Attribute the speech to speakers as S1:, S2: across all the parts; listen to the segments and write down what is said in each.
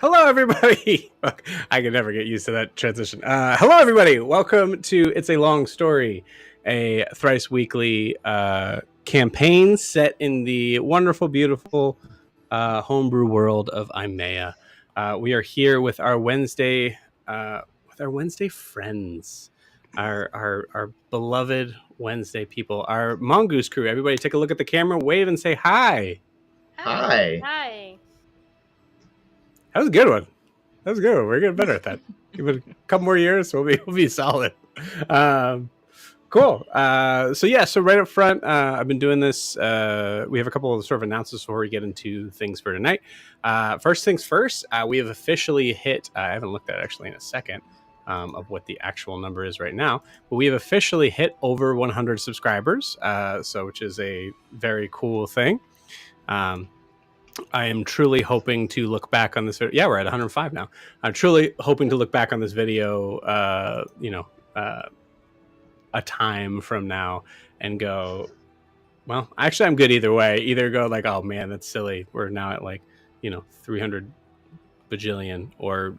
S1: Hello, everybody. I can never get used to that transition. Hello, everybody. Welcome to It's a Long Story, a thrice weekly campaign set in the wonderful, beautiful homebrew world of Imea. We are here with our Wednesday friends, our beloved Wednesday people, our Mongoose Crew. Everybody, take a look at the camera, wave, and say hi.
S2: Hi.
S1: That was a good one. We're getting better at that. Give it a couple more years, we'll be solid. Cool. So right up front, I've been doing this. We have a couple of sort of announcements before we get into things for tonight. First things first, we have officially hit. I haven't looked at it actually in a second of what the actual number is right now, but we have officially hit over 100 subscribers. Which is a very cool thing. I am truly hoping to look back on this video. Yeah, we're at 105 now. I'm truly hoping to look back on this video, a time from now and go, well, actually, I'm good either way. Either go like, oh man, that's silly. We're now at 300 bajillion, or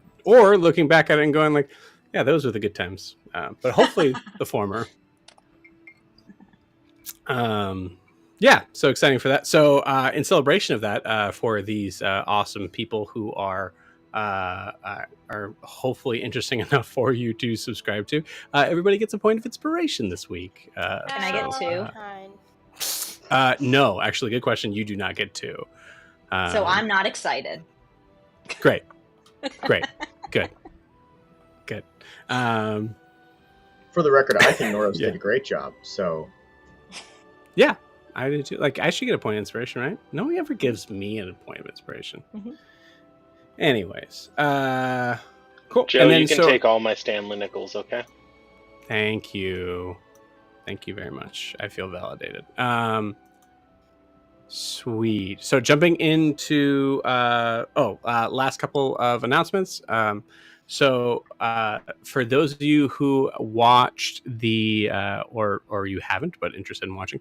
S1: looking back at it and going like, yeah, those were the good times. But hopefully the former. Yeah, so exciting for that. So in celebration of that, for these awesome people who are hopefully interesting enough for you to subscribe to, everybody gets a point of inspiration this week.
S3: Can I get two?
S1: No, actually, good question. You do not get two.
S3: So I'm not excited.
S1: Great. Good.
S4: For the record, I think Nora's did a great job. So
S1: yeah. I do too. Like, I should get a point of inspiration, right? No one ever gives me a point of inspiration. Mm-hmm. Anyways, cool.
S5: Joe, you can take all my Stanley Nichols, okay?
S1: Thank you very much. I feel validated. Sweet. So jumping into last couple of announcements. So for those of you who watched the or you haven't but interested in watching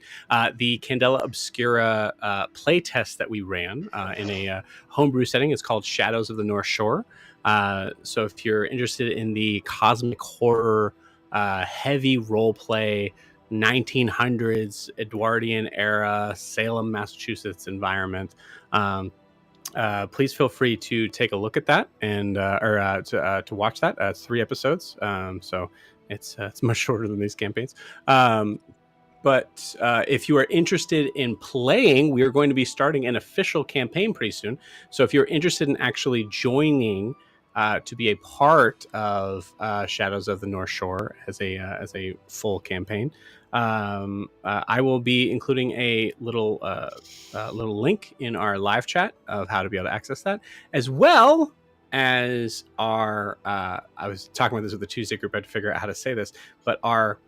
S1: the Candela Obscura playtest that we ran in a homebrew setting, it's called Shadows of the North Shore. So if you're interested in the cosmic horror heavy role play 1900s Edwardian era Salem, Massachusetts environment, please feel free to take a look at that and to watch that. It's 3 episodes, so it's much shorter than these campaigns. But if you are interested in playing, we are going to be starting an official campaign pretty soon. So if you're interested in actually joining to be a part of Shadows of the North Shore as a full campaign, I will be including a little link in our live chat of how to be able to access that, as well as our I was talking about this with the Tuesday group. I had to figure out how to say this, but our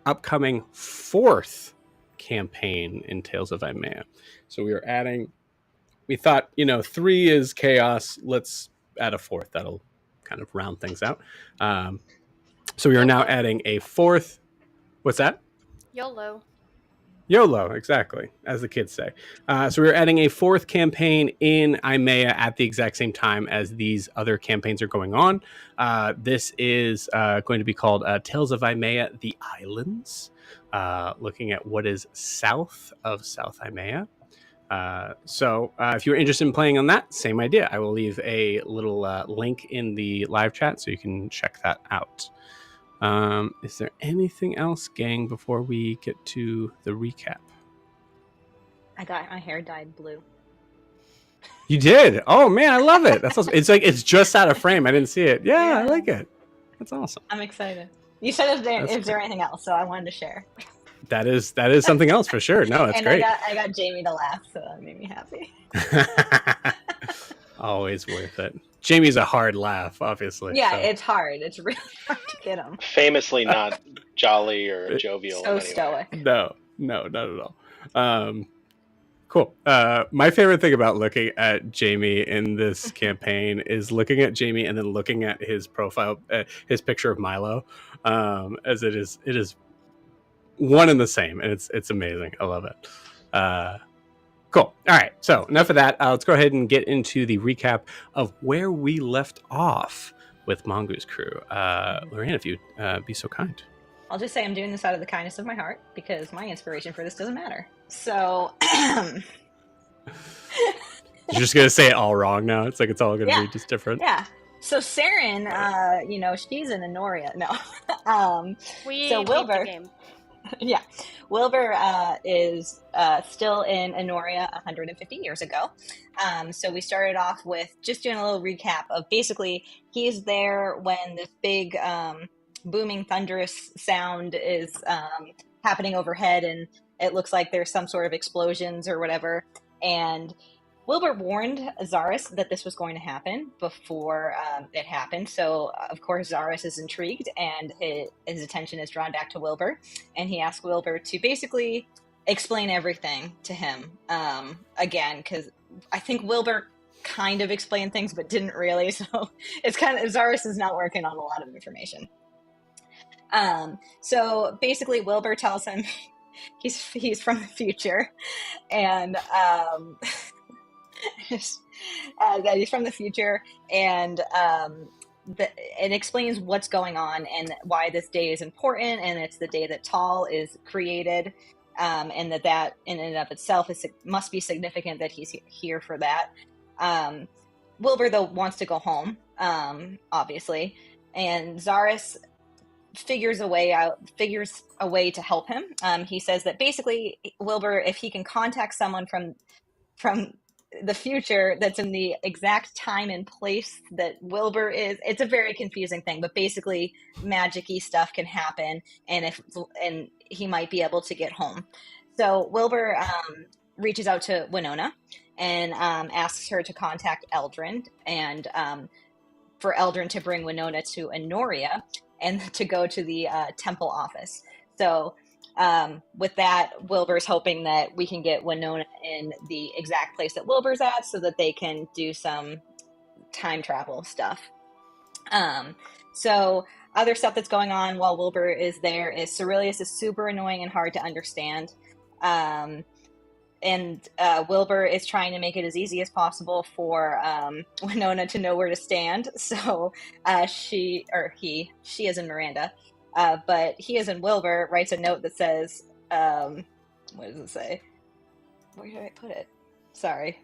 S1: upcoming 4th campaign in Tales of Imea. So we are adding. We thought 3 is chaos. Let's add a 4th. That'll kind of round things out. So we are now adding a 4th. What's that? YOLO, exactly, as the kids say. So we're adding a 4th campaign in Imea at the exact same time as these other campaigns are going on. This is going to be called Tales of Imea, The Islands, looking at what is south of South Imea. So if you're interested in playing on that, same idea. I will leave a little link in the live chat so you can check that out. Is there anything else, gang, before we get to the recap?
S3: I got my hair dyed blue.
S1: You did? Oh man, I love it. That's awesome. It's like it's just out of frame. I didn't see it. Yeah, I like it. That's awesome.
S3: I'm excited. You said is there anything else, so I wanted to share.
S1: That is something else for sure. No, it's great.
S3: I got Jamie to laugh, so that made me happy.
S1: Always worth it. Jamie's a hard laugh, obviously.
S3: Yeah, so. It's hard. It's really hard to get him.
S5: Famously not jolly or jovial.
S3: So stoic.
S1: No, not at all. Cool. My favorite thing about looking at Jamie in this campaign is looking at Jamie and then looking at his profile, his picture of Milo, as it is one and the same, and it's amazing. I love it. Cool. All right. So enough of that. Let's go ahead and get into the recap of where we left off with Mongoose Crew. Lorraine, if you'd be so kind.
S3: I'll just say I'm doing this out of the kindness of my heart because my inspiration for this doesn't matter. So
S1: You're just gonna say it all wrong now. It's like it's all gonna be just different.
S3: Yeah. So Seren, she's in Enoria. No.
S2: So
S3: Wilbur.
S2: The game.
S3: Yeah, Wilbur is still in Enoria 150 years ago. So we started off with just doing a little recap of basically he's there when this big booming thunderous sound is happening overhead, and it looks like there's some sort of explosions or whatever. And Wilbur warned Zahras that this was going to happen before it happened. So, of course, Zahras is intrigued, and his attention is drawn back to Wilbur. And he asks Wilbur to basically explain everything to him again, because I think Wilbur kind of explained things, but didn't really. So it's kind of, Zahras is not working on a lot of information. So basically, Wilbur tells him he's from the future, and that he's from the future, and it explains what's going on and why this day is important, and it's the day that Tal is created, and that in and of itself must be significant that he's here for that. Wilbur, though, wants to go home, obviously, and Zahras figures a way to help him. He says that basically Wilbur, if he can contact someone from the future that's in the exact time and place that Wilbur is, it's a very confusing thing, but basically magic-y stuff can happen, and he might be able to get home. So Wilbur reaches out to Venrona and asks her to contact Eldryn, and for Eldryn to bring Venrona to Enoria and to go to the temple office. So with that, Wilbur's hoping that we can get Venrona in the exact place that Wilbur's at so that they can do some time travel stuff. So other stuff that's going on while Wilbur is there is Cerilius is super annoying and hard to understand. And Wilbur is trying to make it as easy as possible for Venrona to know where to stand. So she is in Miranda, but he is in Wilbur, writes a note that says, what does it say? Where did I put it? Sorry.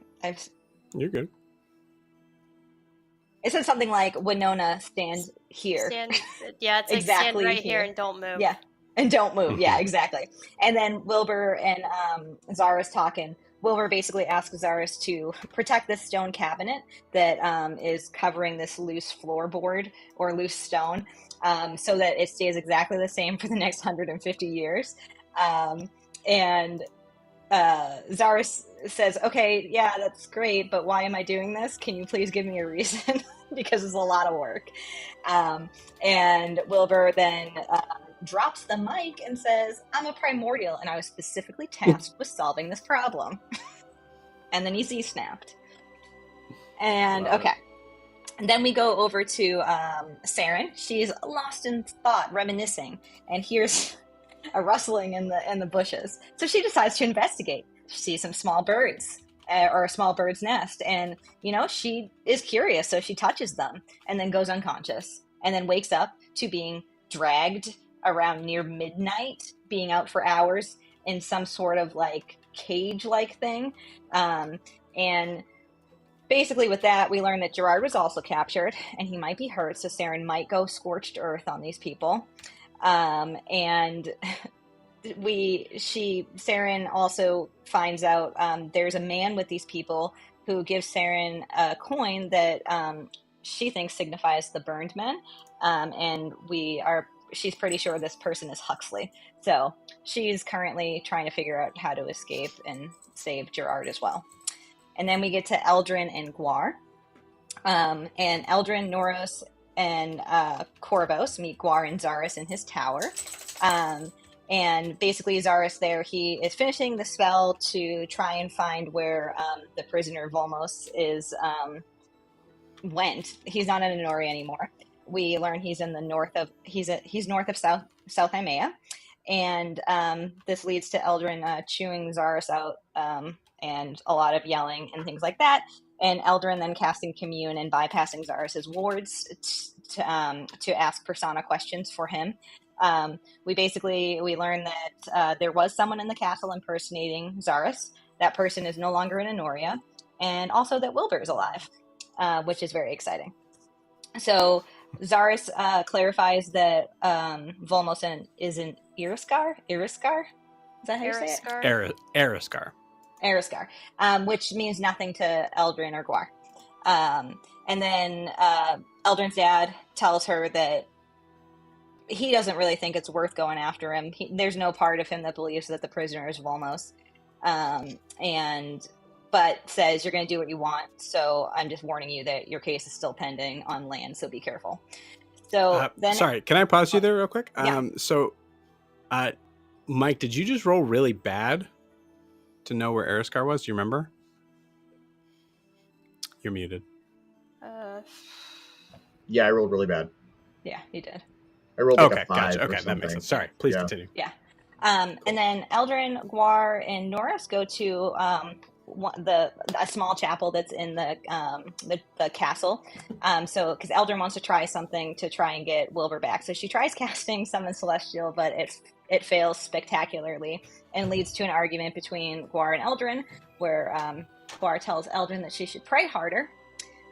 S1: You're good.
S3: It says something like, Venrona, stand here.
S2: It's like
S3: exactly
S2: stand right here and don't move.
S3: Yeah. And don't move. Yeah, exactly. And then Wilbur and Zahras talking. Wilbur basically asks Zahras to protect this stone cabinet that is covering this loose floorboard or loose stone, so that it stays exactly the same for the next 150 years. And Zahras says, okay, yeah, that's great, but why am I doing this? Can you please give me a reason? Because it's a lot of work. And Wilbur then drops the mic and says, I'm a primordial, and I was specifically tasked with solving this problem. And then he's snapped. And okay. And then we go over to Seren. She's lost in thought, reminiscing, and hears a rustling in the bushes. So she decides to investigate. She sees some small birds, or a small bird's nest, and she is curious, so she touches them and then goes unconscious, and then wakes up to being dragged around near midnight, being out for hours in some sort of like cage-like thing. And basically with that, we learn that Gerard was also captured and he might be hurt, so Seren might go scorched earth on these people. And Seren also finds out there's a man with these people who gives Seren a coin that she thinks signifies the burned men. And she's pretty sure this person is Huxley. So she's currently trying to figure out how to escape and save Gerard as well. And then we get to Eldryn and Gwar. And Eldryn, Noros, and Corvos meet Gwar and Zahras in his tower. And basically Zahras there, he is finishing the spell to try and find where the prisoner Volmos went. He's not in Enoria anymore. We learn he's in the north of South Imea, and this leads to Eldryn chewing Zahras out and a lot of yelling and things like that. And Eldryn then casting Commune and bypassing Zahras' wards to ask persona questions for him. We learned that there was someone in the castle impersonating Zahras. That person is no longer in Enoria, and also that Wilbur is alive, which is very exciting. So Zahras clarifies that Volmos is an Iriskar? Is that how you say it? Eriskar, which means nothing to Eldryn or Gwar. And then Eldryn's dad tells her that he doesn't really think it's worth going after him. There's no part of him that believes that the prisoner is Volmos. But says you're going to do what you want, so I'm just warning you that your case is still pending on land, so be careful. So then,
S1: sorry, can I pause you there real quick?
S3: Yeah.
S1: Mike, did you just roll really bad to know where Eriskar was? Do you remember? You're muted.
S4: Yeah, I rolled really bad.
S3: Yeah, you did.
S4: I rolled like
S1: a 5.
S4: Gotcha.
S1: Okay, that makes sense. Sorry, please continue.
S3: Yeah. And then Eldryn, Gwar, and Norris go to a small chapel that's in the castle. So because Eldryn wants to try something to try and get Wilbur back, so she tries casting Summon Celestial, but it fails spectacularly and leads to an argument between Gwar and Eldryn, where Gwar tells Eldryn that she should pray harder,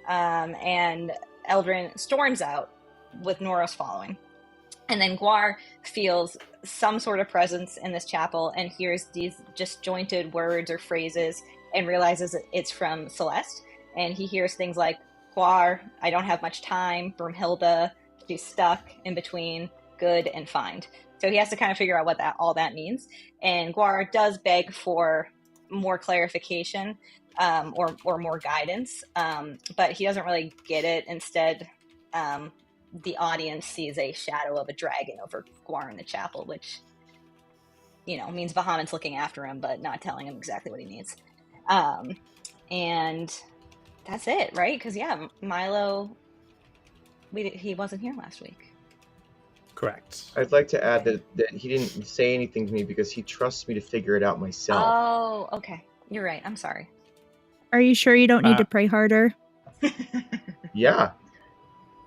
S3: and Eldryn storms out with Norris following. And then Gwar feels some sort of presence in this chapel and hears these disjointed words or phrases and realizes it's from Celeste. And he hears things like, Gwar, I don't have much time. Brumhilda, she's stuck in between good and find. So he has to kind of figure out what all that means. And Gwar does beg for more clarification or more guidance, but he doesn't really get it. Instead, the audience sees a shadow of a dragon over Gwar in the chapel, which, means Bahamut's looking after him, but not telling him exactly what he needs. And that's it, right? Because, Milo, he wasn't here last week.
S1: Correct.
S4: I'd like to add that he didn't say anything to me because he trusts me to figure it out myself.
S3: Oh, okay. You're right. I'm sorry.
S6: Are you sure you don't need to pray harder?
S4: Yeah.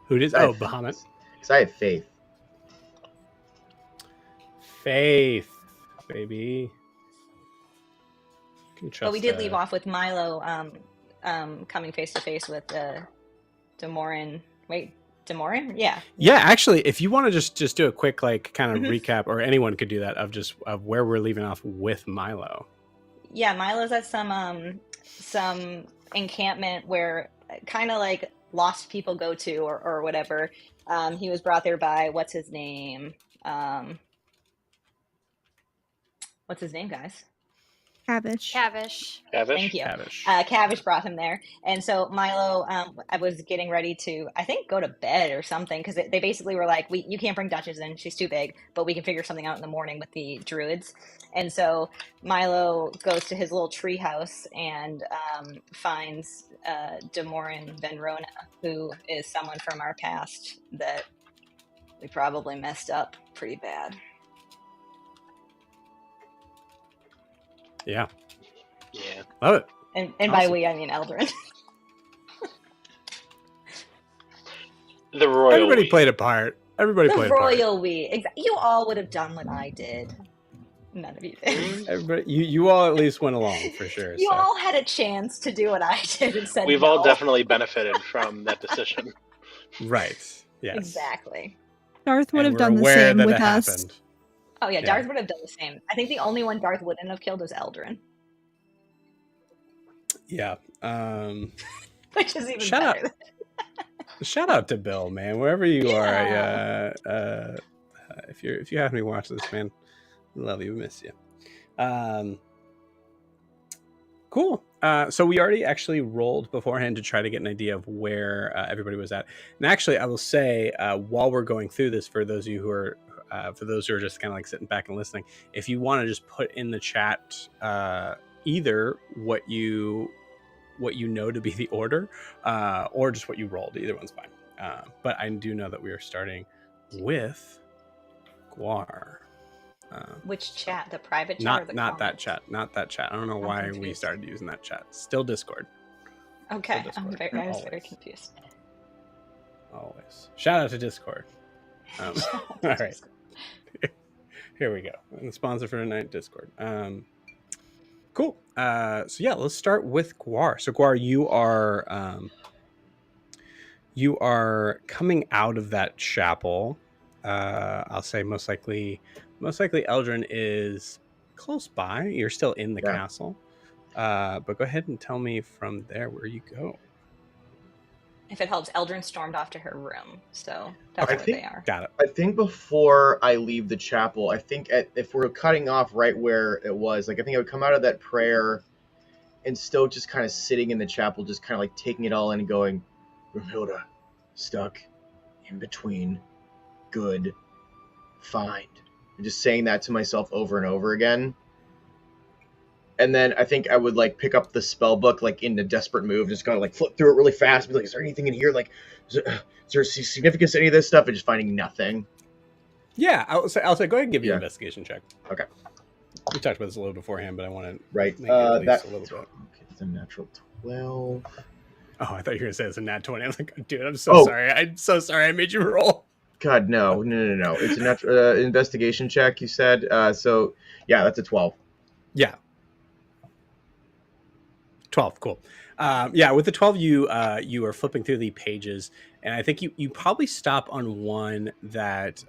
S1: Who did? Oh, Bahamut.
S4: Because I have faith.
S1: Faith, baby. You can trust.
S3: But we did leave off with Milo coming face to face with Demorin. Wait, Demorin? Yeah.
S1: Yeah, actually, if you want to just do a quick kind of recap, or anyone could do that of where we're leaving off with Milo.
S3: Yeah, Milo's at some encampment where kind of like lost people go to or whatever. He was brought there by what's his name, guys?
S6: Cavish.
S3: Thank you. Cavish brought him there. And so Milo, I was getting ready to, I think, go to bed or something, because they basically were like, you can't bring Duchess in, she's too big, but we can figure something out in the morning with the druids. And so Milo goes to his little tree house and finds Demorin Venrona, who is someone from our past that we probably messed up pretty bad.
S1: Yeah.
S5: Love
S1: it.
S3: And awesome. By we, I mean Eldryn.
S5: The royal
S1: Everybody
S5: we.
S1: played a part. Everybody played a part.
S3: The royal we. Exactly. You all would have done what I did. None of you did.
S1: Everybody, you all at least went along for sure.
S3: You all had a chance to do what I did and said
S5: We've
S3: no.
S5: all definitely benefited from that decision.
S1: Right. Yes.
S3: Exactly.
S6: Darth would have done the same with us.
S1: Happened.
S3: Oh yeah, Darth would have done the same. I think the only one Darth wouldn't have killed was Eldryn.
S1: Yeah.
S3: Which is even better.
S1: Shout out to Bill, man. Wherever you are, if you have me watch this, man, love you, miss you. Cool. So we already actually rolled beforehand to try to get an idea of where everybody was at. And actually, I will say, while we're going through this, for those of you who are just kind of like sitting back and listening, if you want to just put in the chat either what you know to be the order, or just what you rolled, either one's fine. But I do know that we are starting with Gwar.
S3: Which chat? The private chat
S1: not
S3: or the
S1: not that
S3: comments?
S1: chat, not that chat. I don't know why we
S3: confused.
S1: started using that chat. Still Discord.
S3: Okay,
S1: Still Discord.
S3: I was very confused.
S1: Always. Shout out to Discord. All right. Here we go. And the sponsor for tonight, Discord. Cool. So yeah, let's start with Gwar. So Gwar, you are coming out of that chapel. I'll say most likely Eldryn is close by. You're still in the castle. But go ahead and tell me from there where you go.
S3: If it helps, Eldryn stormed off to her room, so that's where they are.
S1: Got it.
S4: I think before I leave the chapel, I think if we're cutting off right where it was, like I think I would come out of that prayer and still just kind of sitting in the chapel, just kind of like taking it all in and going, Brumhilda, stuck in between good, find. And just saying that to myself over and over again. And then I think I would like pick up the spell book like in a desperate move, just kind of like flip through it really fast. Be like, is there anything in here? Like, is there significance to any of this stuff? And just finding nothing.
S1: Yeah, I'll say go ahead and give you an investigation check.
S4: Okay.
S1: We talked about this a little beforehand, but I want to
S4: make
S1: it at least a little bit.
S4: Okay, it's a natural 12.
S1: Oh, I thought you were gonna say it's a nat 20. I was like, dude, I'm so sorry. I'm so sorry I made you roll.
S4: God, no. It's a natural investigation check. You said so. Yeah, that's a 12.
S1: Yeah. 12, cool. Yeah, with the 12, you are flipping through the pages, and I think you probably stop on one that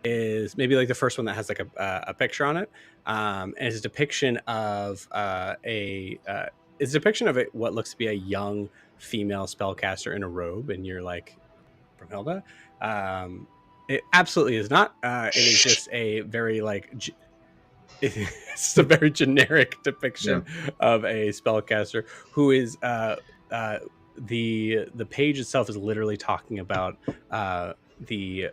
S1: is maybe like the first one that has like a picture on it, and it's a depiction of what looks to be a young female spellcaster in a robe, and you're like, Brumhilda? It absolutely is not. It is just a very like. It's a very generic depiction of a spellcaster who is the page itself is literally talking about the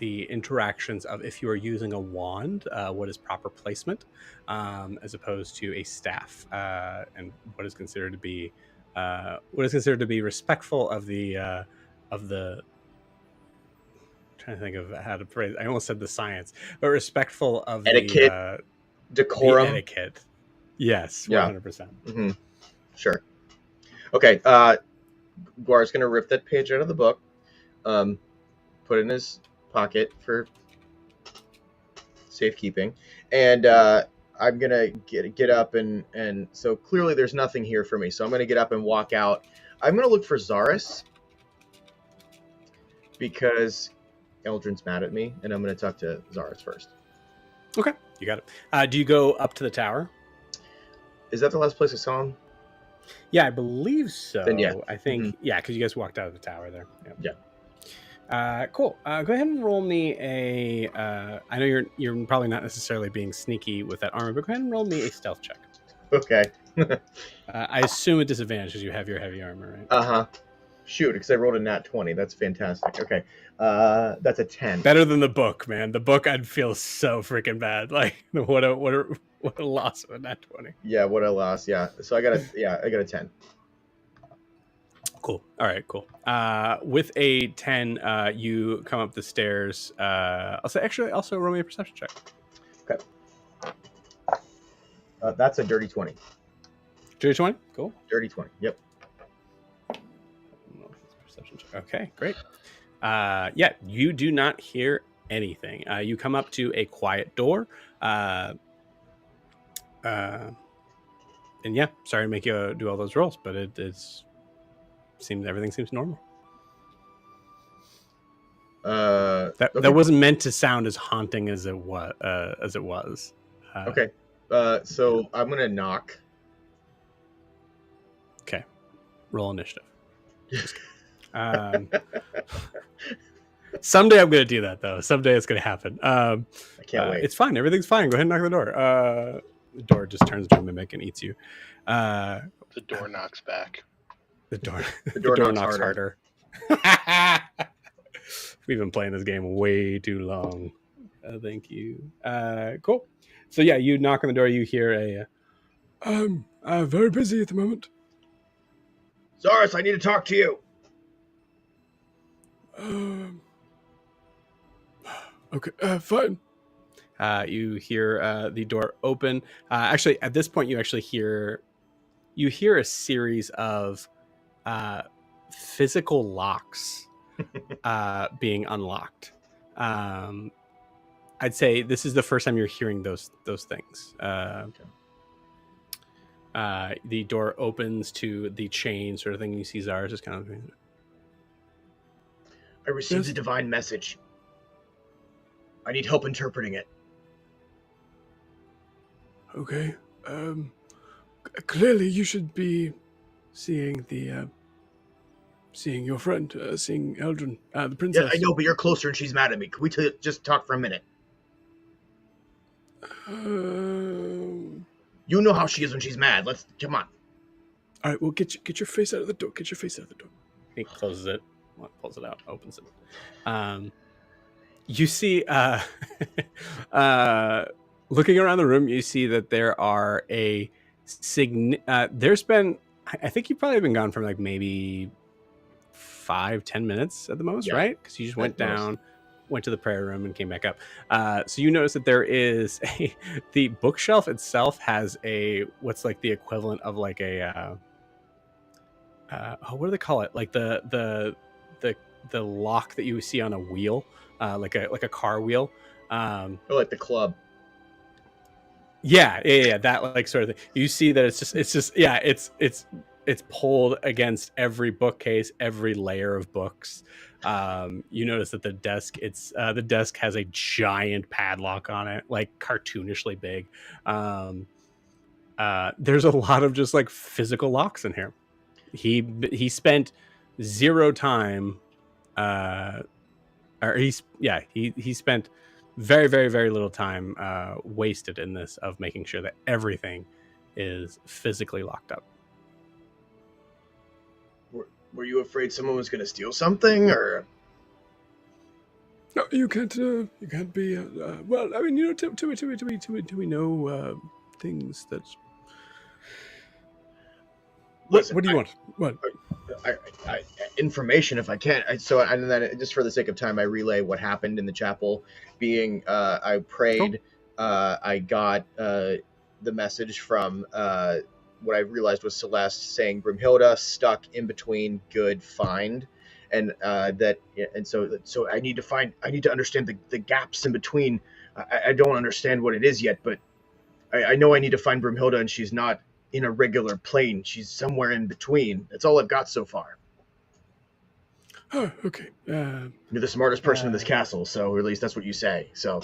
S1: interactions of if you are using a wand, what is proper placement, as opposed to a staff, and what is considered to be respectful of the trying to think of how to phrase. I almost said the science, but respectful of
S4: etiquette, decorum,
S1: the etiquette. Yes, 100%.
S4: Mm-hmm. Sure. Okay. Gwar's gonna rip that page out of the book, put it in his pocket for safekeeping, and I'm gonna get up and so clearly there's nothing here for me. So I'm gonna get up and walk out. I'm gonna look for Zahras because Eldryn's mad at me, and I'm going to talk to Zahras first.
S1: Okay, you got it. Do you go up to the tower?
S4: Is that the last place I saw him?
S1: Yeah, I believe so.
S4: Then yeah.
S1: I think, because you guys walked out of the tower there.
S4: Yeah.
S1: Cool. Go ahead and roll me a... I know you're probably not necessarily being sneaky with that armor, but go ahead and roll me a stealth check.
S4: Okay.
S1: I assume a disadvantage because you have your heavy armor, right?
S4: Uh-huh. Shoot, because I rolled a nat 20. That's fantastic. Okay. That's a 10.
S1: Better than the book, man. The book, I'd feel so freaking bad. Like, what a loss of a nat 20.
S4: Yeah, what a loss. Yeah. So I got a 10.
S1: Cool. All right, cool. With a 10, you come up the stairs. I'll say, actually, also roll me a perception check.
S4: Okay. That's a dirty 20.
S1: Dirty 20? Cool.
S4: Dirty 20. Yep.
S1: Perception check. Okay, great. You do not hear anything. You come up to a quiet door. And yeah, sorry to make you do all those rolls, but everything seems normal. That wasn't meant to sound as haunting as it was.
S4: Okay. So I'm gonna knock.
S1: Okay. Roll initiative. Someday I'm going to do that, though. Someday it's going to happen.
S4: I can't wait.
S1: It's fine. Everything's fine. Go ahead and knock the door. The door just turns into a mimic and eats you.
S5: The door knocks back.
S1: The door knocks harder. We've been playing this game way too long. Thank you. Cool. So yeah, you knock on the door. You hear I'm very busy at the moment.
S4: Zahras, I need to talk to you.
S1: Okay, fine. You hear the door open. Actually, at this point, you actually hear a series of physical locks being unlocked. I'd say this is the first time you're hearing those things. The door opens to the chain sort of thing. You see Zahras just kind of.
S4: I received a divine message. I need help interpreting it.
S7: Okay. Clearly, you should be seeing your friend, seeing Eldryn, the princess.
S4: Yeah, I know, but you're closer and she's mad at me. Can we just talk for a minute? You know how she is when she's mad. Let's come on.
S7: All right, well, get your face out of the door. Get your face out of the door.
S1: He closes it, pulls it out, opens it. You see, looking around the room, you see that there are there's been, I think you've probably been gone from like maybe 5-10 minutes at the most, right? Because you just went down, went to the prayer room and came back up. So you notice that there is the bookshelf itself has what's like the equivalent of like a what do they call it? Like the lock that you see on a wheel, like a car wheel.
S4: Or like the club.
S1: Yeah, that like sort of thing. You see that it's pulled against every bookcase, every layer of books. You notice that the desk has a giant padlock on it, like cartoonishly big. There's a lot of just like physical locks in here. He spent zero time, he spent very, very, very little time wasted in this of making sure that everything is physically locked up.
S4: Were you afraid someone was going to steal something, or?
S7: No, you can't be. Well, I mean, till we know things that.
S4: Listen,
S7: what do you want? What?
S4: I information, if I can. And then just for the sake of time, I relay what happened in the chapel. Being, I prayed. I got the message from what I realized was Celeste saying Brumhilda stuck in between good find, and so I need to understand the gaps in between. I don't understand what it is yet, but I know I need to find Brumhilda, and she's not in a regular plane. She's somewhere in between. That's all I've got so far.
S7: Oh, okay.
S4: You're the smartest person in this castle, so or at least that's what you say. So.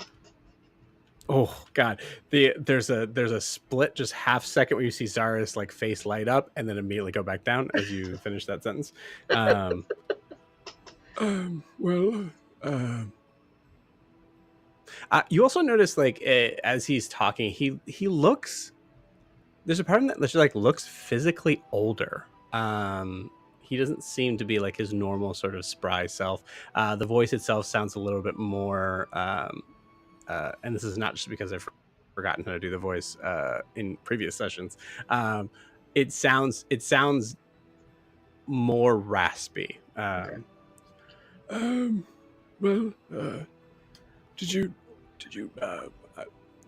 S1: Oh God! There's a split, just half second where you see Zahras like face light up and then immediately go back down as you finish that sentence. You also notice like as he's talking, he looks. There's a part of him that just like looks physically older. He doesn't seem to be like his normal sort of spry self. The voice itself sounds a little bit more. And this is not just because I've forgotten how to do the voice in previous sessions. It sounds more raspy.
S7: Okay. Did you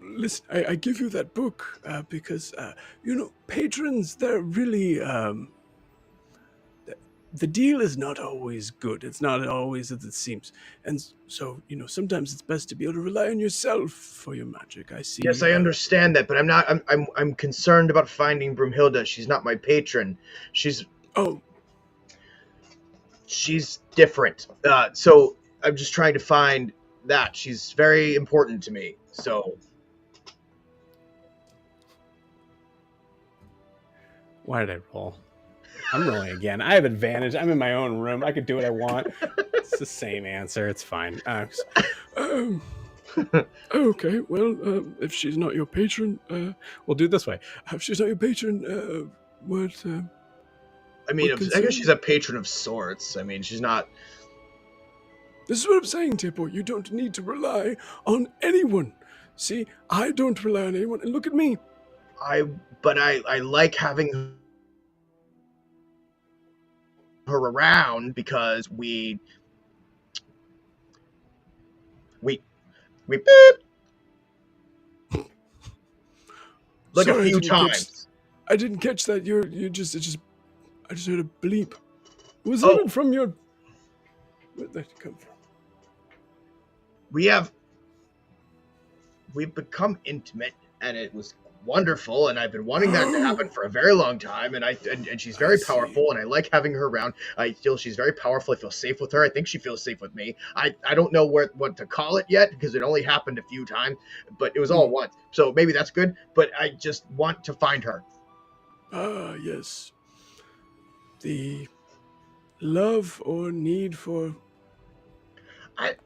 S7: listen? I give you that book because patrons, they're really the deal is not always good. It's not always as it seems. And so, sometimes it's best to be able to rely on yourself for your magic. I see.
S4: Yes, I understand that, but I'm concerned about finding Brumhilda. She's not my patron. She's different. So I'm just trying to find that. She's very important to me. So
S1: why did I roll? I'm rolling again. I have advantage. I'm in my own room. I could do what I want. It's the same answer. It's fine.
S7: Okay. Well, if she's not your patron,
S1: we'll do it this way.
S7: If she's not your patron, what?
S4: I guess she's a patron of sorts. I mean, she's not.
S7: This is what I'm saying, Tippo. You don't need to rely on anyone. See, I don't rely on anyone, and look at me.
S4: I like having her around because we beep. Like
S7: Sorry,
S4: a few times.
S7: I didn't catch that. I just heard a bleep. Was
S4: Oh.
S7: it from your... Where'd that come from?
S4: We've become intimate, and it was wonderful, and I've been wanting that to happen for a very long time, and she's very powerful, and I like having her around. I feel she's very powerful. I feel safe with her. I think she feels safe with me. I don't know what to call it yet, because it only happened a few times, but it was all at once. So maybe that's good, but I just want to find her.
S7: Ah, yes. The love or need for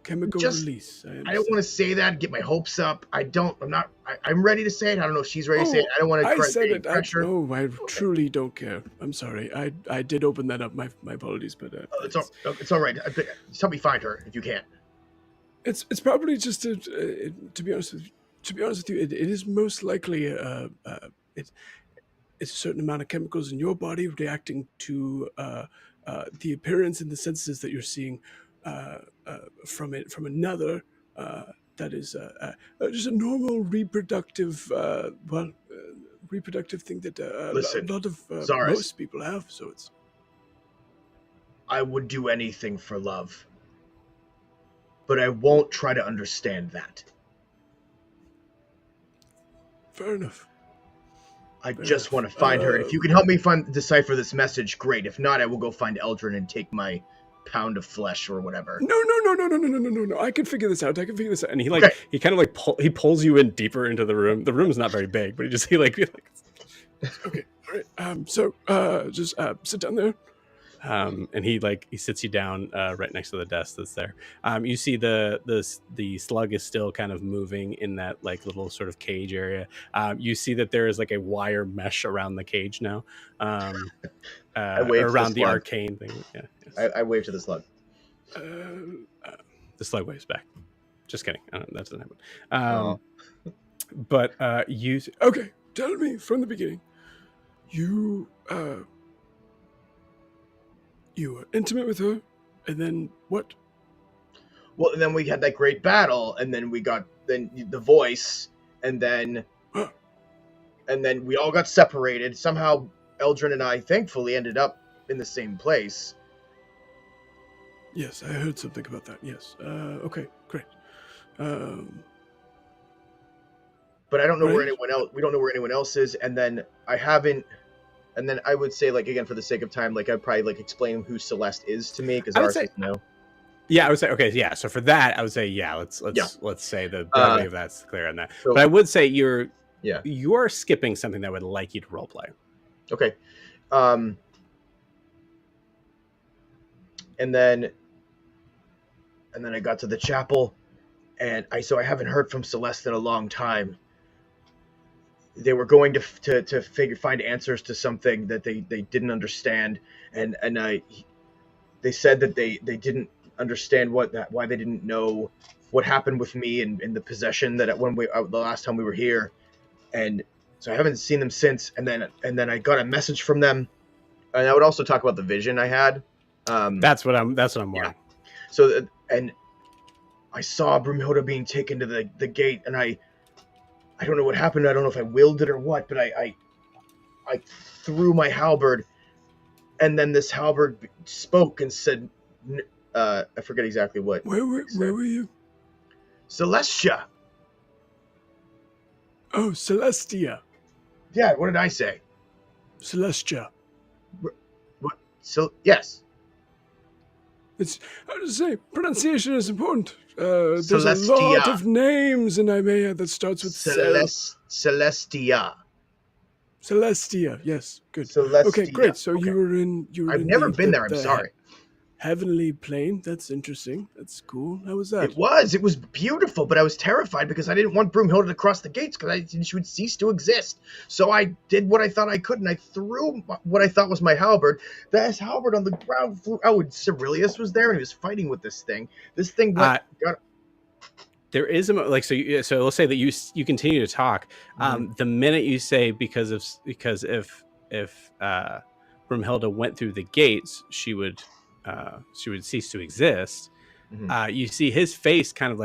S7: chemical release.
S4: I don't want to say that, get my hopes up. I'm ready to say it. I don't know if she's ready to say it. I don't want to create pressure.
S7: I truly don't care. I'm sorry. I did open that up. My apologies, but
S4: it's all right. Just help me find her if you can.
S7: It's probably just to be honest with you, it is most likely it's a certain amount of chemicals in your body reacting to the appearance and the senses that you're seeing from another that is just a normal reproductive reproductive thing that a lot of
S4: Zahras,
S7: most people have. So it's.
S4: I would do anything for love, but I won't try to understand that.
S7: Fair enough.
S4: I just want to find her. If you can help me decipher this message, great. If not, I will go find Eldryn and take my pound of flesh or whatever.
S7: No. I can figure this out. And he he kind of he pulls you in deeper into the room. The room's not very big, but he okay, all right. So just sit down there. And he sits you down right next to the desk that's there. You see the slug is still kind of moving in that little sort of cage area. You see that there is a wire mesh around the cage now, around the arcane thing. Yeah, yes.
S4: I wave to the slug.
S7: The slug waves back. Just kidding. That doesn't happen. But okay. Tell me from the beginning. You were intimate with her, and then what?
S4: Well, and then we had that great battle, and then we got the voice, and then we all got separated. Somehow, Eldryn and I, thankfully, ended up in the same place.
S7: Yes, I heard something about that. Yes. Okay, great.
S4: But I don't know where anyone else. We don't know where anyone else is, and then I haven't. And then I would say, again, for the sake of time, I'd probably explain who Celeste is to me, because ours is no.
S1: Yeah, I would say okay. Yeah, so for that, I would say let's say the brevity of that's clear on that. So, but I would say you're skipping something that would like you to roleplay.
S4: Okay, and then I got to the chapel, and I haven't heard from Celeste in a long time. They were going to find answers to something that they didn't understand, and they said that they didn't understand why they didn't know what happened with me and the possession that the last time we were here, and so I haven't seen them since. And then I got a message from them, and I would also talk about the vision I had.
S1: That's what I'm wanting.
S4: Yeah. So and I saw Brumhilda being taken to the gate, and I don't know what happened. I don't know if I willed it or what, but I threw my halberd, and then this halberd spoke and said, I forget exactly what.
S7: Where were you?
S4: Celestia.
S7: Oh, Celestia.
S4: Yeah, what did I say?
S7: Celestia.
S4: What? So yes.
S7: It's how to say pronunciation is important. There's a lot of names in Imea that starts with
S4: Celestia.
S7: Celestia, yes, good.
S4: Celestia.
S7: Okay, great. So you were in.
S4: I've never been there. I'm sorry.
S7: Heavenly plane. That's interesting. That's cool. How was that?
S4: It was beautiful, but I was terrified because I didn't want Brumhilda to cross the gates because she would cease to exist. So I did what I thought I could, and I threw what I thought was my halberd. That halberd on the ground flew out. And Cerilius was there, and he was fighting with this thing. This thing got.
S1: There is so let's say that you continue to talk. The minute you say because if Brumhilda went through the gates, she would cease to exist. You see his face kind of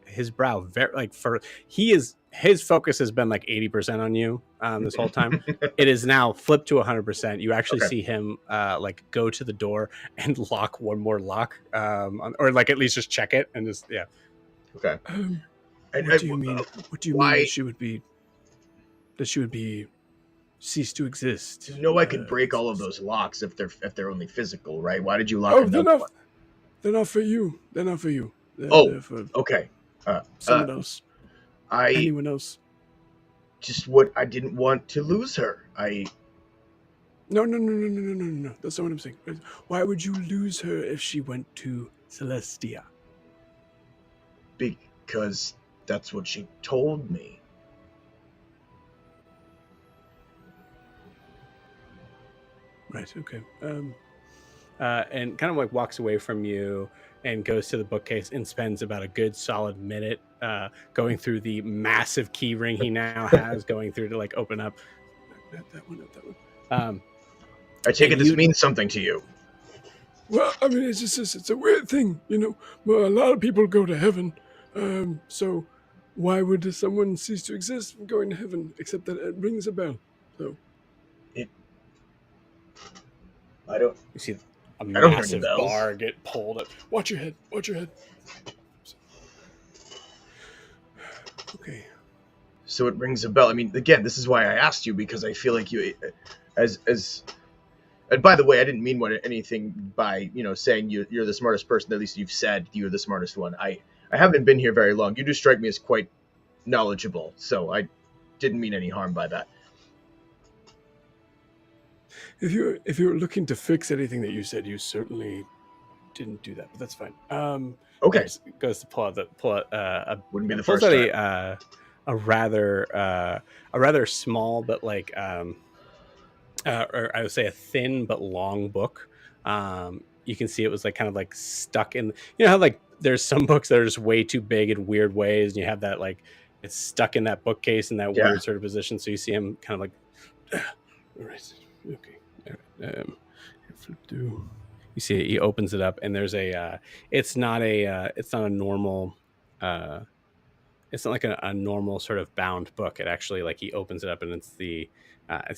S1: his brow very he is his focus has been like 80% on you this whole time. It is now flipped to 100%. You actually see him like go to the door and lock one more lock, or like at least just check it and just
S4: Okay.
S7: What do you mean? What do you mean that she would be cease to exist?
S4: You know, I could break all of those locks if they're only physical, right? Why did you lock them up?
S7: They're not for you. They're not for you.
S4: They're for
S7: okay. Someone else. Anyone else?
S4: Just what I didn't want to lose her.
S7: No. That's not what I'm saying. Why would you lose her if she went to Celestia?
S4: Because that's what she told me.
S7: Right, okay.
S1: And kind of like walks away from you and goes to the bookcase and spends about a good solid minute going through the massive key ring he now has, going through to like open up that one.
S4: I take it this means something to you.
S7: Well, I mean, it's a weird thing, you know. Well, a lot of people go to heaven, so why would someone cease to exist from going to heaven? Except that it rings a bell. So
S4: I don't.
S1: You see a massive bar get pulled up.
S7: Watch your head. Okay.
S4: So it rings a bell. I mean, again, this is why I asked you, because I feel like you, as. And by the way, I didn't mean anything by saying you're the smartest person. At least you've said you're the smartest one. I haven't been here very long. You do strike me as quite knowledgeable, so I didn't mean any harm by that.
S7: If you're looking to fix anything that you said, you certainly didn't do that, but that's fine.
S4: Okay.
S7: Goes to pull out
S4: wouldn't be the first time.
S1: A rather small but like or I would say a thin but long book. You can see it was like kind of like stuck in. You know how like there's some books that are just way too big in weird ways, and you have that like it's stuck in that bookcase in that weird sort of position. So you see him kind of like. All right. Okay. Flip through. You see it, he opens it up, and there's a it's not a normal it's not like a normal sort of bound book. It actually like he opens it up, and it's the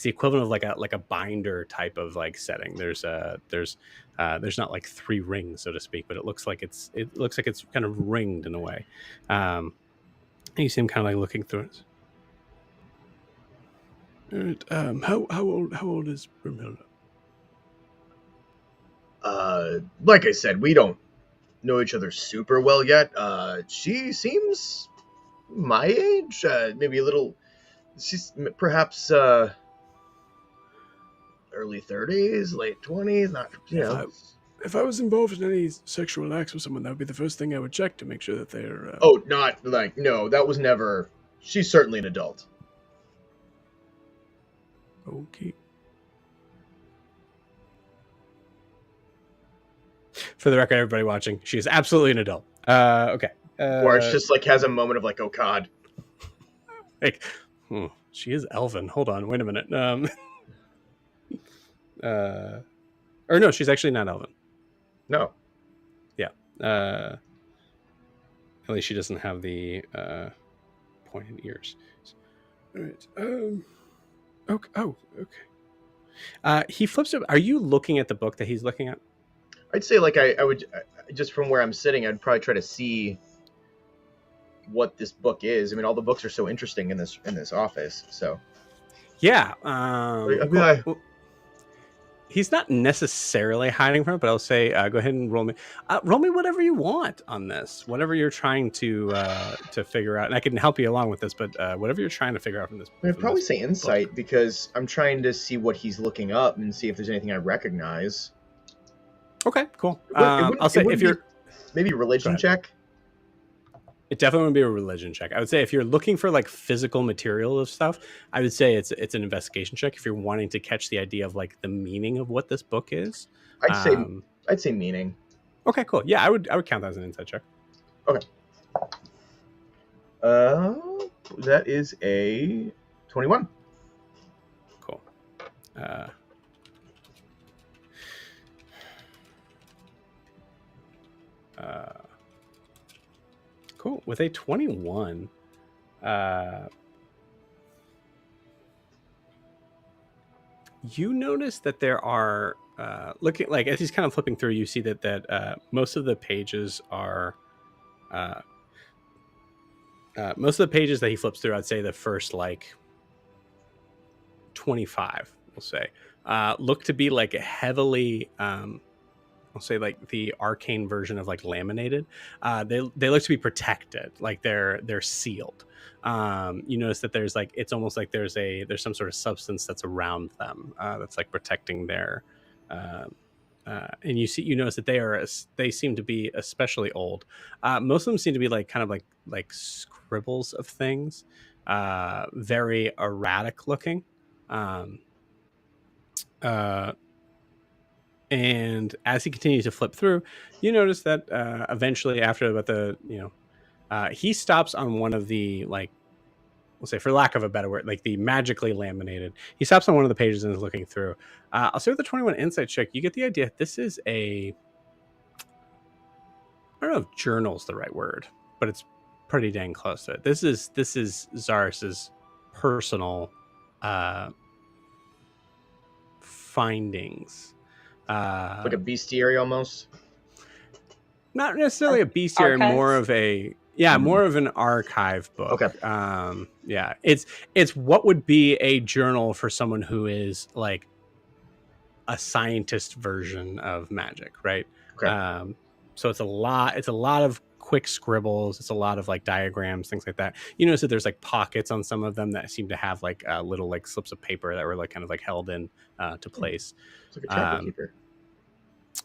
S1: equivalent of like a binder type of like setting. There's not like three rings, so to speak, but it looks like it's kind of ringed in a way. And you see him kind of like looking through it. All right. How old is Brumhilda?
S4: Like I said, we don't know each other super well yet. She seems my age, maybe a little. She's perhaps early 30s, late 20s. Not
S7: If I was involved in any sexual acts with someone, that would be the first thing I would check to make sure that they're.
S4: Not like no. That was never. She's certainly an adult.
S7: Okay.
S1: For the record, everybody watching, she is absolutely an adult. Okay.
S4: Or it's just like has a moment of like, oh God.
S1: Like, she is elven. Hold on, wait a minute. Or no, she's actually not elven.
S4: No.
S1: Yeah. At least she doesn't have the pointed ears.
S7: All right. Okay. Oh, okay.
S1: He flips it. Are you looking at the book that he's looking at?
S4: I'd say like I would just from where I'm sitting, I'd probably try to see what this book is. I mean, all the books are so interesting in this office. So
S1: yeah,
S4: well,
S1: he's not necessarily hiding from it, but I'll say go ahead and roll me whatever you want on this, whatever you're trying to figure out, and I can help you along with this, but whatever you're trying to figure out from this.
S4: I'd probably say insight book. Because I'm trying to see what he's looking up and see if there's anything I recognize.
S1: Okay, cool. I'll say if you're
S4: maybe religion check.
S1: It definitely would be a religion check. I would say if you're looking for like physical material of stuff, I would say it's an investigation check. If you're wanting to catch the idea of like the meaning of what this book is,
S4: I'd say meaning.
S1: Okay, cool. Yeah, I would count that as an insight check.
S4: Okay. That is a 21.
S1: Cool. Cool. With a 21, You notice that there are looking like as he's kind of flipping through, you see that most of the pages are most of the pages that he flips through, I'd say the first like 25, we'll say, look to be like a heavily I'll say like the arcane version of like laminated. They look to be protected, like they're sealed. You notice that there's like it's almost like there's some sort of substance that's around them that's like protecting their. And you notice that they seem to be especially old. Most of them seem to be like kind of like scribbles of things, very erratic looking. And as he continues to flip through, you notice that eventually, after about he stops on one of the like, we'll say for lack of a better word, like the magically laminated. He stops on one of the pages and is looking through. I'll say with the 21 insight check, you get the idea. This is I don't know if journal's the right word, but it's pretty dang close to it. This is Zahras' personal findings.
S4: Like a bestiary almost?
S1: Not necessarily a bestiary, more of more of an archive book.
S4: Okay.
S1: Yeah, it's what would be a journal for someone who is like a scientist version of magic, right?
S4: Okay.
S1: So it's a lot of quick scribbles. It's a lot of like diagrams, things like that. You notice that there's like pockets on some of them that seem to have like little like slips of paper that were like kind of like held in to place.
S4: It's like a chapter keeper.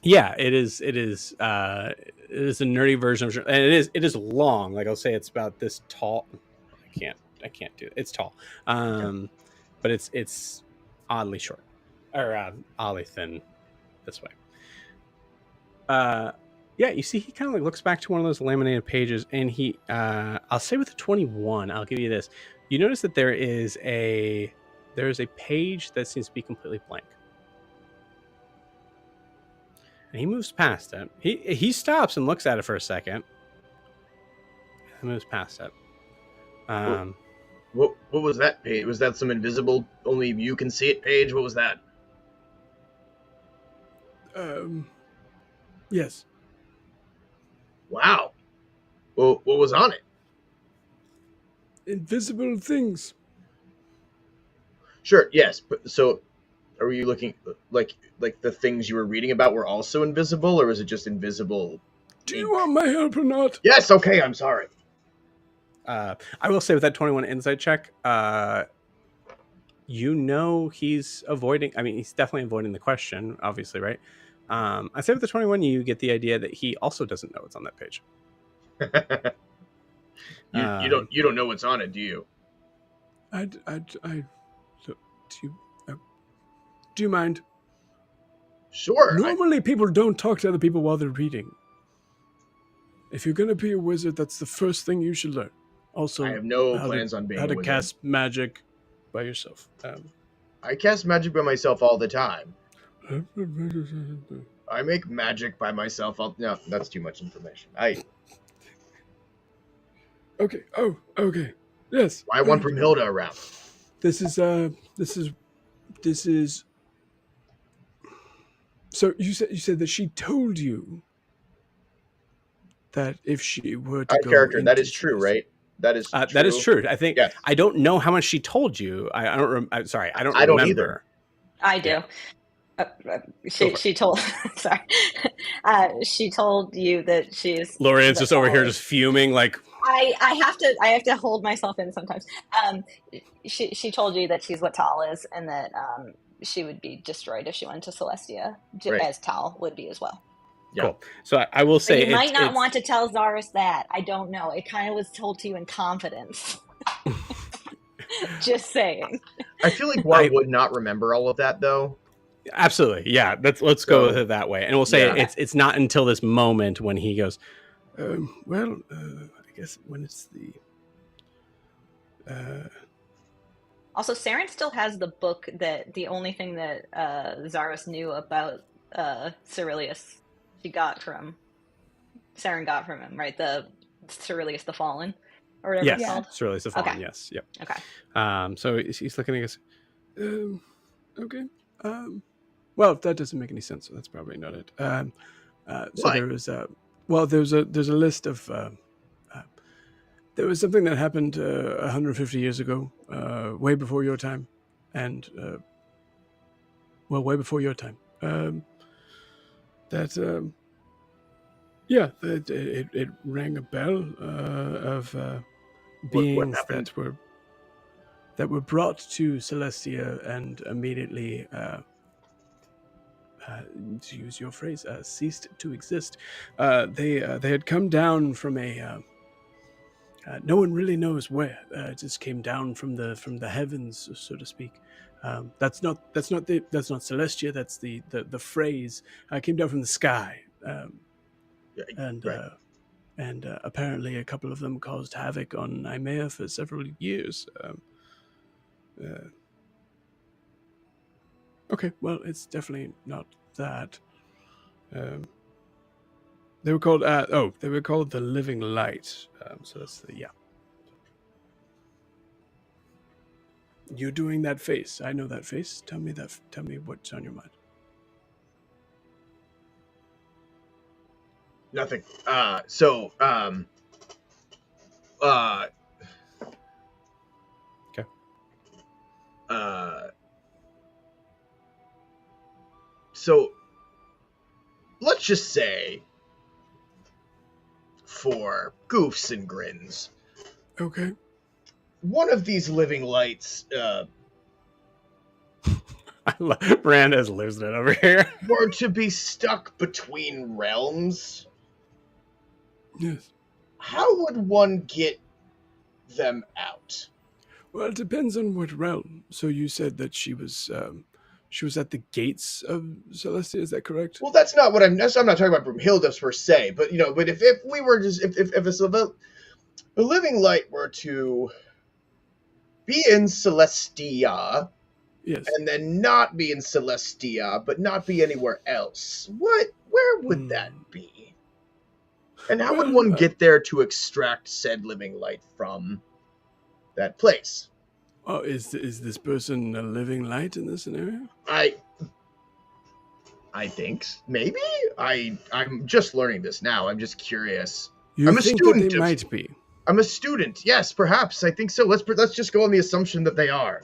S1: Yeah, it is a nerdy version of, and it is long. Like I'll say it's about this tall. I can't do it. It's tall. But it's oddly short or oddly thin this way. Yeah, you see he kind of like looks back to one of those laminated pages and he I'll say with the 21, I'll give you this. You notice that there is a page that seems to be completely blank. And he moves past it. He stops and looks at it for a second. And moves past it.
S4: What was that page? Was that some invisible, only you can see it page? What was that?
S7: Yes.
S4: Wow. Well, what was on it?
S7: Invisible things.
S4: Sure, yes. But so, are you looking like the things you were reading about were also invisible, or was it just invisible?
S7: Do you want my help or not?
S4: Yes. Okay. I'm sorry.
S1: I will say with that 21 insight check, he's avoiding. I mean, he's definitely avoiding the question, obviously, right? I say with the 21, you get the idea that he also doesn't know what's on that page.
S4: You don't know what's on it, do you?
S7: Do you mind?
S4: Sure.
S7: Normally, people don't talk to other people while they're reading. If you're gonna be a wizard, that's the first thing you should learn. Also,
S4: I have no plans on being a wizard.
S7: How to cast magic by yourself.
S4: I cast magic by myself all the time. I make magic by myself. No, that's too much information.
S7: Okay. Oh, okay. Yes.
S4: Why want Brumhilda around?
S7: This is. So you said that she told you that if she were to go
S4: character, that is true, right? That is true.
S1: That is true. I think.
S4: Yes.
S1: I don't know how much she told you. I don't. I'm sorry. I don't
S4: remember.
S1: Don't either.
S3: I do. Yeah. She told. Sorry. She told you that she's.
S1: Lorian's just over here, just fuming. Like
S3: I have to hold myself in sometimes. She told you that she's what Tal is, and that she would be destroyed if she went to Celestia, right. As Tal would be as well.
S1: Yeah. Cool. So I will say,
S3: you might not want to tell Zahras that. I don't know. It kind of was told to you in confidence. Just saying.
S4: I feel like Gwar would not remember all of that, though.
S1: Absolutely, yeah. Let's go with it that way, and we'll say it's not until this moment when he goes. I guess when it's the.
S3: Also, Seren still has the book that the only thing that Zahras knew about Cerilius Seren got from him, right? The Cerilius the Fallen. or whatever it's called.
S1: It's really Saffron.
S3: Okay.
S1: Yes. Yep.
S3: Okay.
S1: So he's looking at us. Okay. Well, that doesn't make any sense. So that's probably not it. So there was there's a list of there was something that happened 150 years ago, way before your time, and way before your time. It rang a bell of beings that were brought to Celestia and immediately, to use your phrase, ceased to exist. They had come down from a no one really knows where. It just came down from the heavens, so to speak. That's not Celestia. That's the phrase. Came down from the sky. And apparently a couple of them caused havoc on Imea for several years. Okay, well, it's definitely not that. They were called the Living Light. So that's You're doing that face. I know that face. Tell me what's on your mind.
S4: Nothing.
S1: Okay.
S4: So let's just say, for goofs and grins,
S1: okay,
S4: one of these living lights
S1: Brand is losing it over here.
S4: were to be stuck between realms.
S1: Yes.
S4: How would one get them out?
S1: Well, it depends on what realm. So you said that she was at the gates of Celestia. Is that correct?
S4: Well, that's not what I'm not talking about Brumhilda per se, but if we were just if a living light were to be in Celestia,
S1: yes,
S4: and then not be in Celestia, but not be anywhere else, where would that be? And how would one get there to extract said living light from that place?
S1: Oh, is this person a living light in this scenario?
S4: I think maybe. I'm just learning this now. I'm just curious.
S1: I'm a student. That they might be.
S4: I'm a student. Yes, perhaps. I think so. Let's just go on the assumption that they are.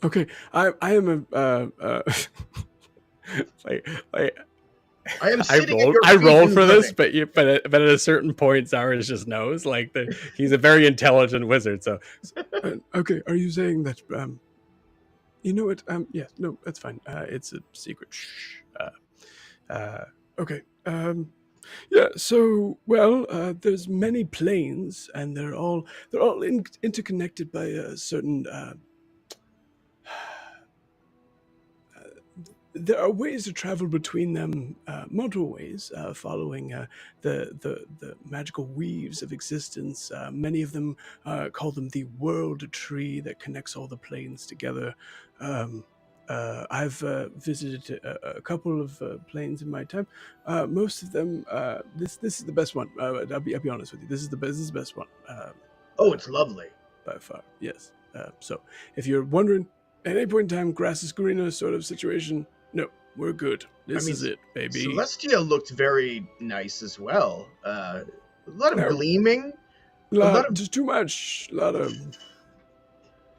S1: Okay, I am a
S4: I am.
S1: I rolled for this, but at a certain point, Zahras just knows. He's a very intelligent wizard. So, okay, are you saying that? You know what? Yes, no, that's fine. It's a secret. Shh. Okay. Yeah. So, there's many planes, and they're all interconnected by a certain. There are ways to travel between them, multiple ways, following the magical weaves of existence. Many of them call them the world tree that connects all the planes together. I've visited a couple of planes in my time. Most of them, this is the best one. I'll be honest with you. This is the best one.
S4: It's lovely
S1: by far. Yes. So if you're wondering, at any point in time, grass is greener sort of situation. No, we're good. This is it, baby.
S4: Celestia looked very nice as well. A lot of gleaming.
S1: Just too much. A lot of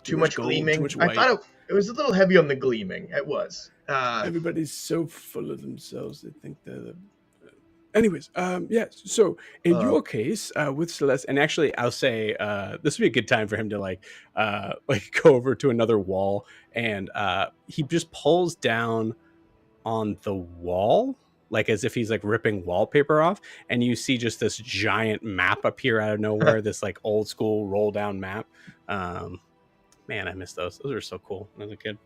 S4: too much gold, gleaming.
S1: Too much
S4: I thought it was a little heavy on the gleaming. It was.
S1: Everybody's so full of themselves. They think they're the. Anyways, so in your case, with Celeste, and actually I'll say this would be a good time for him to go over to another wall, and he just pulls down on the wall, as if he's ripping wallpaper off, and you see just this giant map appear out of nowhere, this old school roll down map. Man, I miss those. Those are so cool as a kid.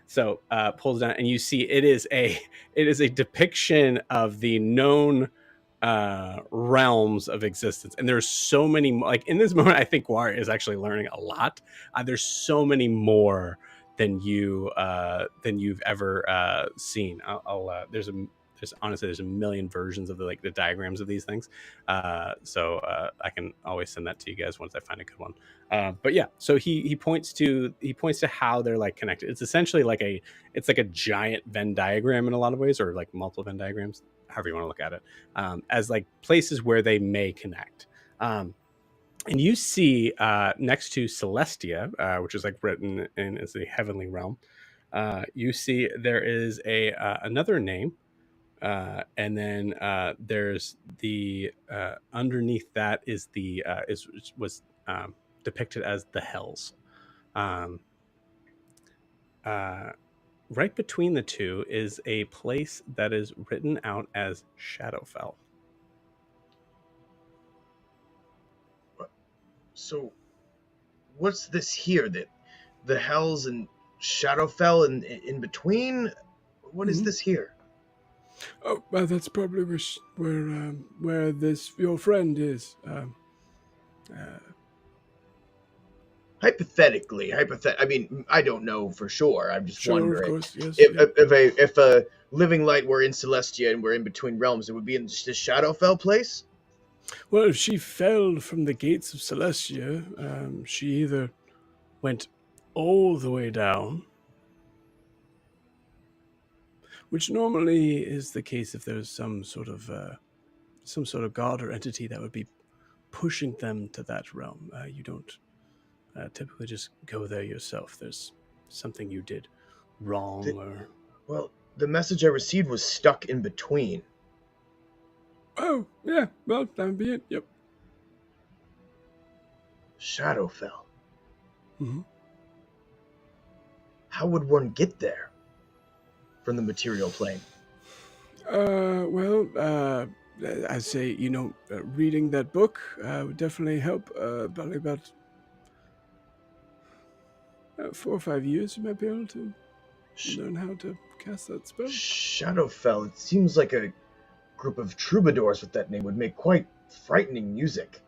S1: So pulls down, and you see it is a depiction of the known realms of existence, and there's so many. In this moment, I think Gwar is actually learning a lot. There's so many more than you've ever seen. There's there's a million versions of the diagrams of these things. So I can always send that to you guys once I find a good one. But yeah, so he points to how they're like connected. It's essentially like a giant Venn diagram in a lot of ways, or like multiple Venn diagrams, however you want to look at it, as like places where they may connect. And you see next to Celestia, which is like written in as the heavenly realm, you see there is another name, and then there's the underneath that is was depicted as the Hells. Right between the two is a place that is written out as Shadowfell.
S4: So, what's this here? The Hells and Shadowfell and in between? What is this here?
S7: Oh, well, that's probably where this your friend is.
S4: Hypothetically, I mean, I don't know for sure. I'm just wondering.
S7: Of course, yes.
S4: If a living light were in Celestia and we're in between realms, it would be in just a Shadowfell place?
S7: Well, if she fell from the gates of Celestia, she either went all the way down, which normally is the case if there's some sort of god or entity that would be pushing them to that realm. You don't typically just go there yourself. There's something you did wrong
S4: Well, the message I received was stuck in between.
S7: Oh, yeah. Well, that would be it. Yep.
S4: Shadowfell.
S7: Mm-hmm.
S4: How would one get there from the material plane?
S7: I say, reading that book would definitely help. Probably about 4 or 5 years, you might be able to learn how to cast that spell.
S4: Shadowfell. It seems like a group of troubadours with that name would make quite frightening music.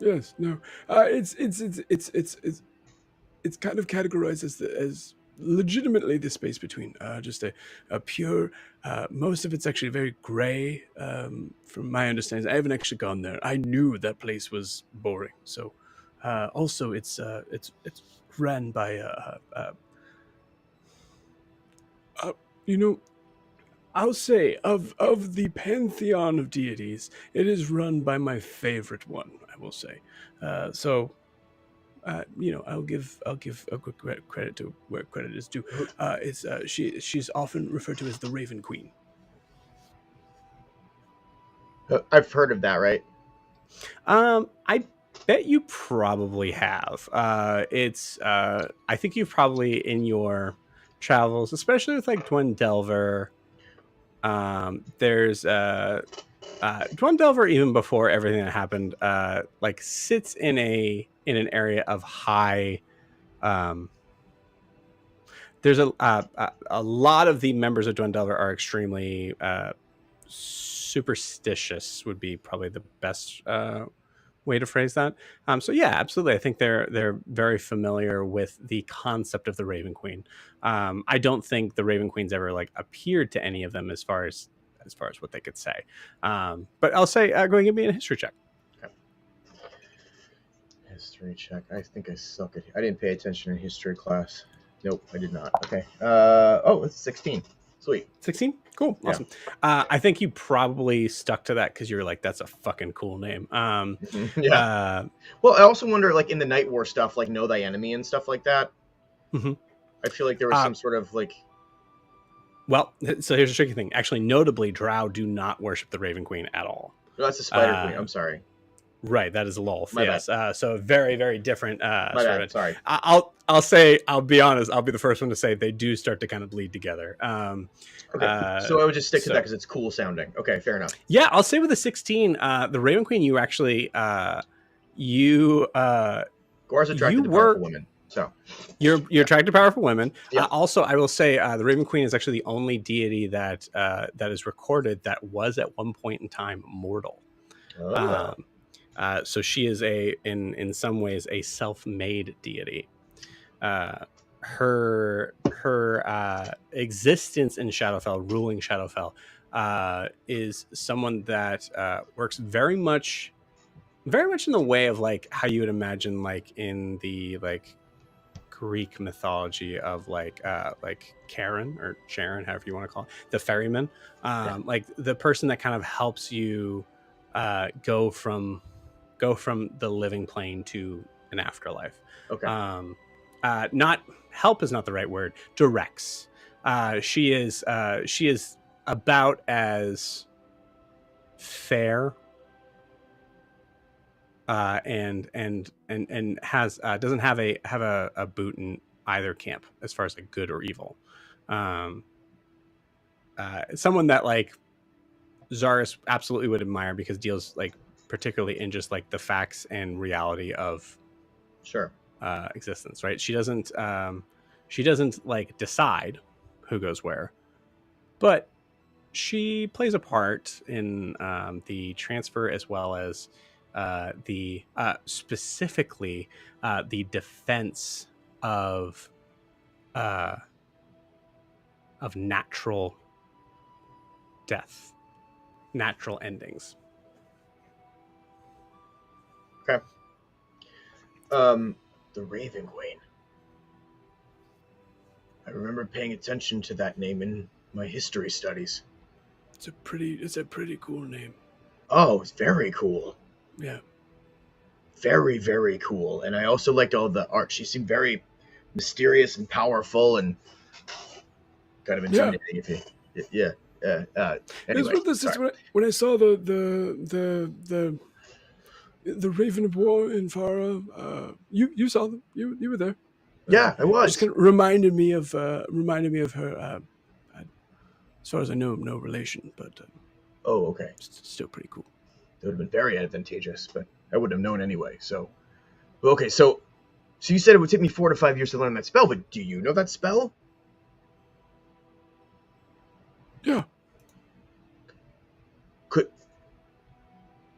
S7: Yes. No. It's kind of categorized as legitimately the space between just a pure. Most of it's actually very gray. From my understanding, I haven't actually gone there. I knew that place was boring. So, also it's ran by I'll say of the pantheon of deities, it is run by my favorite one. I will say, I'll give a good credit to where credit is due. She's often referred to as the Raven Queen.
S4: I've heard of that, right?
S1: I bet you probably have. I think you've probably in your travels, especially with like Dwendelver. There's Dwendelver, even before everything that happened, like sits in an area of high. There's a lot of the members of Dwendelver are extremely superstitious. Would be probably the best way to phrase that. So yeah, absolutely. I think they're very familiar with the concept of the Raven Queen. I don't think the Raven Queen's ever like appeared to any of them as far as what they could say. But I'll say, go and give me a history check.
S4: Okay. History check. I think I suck at. I didn't pay attention in history class. Nope, I did not. Okay. It's 16. Sweet.
S1: 16? Cool. Awesome. Yeah. I think you probably stuck to that because you're like, that's a fucking cool name.
S4: Yeah. Well, I also wonder, like, in the Night War stuff, like, Know Thy Enemy and stuff like that.
S1: Mm-hmm.
S4: I feel like there was some sort of, like...
S1: Well, so here's a tricky thing. Actually, notably, Drow do not worship the Raven Queen at all.
S4: No, that's the Spider Queen. I'm sorry.
S1: Right, that is a Lolth.
S4: My
S1: yes. So very, very different.
S4: My bad. Sorry.
S1: I'll be honest. I'll be the first one to say they do start to kind of bleed together.
S4: Okay. So I would just stick to that because it's cool sounding. Okay, fair enough.
S1: Yeah, I'll say with the 16, the Raven Queen, you actually Gwar's
S4: attracted to powerful women. So
S1: you're attracted to powerful women.
S4: Yeah.
S1: Also, I will say the Raven Queen is actually the only deity that is recorded that was at one point in time mortal.
S4: Oh.
S1: So she is in some ways a self-made deity. her existence in Shadowfell, ruling Shadowfell, is someone that works very much in the way of like how you would imagine like in the like Greek mythology of like Karen or Sharon, however you want to call it, the ferryman, like the person that kind of helps you go from the living plane to an afterlife.
S4: Okay.
S1: Not help is not the right word. Directs. She is about as fair and has doesn't have a boot in either camp as far as like good or evil. Someone that like Zahras absolutely would admire because deals like particularly in just like the facts and reality of existence, right? She doesn't like decide who goes where, but she plays a part in the transfer as well as the specifically the defense of natural death, natural endings.
S4: Okay. The Raven Queen. I remember paying attention to that name in my history studies.
S7: It's a pretty cool name.
S4: Oh, it's very cool.
S7: Yeah.
S4: Very, very cool. And I also liked all the art. She seemed very mysterious and powerful and kind of intimidating. Yeah. Anyway,
S7: when I saw the Raven of War in Farah, you saw them. You were there.
S4: Yeah, I was.
S7: Just kind of reminded me of her. As far as I know, no relation, but
S4: oh, okay.
S7: Still pretty cool.
S4: It would have been very advantageous, but I wouldn't have known anyway. So, okay, so you said it would take me 4 to 5 years to learn that spell, but do you know that spell?
S7: Yeah.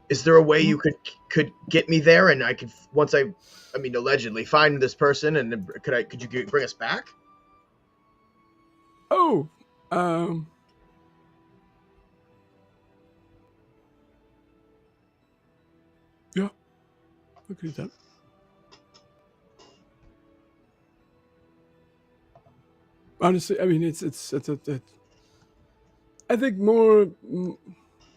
S4: Is there a way you could get me there, and I could once I mean allegedly find this person, and could you bring us back?
S7: Oh, yeah, I could do that. Honestly, I mean, it's I think more.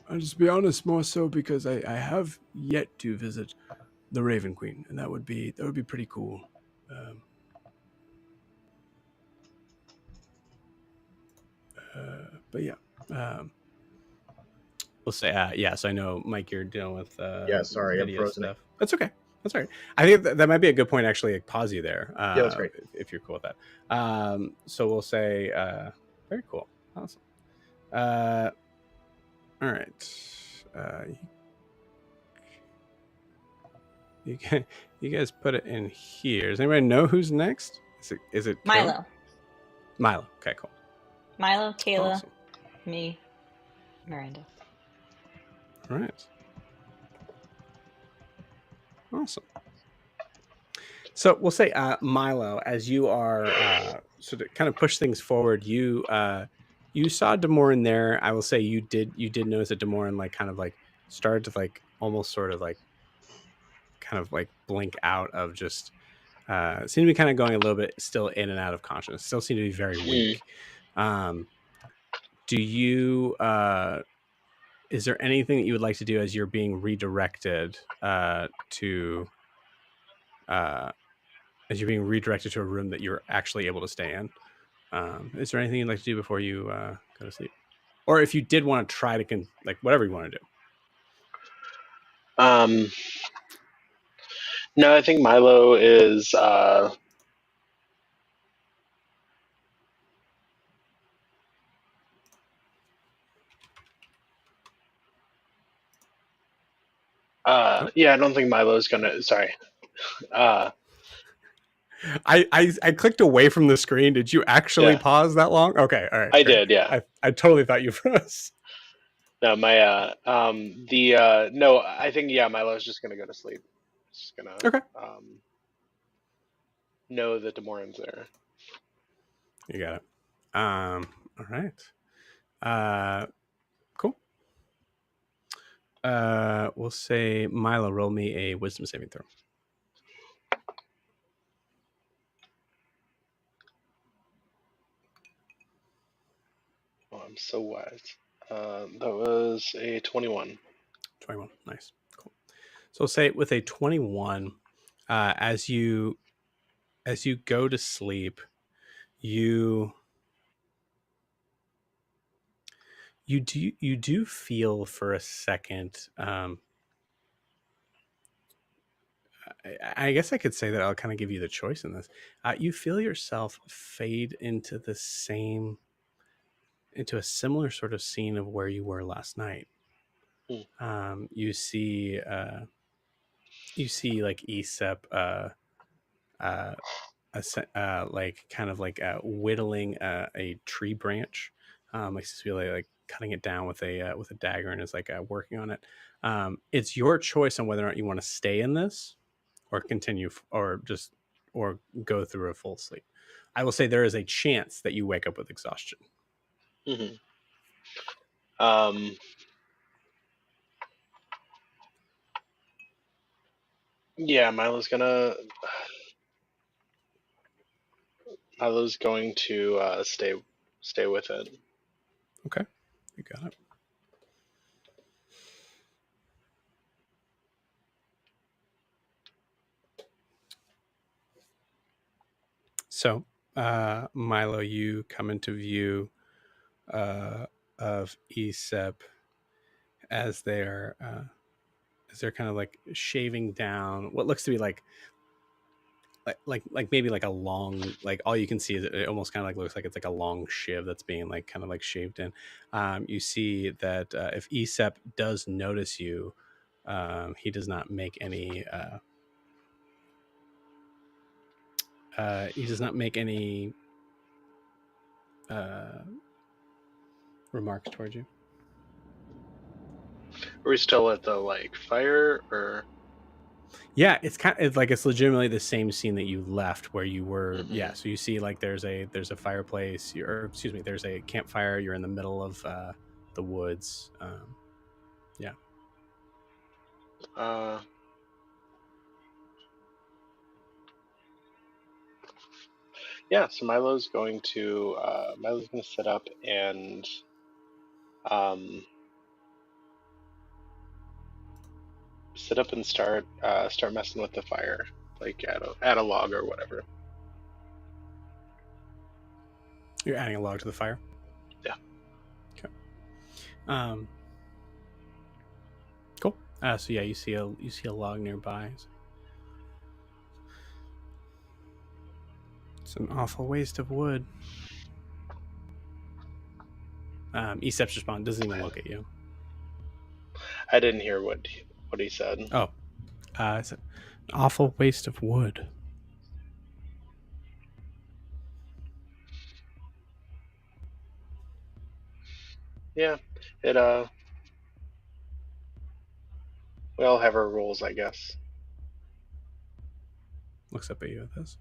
S7: I'll just be honest, more so because I have yet to visit the Raven Queen, and that would be pretty cool. But yeah,
S1: we'll say yes. I know, Mike, you're dealing with
S4: sorry, I'm frozen.
S1: Stuff. That's okay. That's all right. I think that might be a good point. Actually, like, pause you there.
S4: Yeah, that's great.
S1: If you're cool with that. So we'll say very cool. Awesome. All right. You guys put it in here. Does anybody know who's next? Is it
S3: Milo?
S1: Milo. Okay, cool.
S3: Milo, Kayla,
S1: awesome.
S3: Me, Miranda.
S1: All right. Awesome. So we'll say Milo, as you are so to kind of push things forward, you saw Demorin there. I will say you did notice that Demorin like kind of like started to like almost sort of like kind of like blink out of just seemed to be kind of going a little bit still in and out of consciousness. Still seem to be very weak. Do you is there anything that you would like to do as you're being redirected to as you're being redirected to a room that you're actually able to stay in? Is there anything you'd like to do before you go to sleep? Or if you did want to try to like whatever you want to do.
S5: No, I think Milo is yeah, I don't think Milo's gonna
S1: I clicked away from the screen. Did you actually pause that long? Okay, all right.
S5: I did, yeah.
S1: I totally thought you froze.
S5: No, my no, I think Milo's just gonna go to sleep. Just gonna know that Demorin's there.
S1: You got it. All right. Cool. We'll say Milo, roll me a wisdom saving throw.
S5: Oh, I'm so wise. That was a 21.
S1: 21. Nice. Cool. So we'll say with a 21, as you go to sleep, you do feel for a second. I guess I could say that I'll kind of give you the choice in this. You feel yourself fade into a similar sort of scene of where you were last night. You see like Aesep, like kind of like whittling a tree branch, like really like cutting it down with a dagger, and is like working on it. It's your choice on whether or not you want to stay in this, or continue, or go through a full sleep. I will say there is a chance that you wake up with exhaustion.
S5: Mm-hmm. Yeah, Milo's going to stay with it.
S1: Okay, you got it. So, Milo, you come into view of Aesep as they're kind of like shaving down what looks to be like maybe like a long, like all you can see is it almost kind of like looks like it's like a long shiv that's being like kind of like shaved in. You see that if Aesep does notice you, he does not make any remarks towards you.
S5: Are we still at the like fire, or?
S1: Yeah, it's legitimately the same scene that you left where you were.
S5: Mm-hmm.
S1: Yeah, so you see like there's a fireplace, there's a campfire. You're in the middle of the woods. Yeah.
S5: Yeah, so Milo's going to sit up and start messing with the fire, like add a log or whatever.
S1: You're adding a log to the fire?
S5: Yeah.
S1: Okay. Cool. So yeah, you see a log nearby. It's an awful waste of wood. Aesep's response doesn't even look at you.
S5: I didn't hear what he said.
S1: Oh, it's an awful waste of wood.
S5: Yeah, it we all have our roles, I guess.
S1: Looks up at you at this.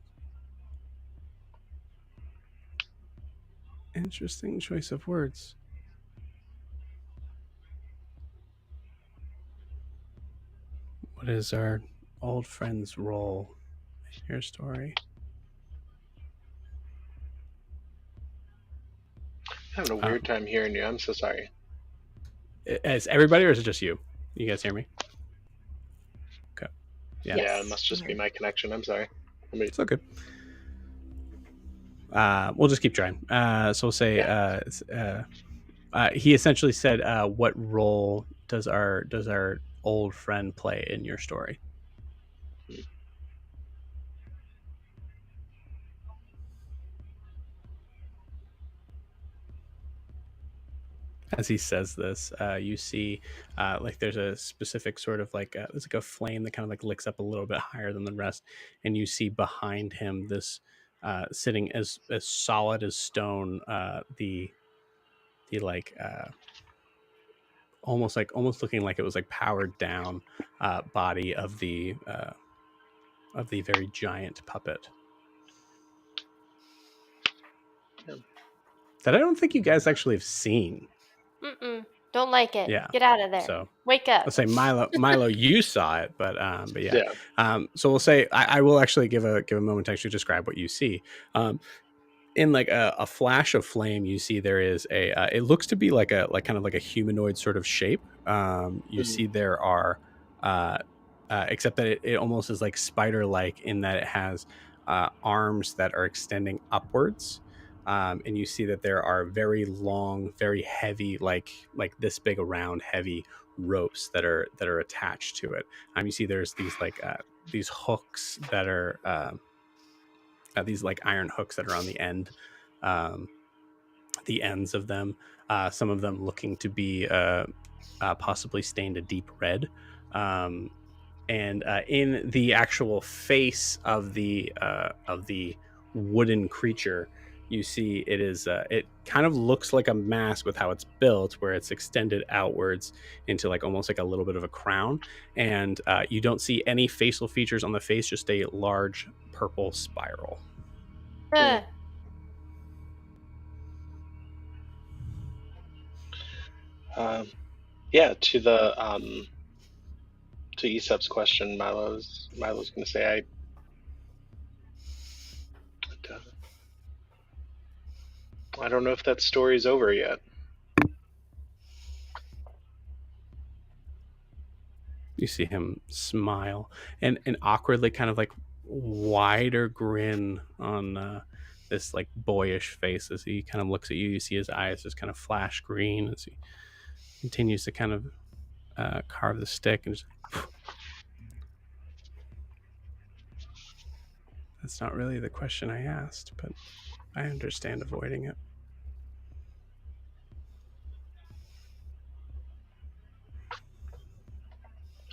S1: Interesting choice of words. What is our old friend's role in your story?
S5: I'm having a weird time hearing you. I'm so sorry.
S1: Is everybody, or is it just you? You guys hear me? Okay.
S5: Yeah, it must just be my connection. I'm sorry.
S1: It's okay. We'll just keep trying. So we'll say he essentially said, what role does our old friend play in your story? As he says this, you see like there's a specific sort of like there's like a flame that kind of like licks up a little bit higher than the rest, and you see behind him this sitting as solid as stone, the like almost looking like it was like powered down body of the very giant puppet. that I don't think you guys actually have seen.
S2: Don't like it.
S1: Yeah.
S2: Get out of there.
S1: So
S2: wake up.
S1: Let's say Milo, you saw it, but yeah. So we'll say I will actually give a moment to actually describe what you see. In like a flash of flame, you see there is it looks to be like kind of like a humanoid sort of shape. You see there are except that it almost is like spider-like in that it has arms that are extending upwards. And you see that there are very long, very heavy, like this big around heavy ropes that are attached to it. You see there's these hooks that are these like iron hooks that are on the ends of them. Some of them looking to be possibly stained a deep red. And in the actual face of the wooden creature, you see it is it kind of looks like a mask with how it's built, where it's extended outwards into like almost like a little bit of a crown, and you don't see any facial features on the face, just a large purple spiral.
S5: Yeah, to the to Aesop's question, Milo's going to say, I don't know if that story's over yet.
S1: You see him smile and an awkwardly kind of like wider grin on this like boyish face as he kind of looks at you. You see his eyes just kind of flash green as he continues to kind of carve the stick and just... That's not really the question I asked, but I understand avoiding it.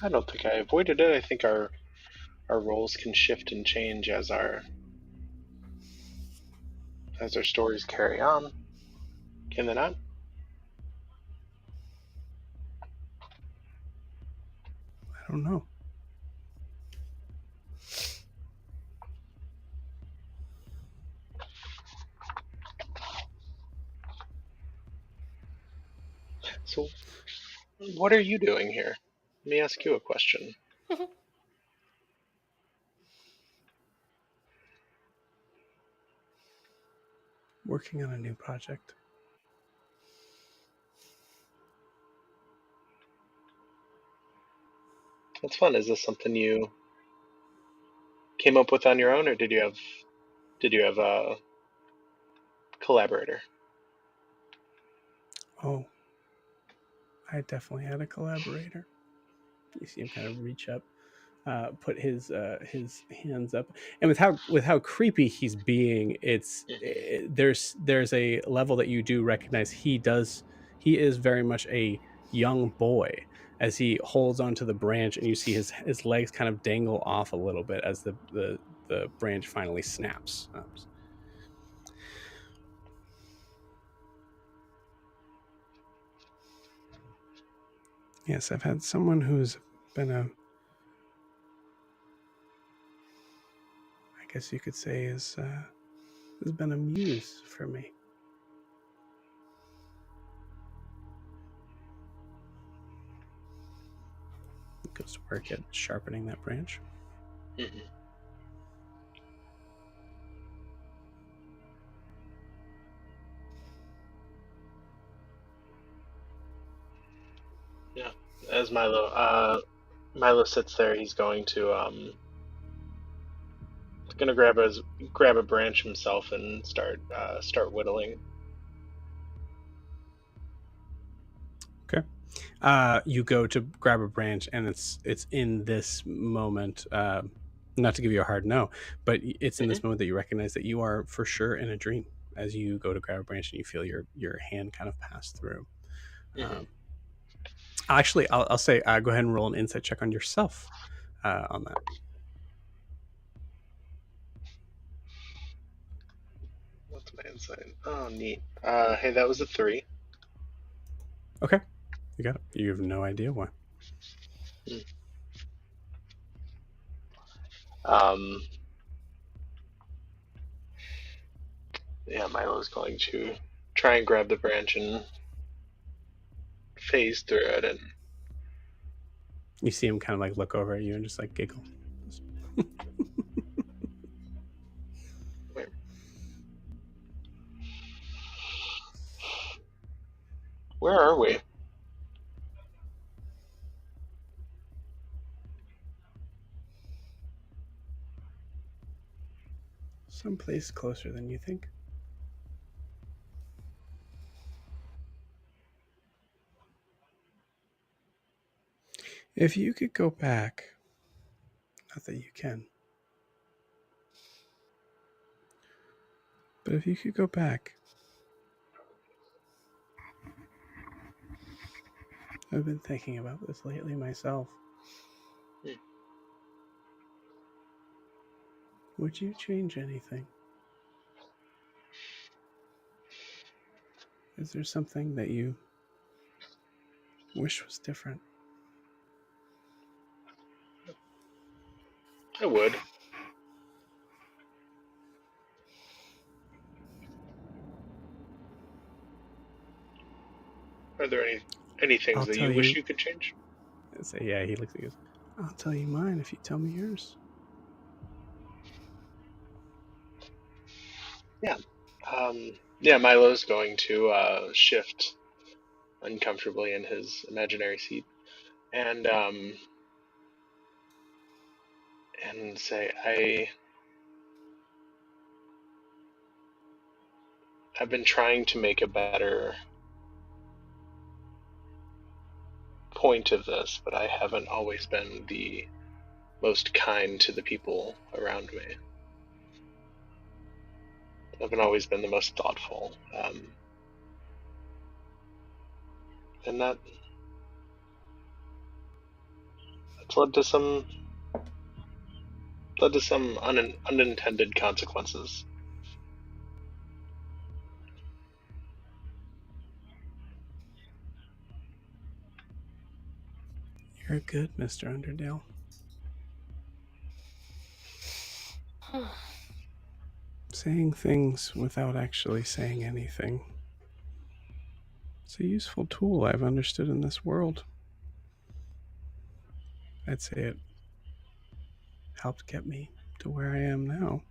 S5: I don't think I avoided it. I think our roles can shift and change as our stories carry on. Can they not?
S1: I don't know.
S5: So, what are you doing here? Let me ask you a question.
S1: Working on a new project.
S5: That's fun. Is this something you came up with on your own, or did you have a collaborator?
S1: Oh, I definitely had a collaborator. You see him kind of reach up, put his hands up, and with how creepy he's being, there's a level that you do recognize he is very much a young boy as he holds onto the branch, and you see his legs kind of dangle off a little bit as the branch finally snaps. Yes, I've had someone who's been I guess you could say has been a muse for me. He goes to work at sharpening that branch.
S5: Mm-hmm. Yeah, as Milo sits there, he's going to grab a branch himself and start whittling.
S1: Okay. You go to grab a branch, and it's in this moment, not to give you a hard no, but it's in this moment that you recognize that you are for sure in a dream as you go to grab a branch and you feel your hand kind of pass through. Actually, I'll say go ahead and roll an insight check on yourself on that.
S5: What's my insight? Oh, neat. Hey, that was a 3.
S1: Okay. You got it. You have no idea why.
S5: Yeah, Milo's going to try and grab the branch and phase through it, and
S1: you see him kind of like look over at you and just like giggle.
S5: Where are we?
S1: Someplace closer than you think. If you could go back, not that you can, but if you could go back, I've been thinking about this lately myself. Would you change anything? Is there something that you wish was different?
S5: I would. Are there any things that you wish you could change?
S1: I say, yeah, he looks at you. I'll tell you mine if you tell me yours.
S5: Yeah. Yeah, Milo's going to shift uncomfortably in his imaginary seat and say, I've been trying to make a better point of this, but I haven't always been the most kind to the people around me. I haven't always been the most thoughtful. And that's led to some unintended consequences.
S1: You're good, Mr. Underdale. Saying things without actually saying anything. It's a useful tool I've understood in this world. I'd say it helped get me to where I am now.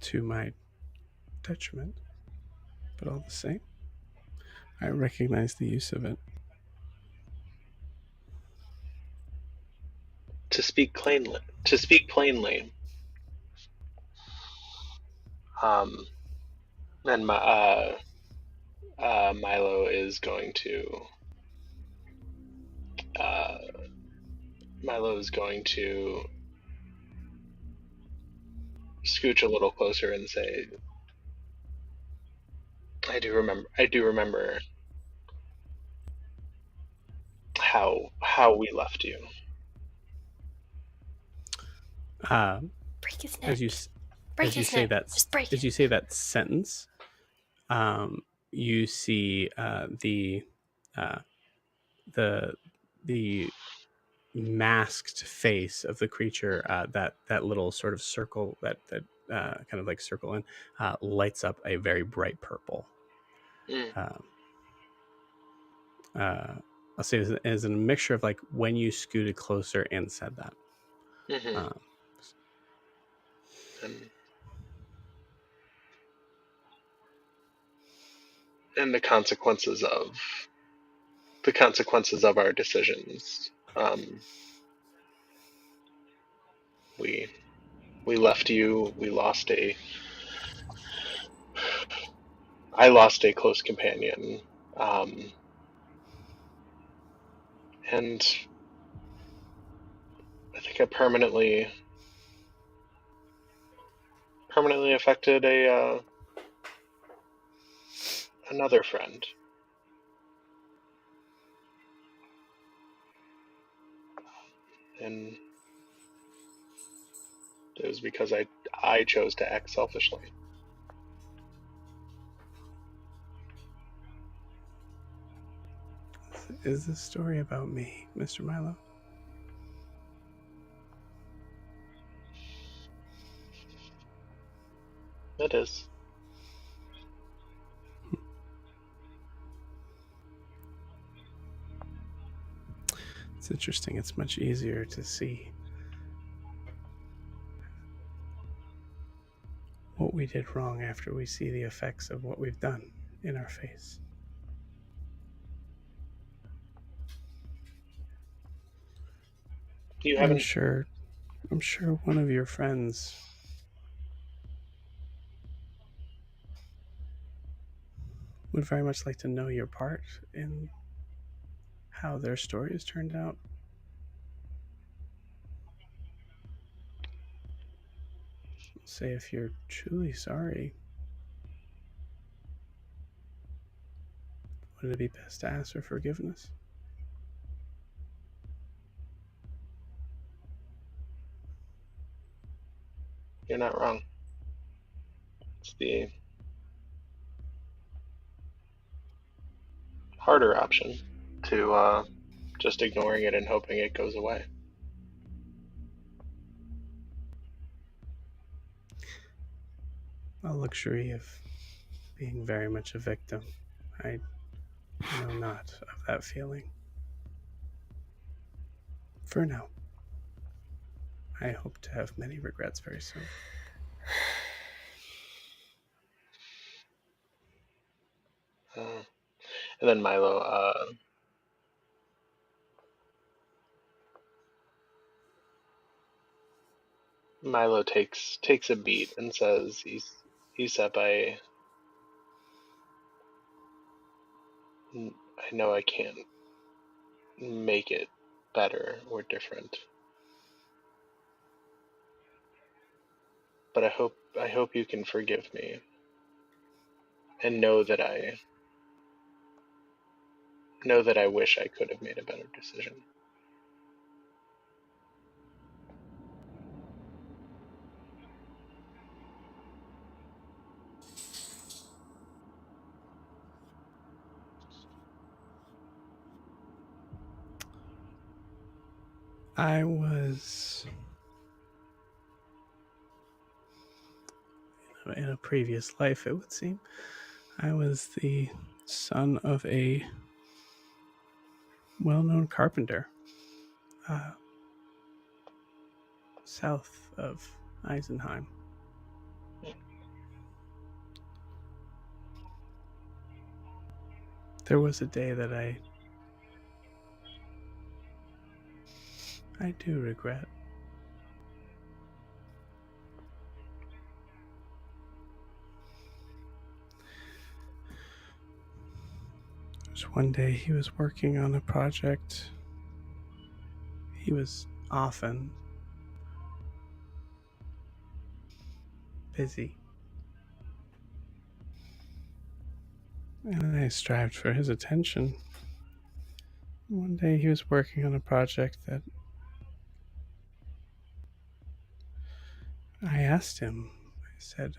S1: To my detriment. But all the same, I recognize the use of it.
S5: To speak plainly, and Milo is going to scooch a little closer and say, I do remember how we left you.
S2: Break his neck.
S1: As you say that sentence, you see the masked face of the creature, that little sort of circle that kind of like circle in, lights up a very bright purple. I'll say it as a mixture of like when you scooted closer and said that.
S5: And the consequences of our decisions. We left you. I lost a close companion, and I think I permanently affected another friend. And it was because I chose to act selfishly.
S1: Is this story about me, Mr. Milo?
S5: It is.
S1: It's interesting. It's much easier to see what we did wrong after we see the effects of what we've done in our face.
S5: You haven't.
S1: I'm sure one of your friends would very much like to know your part in how their story has turned out. Say if you're truly sorry, would it be best to ask for forgiveness?
S5: You're not wrong. It's the harder option to just ignoring it and hoping it goes away.
S1: A luxury of being very much a victim. I know not of that feeling. For now. I hope to have many regrets very soon.
S5: And then Milo, Milo takes a beat and says, "Aesop, I know I can't make it better or different, but I hope you can forgive me and know that I wish I could have made a better decision."
S1: I was in a previous life, it would seem. I was the son of a well-known carpenter south of Eisenheim. There was a day that I do regret. It was one day he was working on a project. He was often busy. And I strived for his attention. One day he was working on a project that I asked him, I said,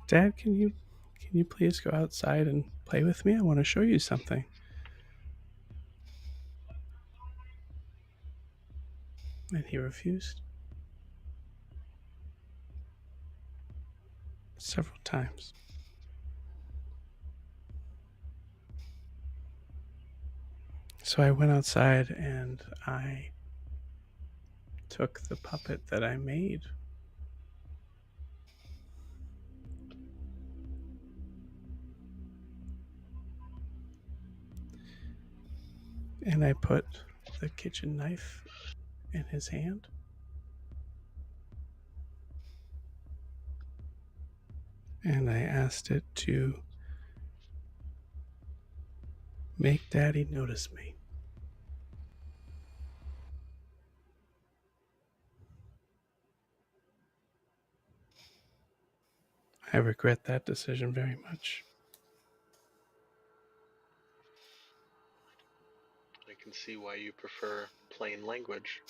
S1: "Dad, can you please go outside and play with me? I want to show you something." And he refused. Several times. So I went outside and I took the puppet that I made and I put the kitchen knife in his hand. And I asked it to make Daddy notice me. I regret that decision very much.
S5: I can see why you prefer plain language.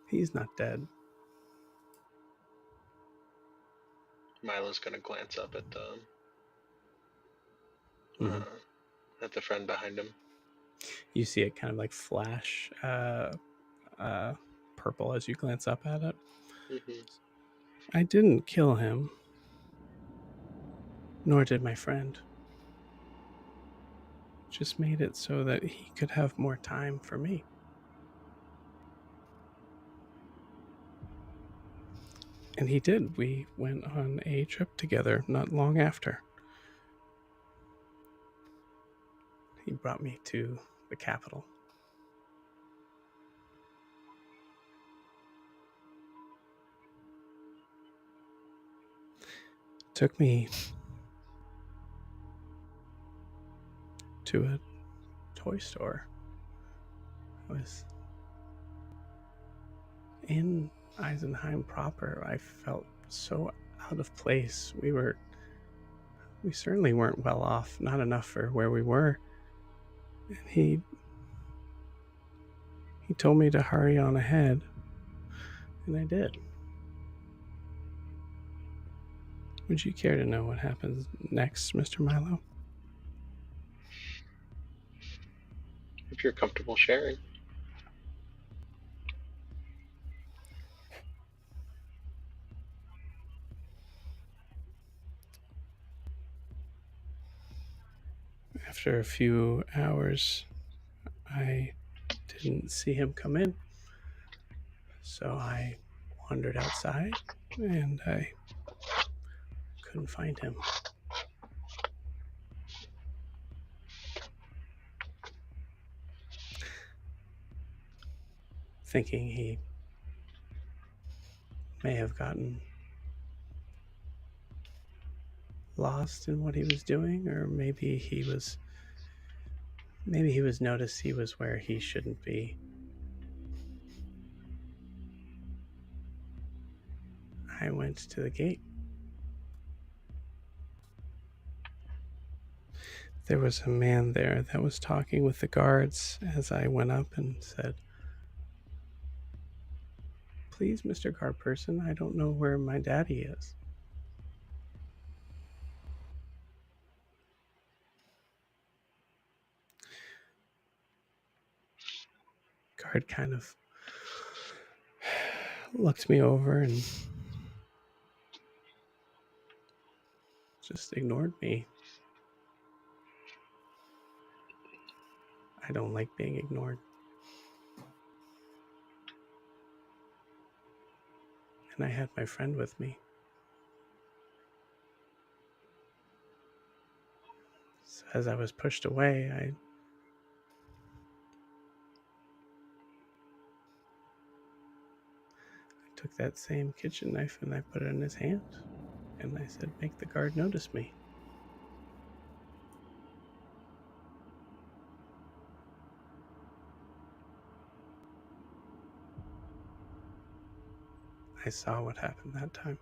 S1: He's not dead.
S5: Milo's gonna glance up at the friend behind him.
S1: You see it kind of like flash purple as you glance up at it.
S5: Mm-hmm.
S1: I didn't kill him, nor did my friend. Just made it so that he could have more time for me. And he did. We went on a trip together not long after. He brought me to the capital. Took me to a toy store. I was in Eisenheim proper. I felt so out of place. We certainly weren't well off, not enough for where we were. And he told me to hurry on ahead, and I did. Would you care to know what happens next, Mr. Milo?
S5: If you're comfortable sharing.
S1: After a few hours, I didn't see him come in, so I wandered outside, and I couldn't find him. Thinking he may have gotten lost in what he was doing, or maybe he was noticed he was where he shouldn't be. I went to the gate. There was a man there that was talking with the guards as I went up and said, "Please, Mr. Guard person, I don't know where my daddy is." Guard kind of looked me over and just ignored me. I don't like being ignored. And I had my friend with me. So as I was pushed away, I took that same kitchen knife and I put it in his hand. And I said, "Make the guard notice me." I saw what happened that time.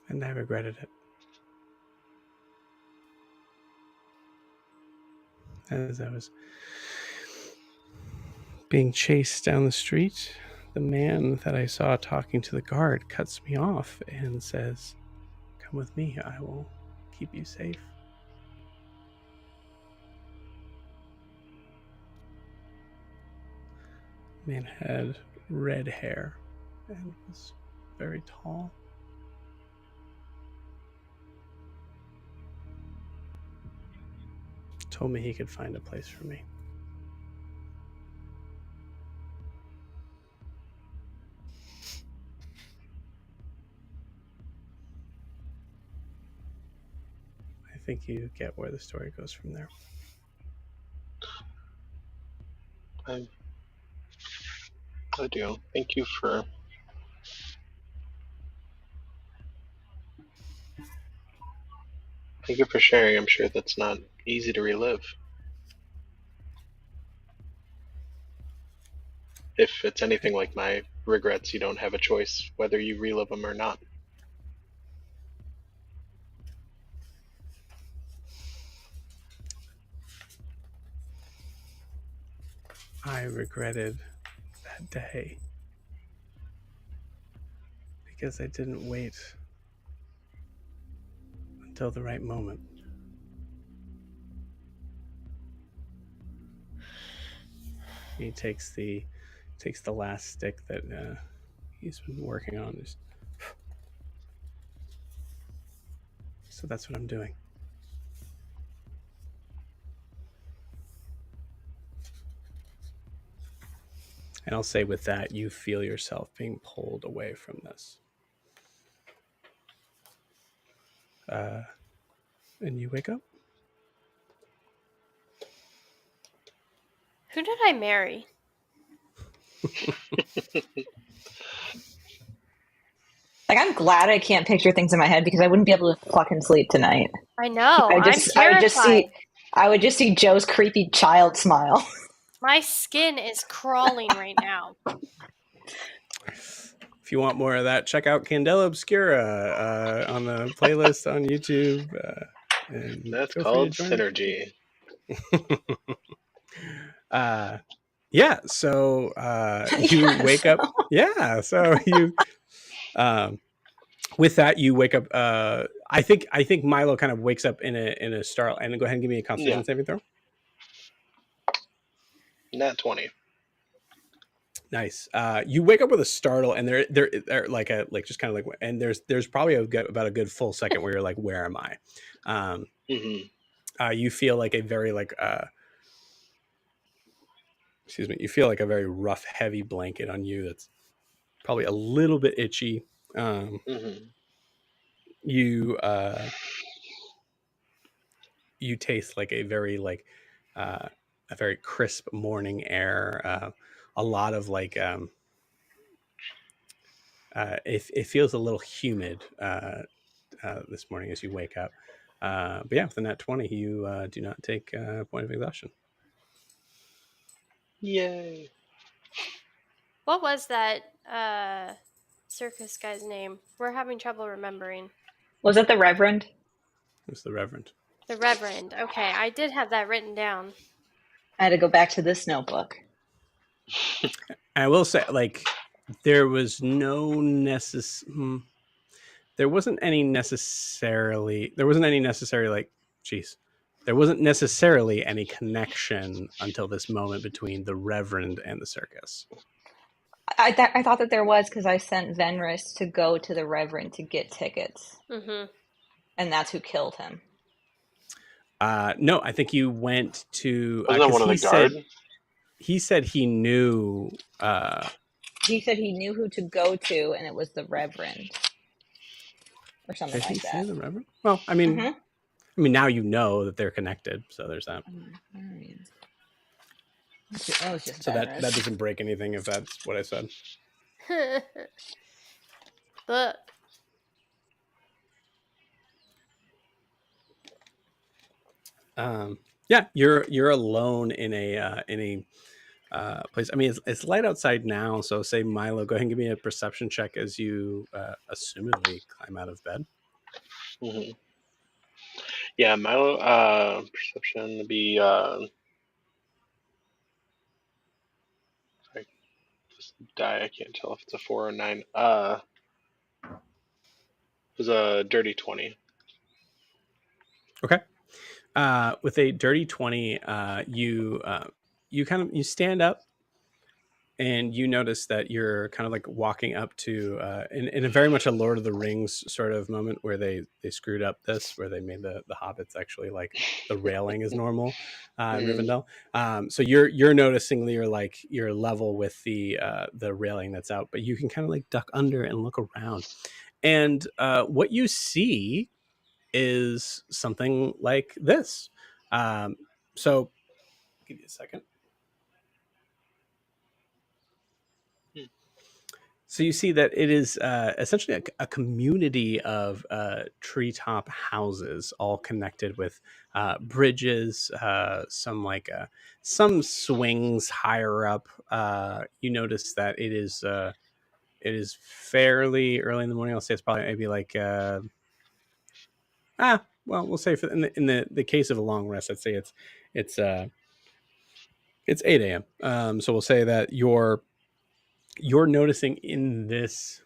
S1: And I regretted it. As I was being chased down the street, the man that I saw talking to the guard cuts me off and says, "Come with me, I will keep you safe." The man had red hair and was very tall. Told me he could find a place for me. I think you get where the story goes from there.
S5: I do. Thank you for sharing. I'm sure that's not easy to relive. If it's anything like my regrets, you don't have a choice whether you relive them or not.
S1: I regretted that day because I didn't wait until the right moment. He takes the last stick that he's been working on. So that's what I'm doing. And I'll say with that, you feel yourself being pulled away from this. And you wake up.
S2: Who did I marry?
S3: Like, I'm glad I can't picture things in my head because I wouldn't be able to fucking sleep tonight.
S2: I know. I'm terrified.
S3: I would just see Joe's creepy child smile.
S2: My skin is crawling right now.
S1: If you want more of that, check out Candela Obscura on the playlist on YouTube. And
S5: that's called Synergy.
S1: Yeah, so you wake up. Yeah, so you with that you wake up. I think Milo kind of wakes up in a startle. And go ahead and give me a Constitution saving throw.
S5: Nat 20.
S1: Nice. You wake up with a startle, and they're just kind of like, and there's probably about a good full second where you're like, where am I? You feel like a very you feel like a very rough, heavy blanket on you that's probably a little bit itchy. You taste like a very crisp morning air. A lot of it feels a little humid this morning as you wake up. But yeah, with the nat 20, you do not take a point of exhaustion.
S5: Yay.
S2: What was that circus guy's name? We're having trouble remembering.
S3: Was it the Reverend?
S1: It was the Reverend.
S2: The Reverend. Okay, I did have that written down.
S3: I had to go back to this notebook.
S1: I will say, there was no there wasn't any necessarily any connection until this moment between the Reverend and the circus.
S3: I thought that there was, because I sent Venronas to go to the Reverend to get tickets.
S2: Mm-hmm.
S3: And that's who killed him.
S1: No, I think you went to...
S5: Wasn't that one of the guard?
S1: He said he knew...
S3: he said he knew who to go to, and it was the Reverend. Or something like that. Did he say
S1: the Reverend? Well, I mean, now you know that they're connected, so there's that. So that doesn't break anything if that's what I said.
S2: Look.
S1: Yeah, you're alone in a place. I mean, it's light outside now, so say Milo, go ahead and give me a perception check as you assumedly climb out of bed.
S5: Mm-hmm. Yeah, Milo, perception would be sorry, just die. I can't tell if it's a 4 or 9. It was a dirty 20.
S1: Okay. With a dirty 20, you stand up, and you notice that you're kind of like walking up to in a very much a Lord of the Rings sort of moment where they screwed up this, where they made the hobbits actually like the railing is normal in Rivendell. So you're noticing you're level with the railing that's out, but you can kind of like duck under and look around, and what you see is something like this. So give you a second. So you see that it is essentially a community of treetop houses, all connected with bridges, some swings higher up. You notice that it is fairly early in the morning. I'll say it's probably maybe we'll say in the case of a long rest, I'd say it's 8 a.m. So we'll say that you're noticing in this,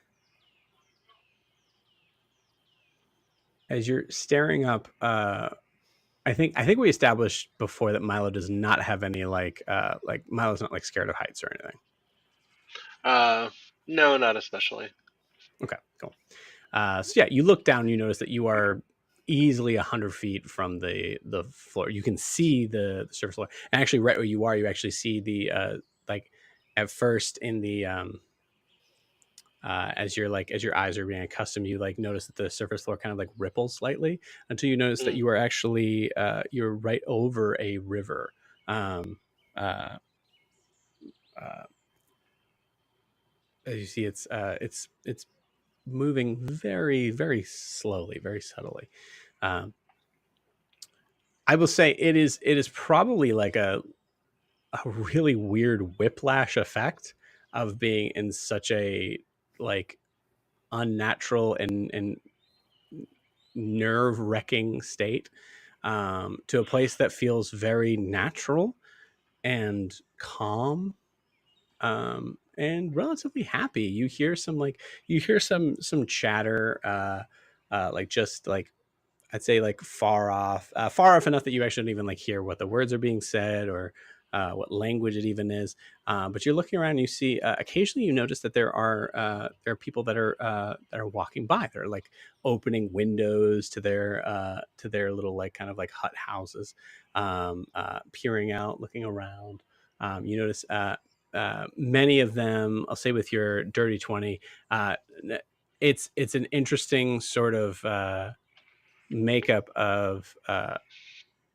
S1: as you're staring up I think we established before that Milo does not have any like Milo's not like scared of heights or anything.
S5: No, not especially.
S1: Okay, cool. So yeah, you look down, you notice that you are easily 100 feet from the floor. You can see the surface floor, and actually, right where you are, you actually see the like at first in the as your eyes are being accustomed, you like notice that the surface floor kind of like ripples slightly until you notice that you are actually you're right over a river. Um, as you see, it's moving very, very slowly, very subtly. I will say it is probably like a really weird whiplash effect of being in such a like unnatural and nerve-wracking state to a place that feels very natural and calm and relatively happy. You hear some chatter like just like I'd say like far off enough that you actually don't even like hear what the words are being said or what language it even is. But you're looking around and you see occasionally you notice that there are people that are walking by. They're like opening windows to their little like kind of like hut houses, peering out, looking around. You notice many of them, I'll say with your dirty 20, it's an interesting sort of makeup of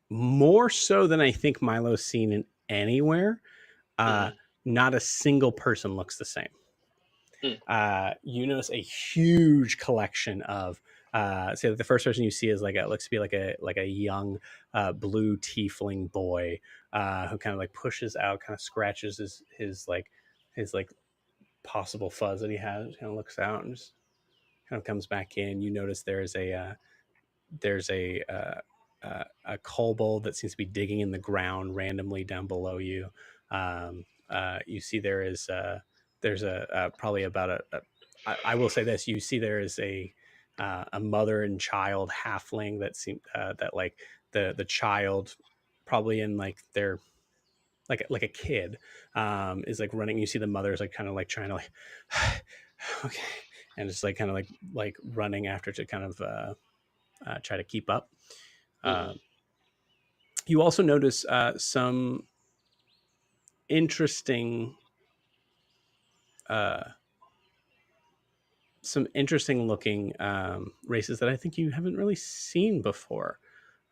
S1: more so than I think Milo's seen in anywhere. Not a single person looks the same. You notice a huge collection of say that the first person you see is looks to be like a young blue tiefling boy who kind of like pushes out, kind of scratches his possible fuzz that he has, kind of looks out and just kind of comes back in. You notice there's a kobold that seems to be digging in the ground randomly down below you. You see there's probably about I will say this. You see there is a mother and child halfling that seem that like the child probably in like their like a kid is like running. You see the mother's like kind of like trying to like okay, and just like kind of like running after to kind of try to keep up. You also notice some interesting looking races that I think you haven't really seen before.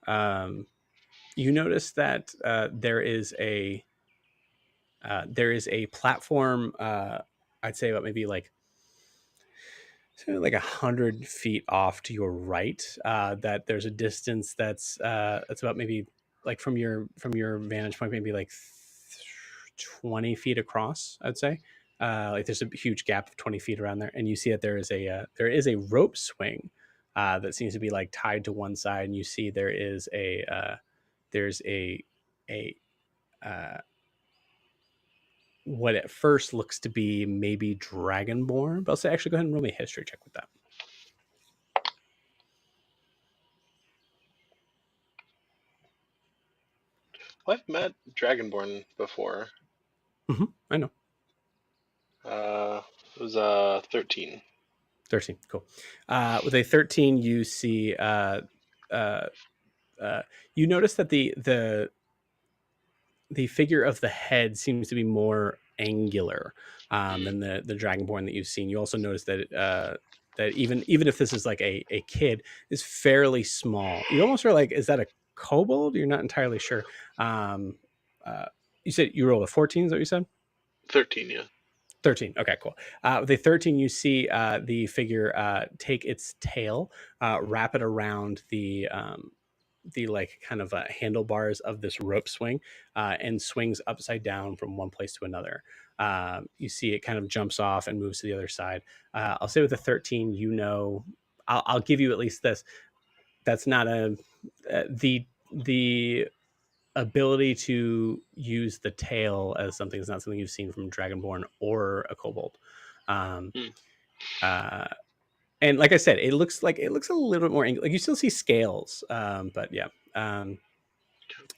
S1: You notice that there is a platform. I'd say about maybe like 100 feet off to your right. That there's a distance that's about maybe like from your vantage point, maybe like 20 feet across. I'd say like there's a huge gap of 20 feet around there, and you see that there is a rope swing that seems to be like tied to one side, and you see there's a what at first looks to be maybe dragonborn, but I'll say actually go ahead and roll me a history check with that.
S5: Well, I've met dragonborn before.
S1: I know.
S5: It was 13.
S1: 13, cool. With a 13, you see you notice that the figure of the head seems to be more angular than the dragonborn that you've seen. You also notice that that even if this is like a kid, is fairly small. You almost are like, is that a kobold? You're not entirely sure. You said you rolled a 14, is that what you said?
S5: 13, yeah.
S1: 13. Okay, cool. With a 13, you see the figure take its tail, wrap it around the like kind of handlebars of this rope swing and swings upside down from one place to another. You see it kind of jumps off and moves to the other side. I'll say with a 13, you know, I'll give you at least this. That's not the ability to use the tail as something is not something you've seen from Dragonborn or a kobold. And like I said, it looks a little bit more like you still see scales, but yeah.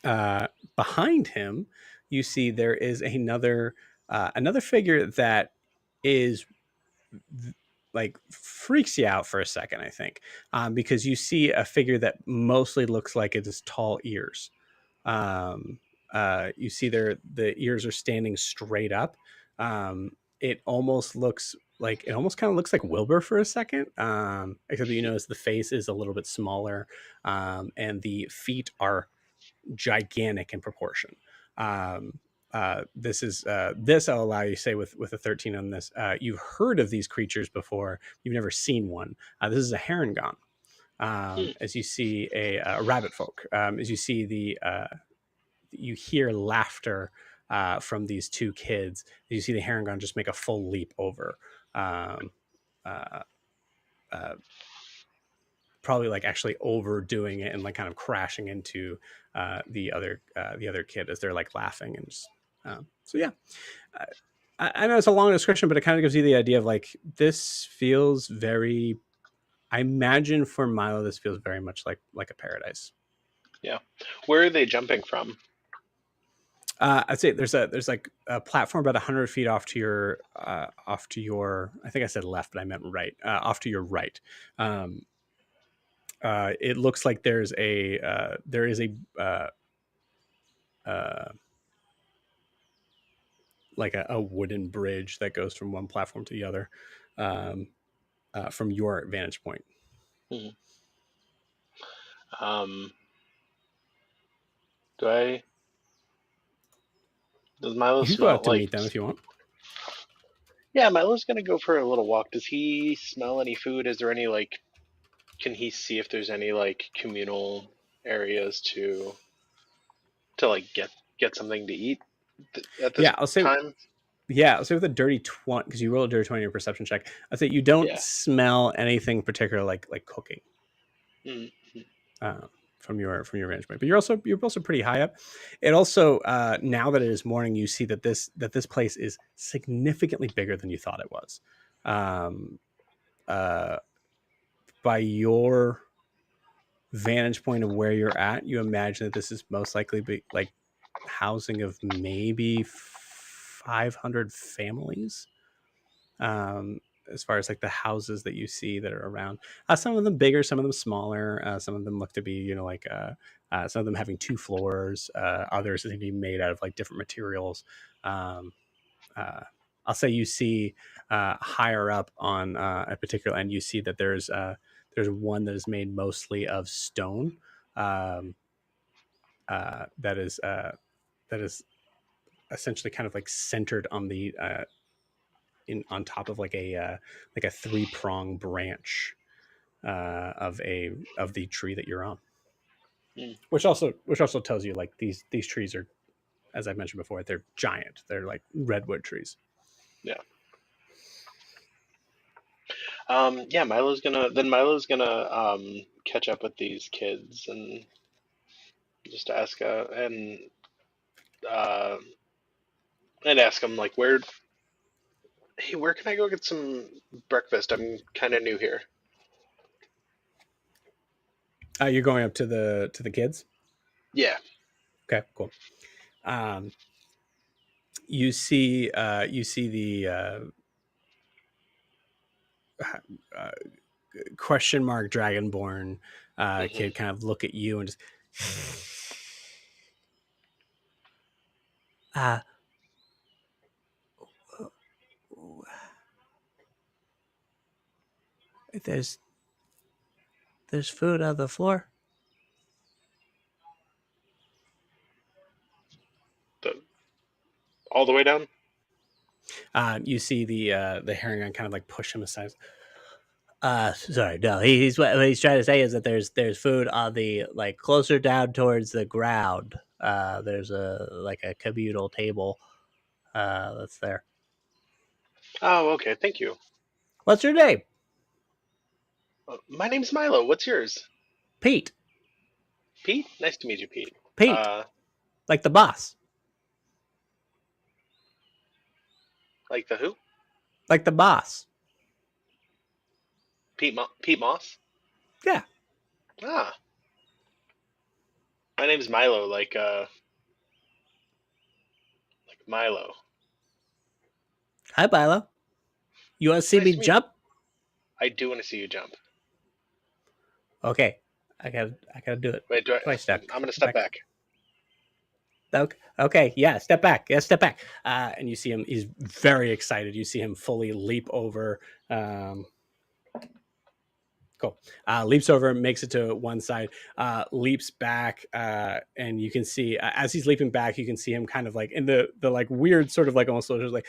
S1: Behind him, you see there is another figure that is like freaks you out for a second, I think, because you see a figure that mostly looks like it is tall ears. You see the ears are standing straight up. It almost kind of looks like Wilbur for a second, except that you notice the face is a little bit smaller, and the feet are gigantic in proportion. This I'll allow you to say with a 13 on this. You've heard of these creatures before. You've never seen one. This is a herongon. As you see a rabbit folk. As you see you hear laughter from these two kids. You see the herongon just make a full leap over. Probably like actually overdoing it and like kind of crashing into the other kid as they're like laughing and just, so yeah. I know it's a long description, but it kind of gives you the idea of like this feels very. I imagine for Milo, this feels very much like a paradise.
S5: Yeah, where are they jumping from?
S1: I'd say there's like a platform about 100 feet off to your I think I said left, but I meant right. Off to your right. It looks like there is a like a wooden bridge that goes from one platform to the other, from your vantage point.
S5: Mm-hmm. Does Milo
S1: you can
S5: smell
S1: go out to
S5: like...
S1: meet them if you want.
S5: Yeah, Milo's gonna go for a little walk. Does he smell any food? Is there any like? Can he see if there's any like communal areas to like get something to eat at this time?
S1: Yeah, I'll say with a dirty 20, because you roll a dirty 20 in your perception check. I'd say you don't smell anything particular like cooking.
S5: Mm-hmm.
S1: From your vantage point, but you're also pretty high up. It also now that it is morning, you see that this place is significantly bigger than you thought it was. By your vantage point of where you're at, you imagine that this is most likely be like housing of maybe 500 families. As far as like the houses that you see that are around, some of them bigger, some of them smaller, some of them look to be some of them having 2 floors, others seem to be made out of like different materials. I'll say you see higher up on a particular end, you see that there's one that is made mostly of stone, that is essentially kind of like centered on the on top of like a 3-prong branch of the tree that you're on. Which also tells you like these trees are, as I mentioned before, they're giant. They're like redwood trees.
S5: Yeah. Milo's gonna catch up with these kids and just ask ask them like where can I go get some breakfast? I'm kind of new here.
S1: You're going up to the kids?
S5: Yeah.
S1: Okay, cool. You see the question mark dragonborn kid kind of look at you and just there's food on the floor.
S5: All the way down?
S1: You see the heron kind of like push him aside. Sorry, no. He's what he's trying to say is that there's food on the like closer down towards the ground. There's a communal table that's there.
S5: Oh, okay. Thank you.
S1: What's your name?
S5: My name's Milo. What's yours?
S1: Pete.
S5: Pete? Nice to meet you, Pete.
S1: Pete. Like the boss.
S5: Like the who?
S1: Like the boss.
S5: Pete Moss?
S1: Yeah.
S5: Ah. My name's Milo, like Milo.
S1: Hi, Milo. You want to see
S5: Nice
S1: me
S5: to meet
S1: jump?
S5: I do want to see you jump.
S1: Okay, I gotta do it.
S5: Wait,
S1: Twice.
S5: I'm gonna step back.
S1: Okay, yeah, step back. Yeah, step back. And you see him, he's very excited. You see him fully leap over. Cool. Leaps over, makes it to one side, leaps back, and you can see as he's leaping back, you can see him kind of like in the like weird sort of like almost sort of like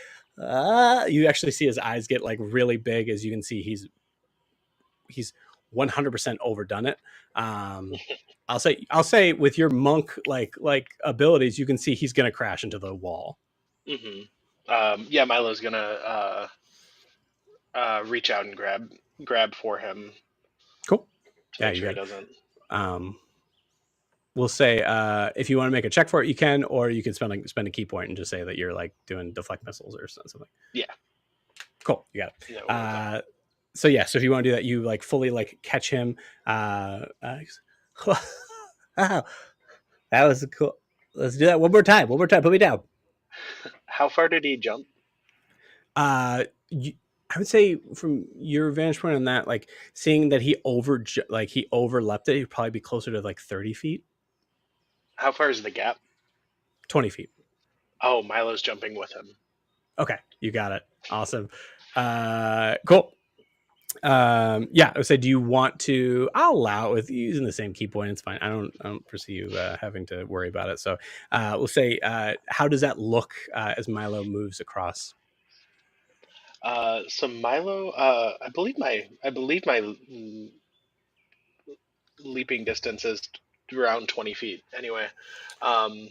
S1: you actually see his eyes get like really big as you can see he's 100% overdone it. I'll say with your monk like abilities, you can see he's gonna crash into the wall.
S5: Yeah, Milo's gonna reach out and grab for him.
S1: Cool.
S5: To make sure he doesn't.
S1: We'll say if you want to make a check for it, you can, or you can spend a key point and just say that you're like doing deflect missiles or something.
S5: Yeah.
S1: Cool. You got it.
S5: Yeah,
S1: so if you want to do that, you like fully like catch him. Wow, that was cool. Let's do that one more time. Put me down.
S5: How far did he jump?
S1: I would say from your vantage point on that, like seeing that he overleapt it, he'd probably be closer to like 30 feet.
S5: How far is the gap?
S1: 20 feet.
S5: Oh, Milo's jumping with him.
S1: Okay, you got it. Awesome. Cool. Yeah, I would say, do you want to? I'll allow it with using the same key point. It's fine. I don't foresee you having to worry about it. So we'll say, how does that look as Milo moves across?
S5: So Milo, I believe my leaping distance is around 20 feet. Anyway,
S1: pull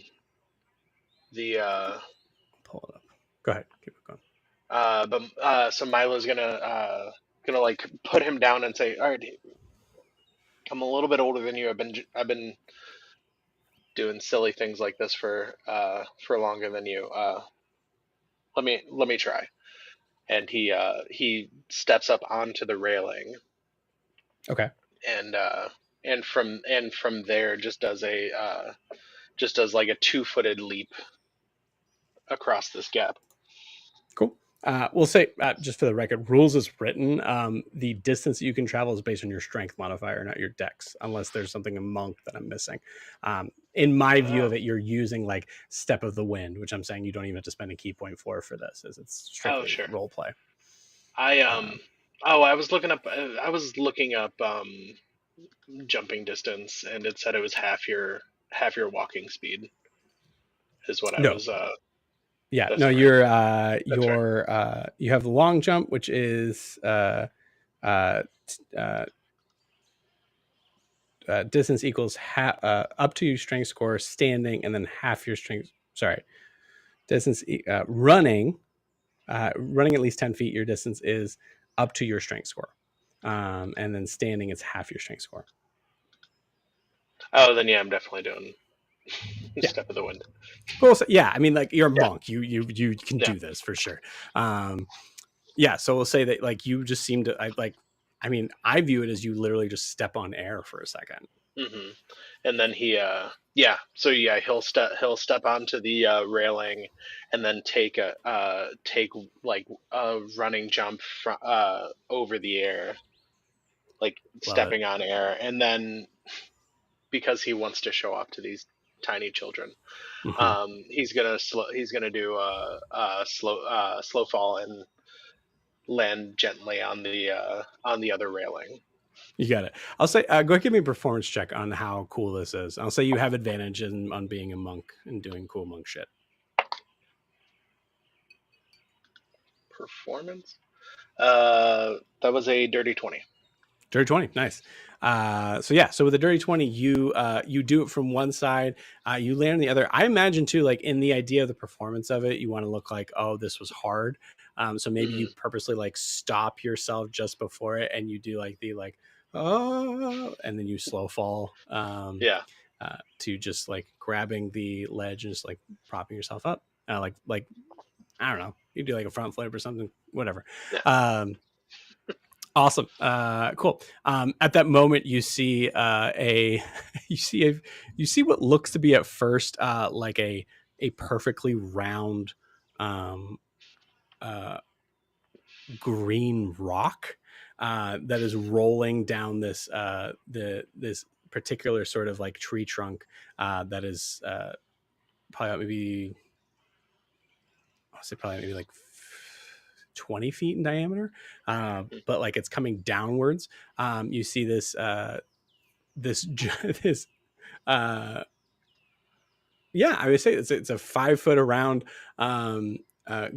S1: it up. Go ahead, keep it going.
S5: So Milo's gonna like put him down and say, "All right, I'm a little bit older than you. I've been doing silly things like this for longer than you. Let me try." And he steps up onto the railing.
S1: Okay.
S5: And from there just does like a 2-footed leap across this gap.
S1: Cool. We'll say, just for the record, rules is written. The distance that you can travel is based on your strength modifier, not your dex, unless there's something in monk that I'm missing. In my view of it, you're using like step of the wind, which I'm saying you don't even have to spend a key point for this, as it's strictly role play.
S5: I was looking up jumping distance, and it said it was half your walking speed is what I was
S1: yeah, no, right. You have the long jump, which is distance equals up to your strength score standing, and then half your strength. Sorry, distance running at least 10 feet. Your distance is up to your strength score, and then standing is half your strength score.
S5: Oh, then yeah, I'm definitely doing step of the wind.
S1: Well, so, yeah, I mean, like you're a monk, you can do this for sure. Yeah, so we'll say that like you just seem to I view it as you literally just step on air for a second.
S5: Mm-hmm. And then he'll step onto the railing, and then take a running jump over the air, like stepping on air, and then because he wants to show off to these tiny children, he's gonna do a slow fall and land gently on the other railing.
S1: You got it. I'll say, go ahead and give me a performance check on how cool this is. I'll say you have advantage on being a monk and doing cool monk shit.
S5: Performance? That was a dirty 20.
S1: Dirty 20, nice. So with the dirty 20, you do it from one side, you land on the other. I imagine too, like in the idea of the performance of it, you want to look like, oh, this was hard. So maybe you purposely like stop yourself just before it, and you do like the like, oh, and then you slow fall. To just like grabbing the ledge and just like propping yourself up, like I don't know, you do like a front flip or something, whatever. Awesome. Cool. At that moment, you see you see what looks to be at first like a perfectly round uh, green rock that is rolling down this this particular sort of like tree trunk that is probably maybe I'll say probably maybe like 20 feet in diameter, but like it's coming downwards. You see this this this yeah, I would say it's a 5 foot around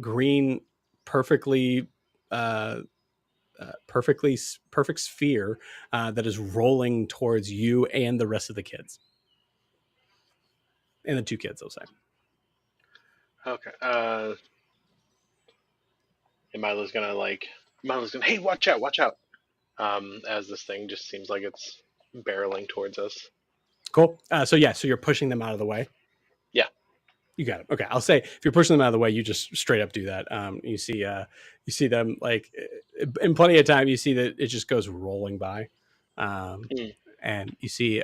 S1: green, perfectly perfect sphere that is rolling towards you and the rest of the kids, and the 2 kids, I'll say.
S5: Okay. And Milo's gonna hey, watch out. As this thing just seems like it's barreling towards us.
S1: Cool. So you're pushing them out of the way.
S5: Yeah.
S1: You got it. Okay. I'll say if you're pushing them out of the way, you just straight up do that. You see them like in plenty of time. You see that it just goes rolling by, and you see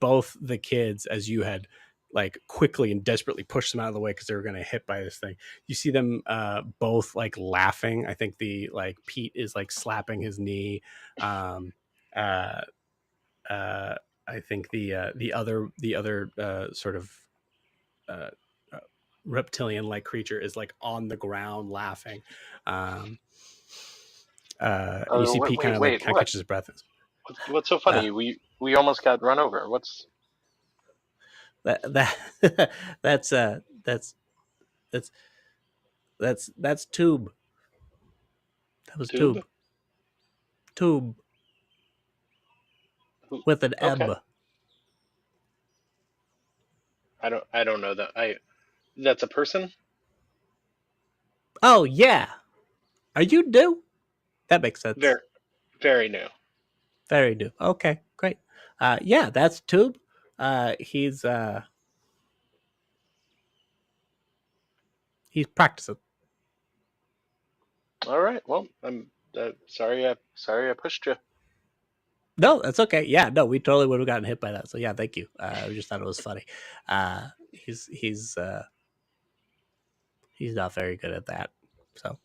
S1: both the kids as you had like quickly and desperately pushed them out of the way because they were going to hit by this thing. You see them both like laughing. I think the like Pete is like slapping his knee. I think the other sort of reptilian like creature is like on the ground laughing. You see Pete kind of catches his breath.
S5: What's so funny? We almost got run over. What's
S1: that's Tube. That was Tube. Tube with an
S5: okay.
S1: M.
S5: I don't know that. That's a person?
S1: Oh yeah. Are you new? That makes sense.
S5: Very, very new.
S1: Very new. Okay, great. Yeah, that's Tube. He's practicing.
S5: All right. Well, I'm sorry. I pushed you.
S1: No, that's okay. Yeah, no, we totally would have gotten hit by that. So yeah, thank you. I just thought it was funny. He's not very good at that. So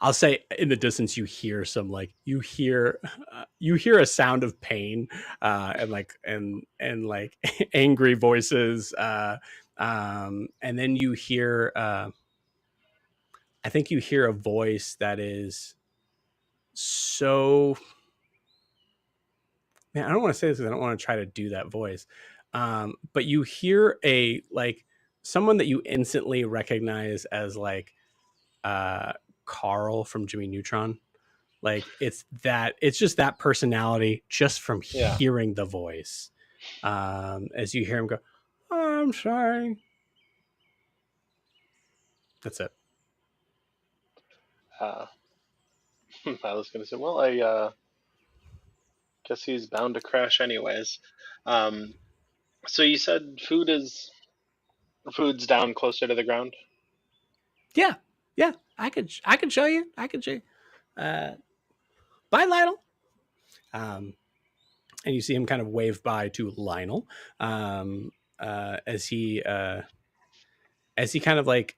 S1: I'll say in the distance you hear some like you hear a sound of pain and like angry voices and then you hear I think you hear a voice that is so, man, I don't want to say this because I don't want to try to do that voice. But you hear a like someone that you instantly recognize as like Carl from Jimmy Neutron. Like it's just that personality just from hearing the voice. As you hear him go, oh, I'm sorry. That's it.
S5: I was going to say, well, I guess he's bound to crash anyways. So you said food's down closer to the ground?
S1: Yeah. I could show you. Bye, Lionel. And you see him kind of wave by to Lionel as he kind of like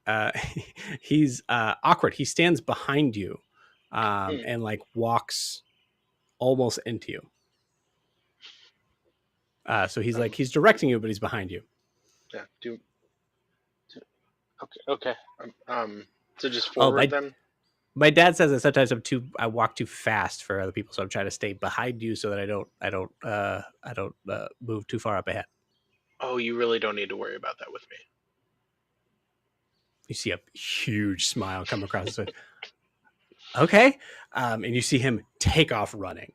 S1: he's awkward. He stands behind you and like walks almost into you. So he's like he's directing you, but he's behind you.
S5: Yeah. Okay. So just forward then.
S1: My dad says that sometimes I walk too fast for other people, so I'm trying to stay behind you so that I don't move too far up ahead.
S5: Oh, you really don't need to worry about that with me.
S1: You see a huge smile come across his face. Okay, and you see him take off running.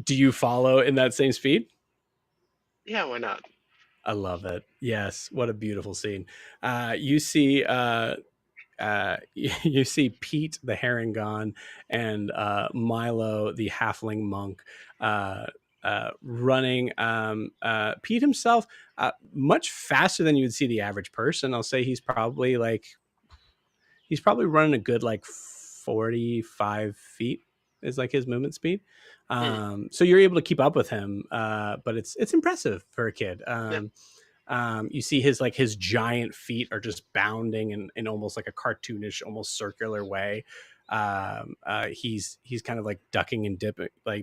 S1: Do you follow in that same speed?
S5: Yeah, why not?
S1: I love it. Yes, what a beautiful scene. You see you see Pete the Harengon and Milo the halfling monk running. Pete himself much faster than you would see the average person. I'll say he's probably like he's probably running a good like 45 feet is like his movement speed. So you're able to keep up with him, but it's impressive for a kid. You see his giant feet are just bounding in almost like a cartoonish, almost circular way. He's kind of like ducking and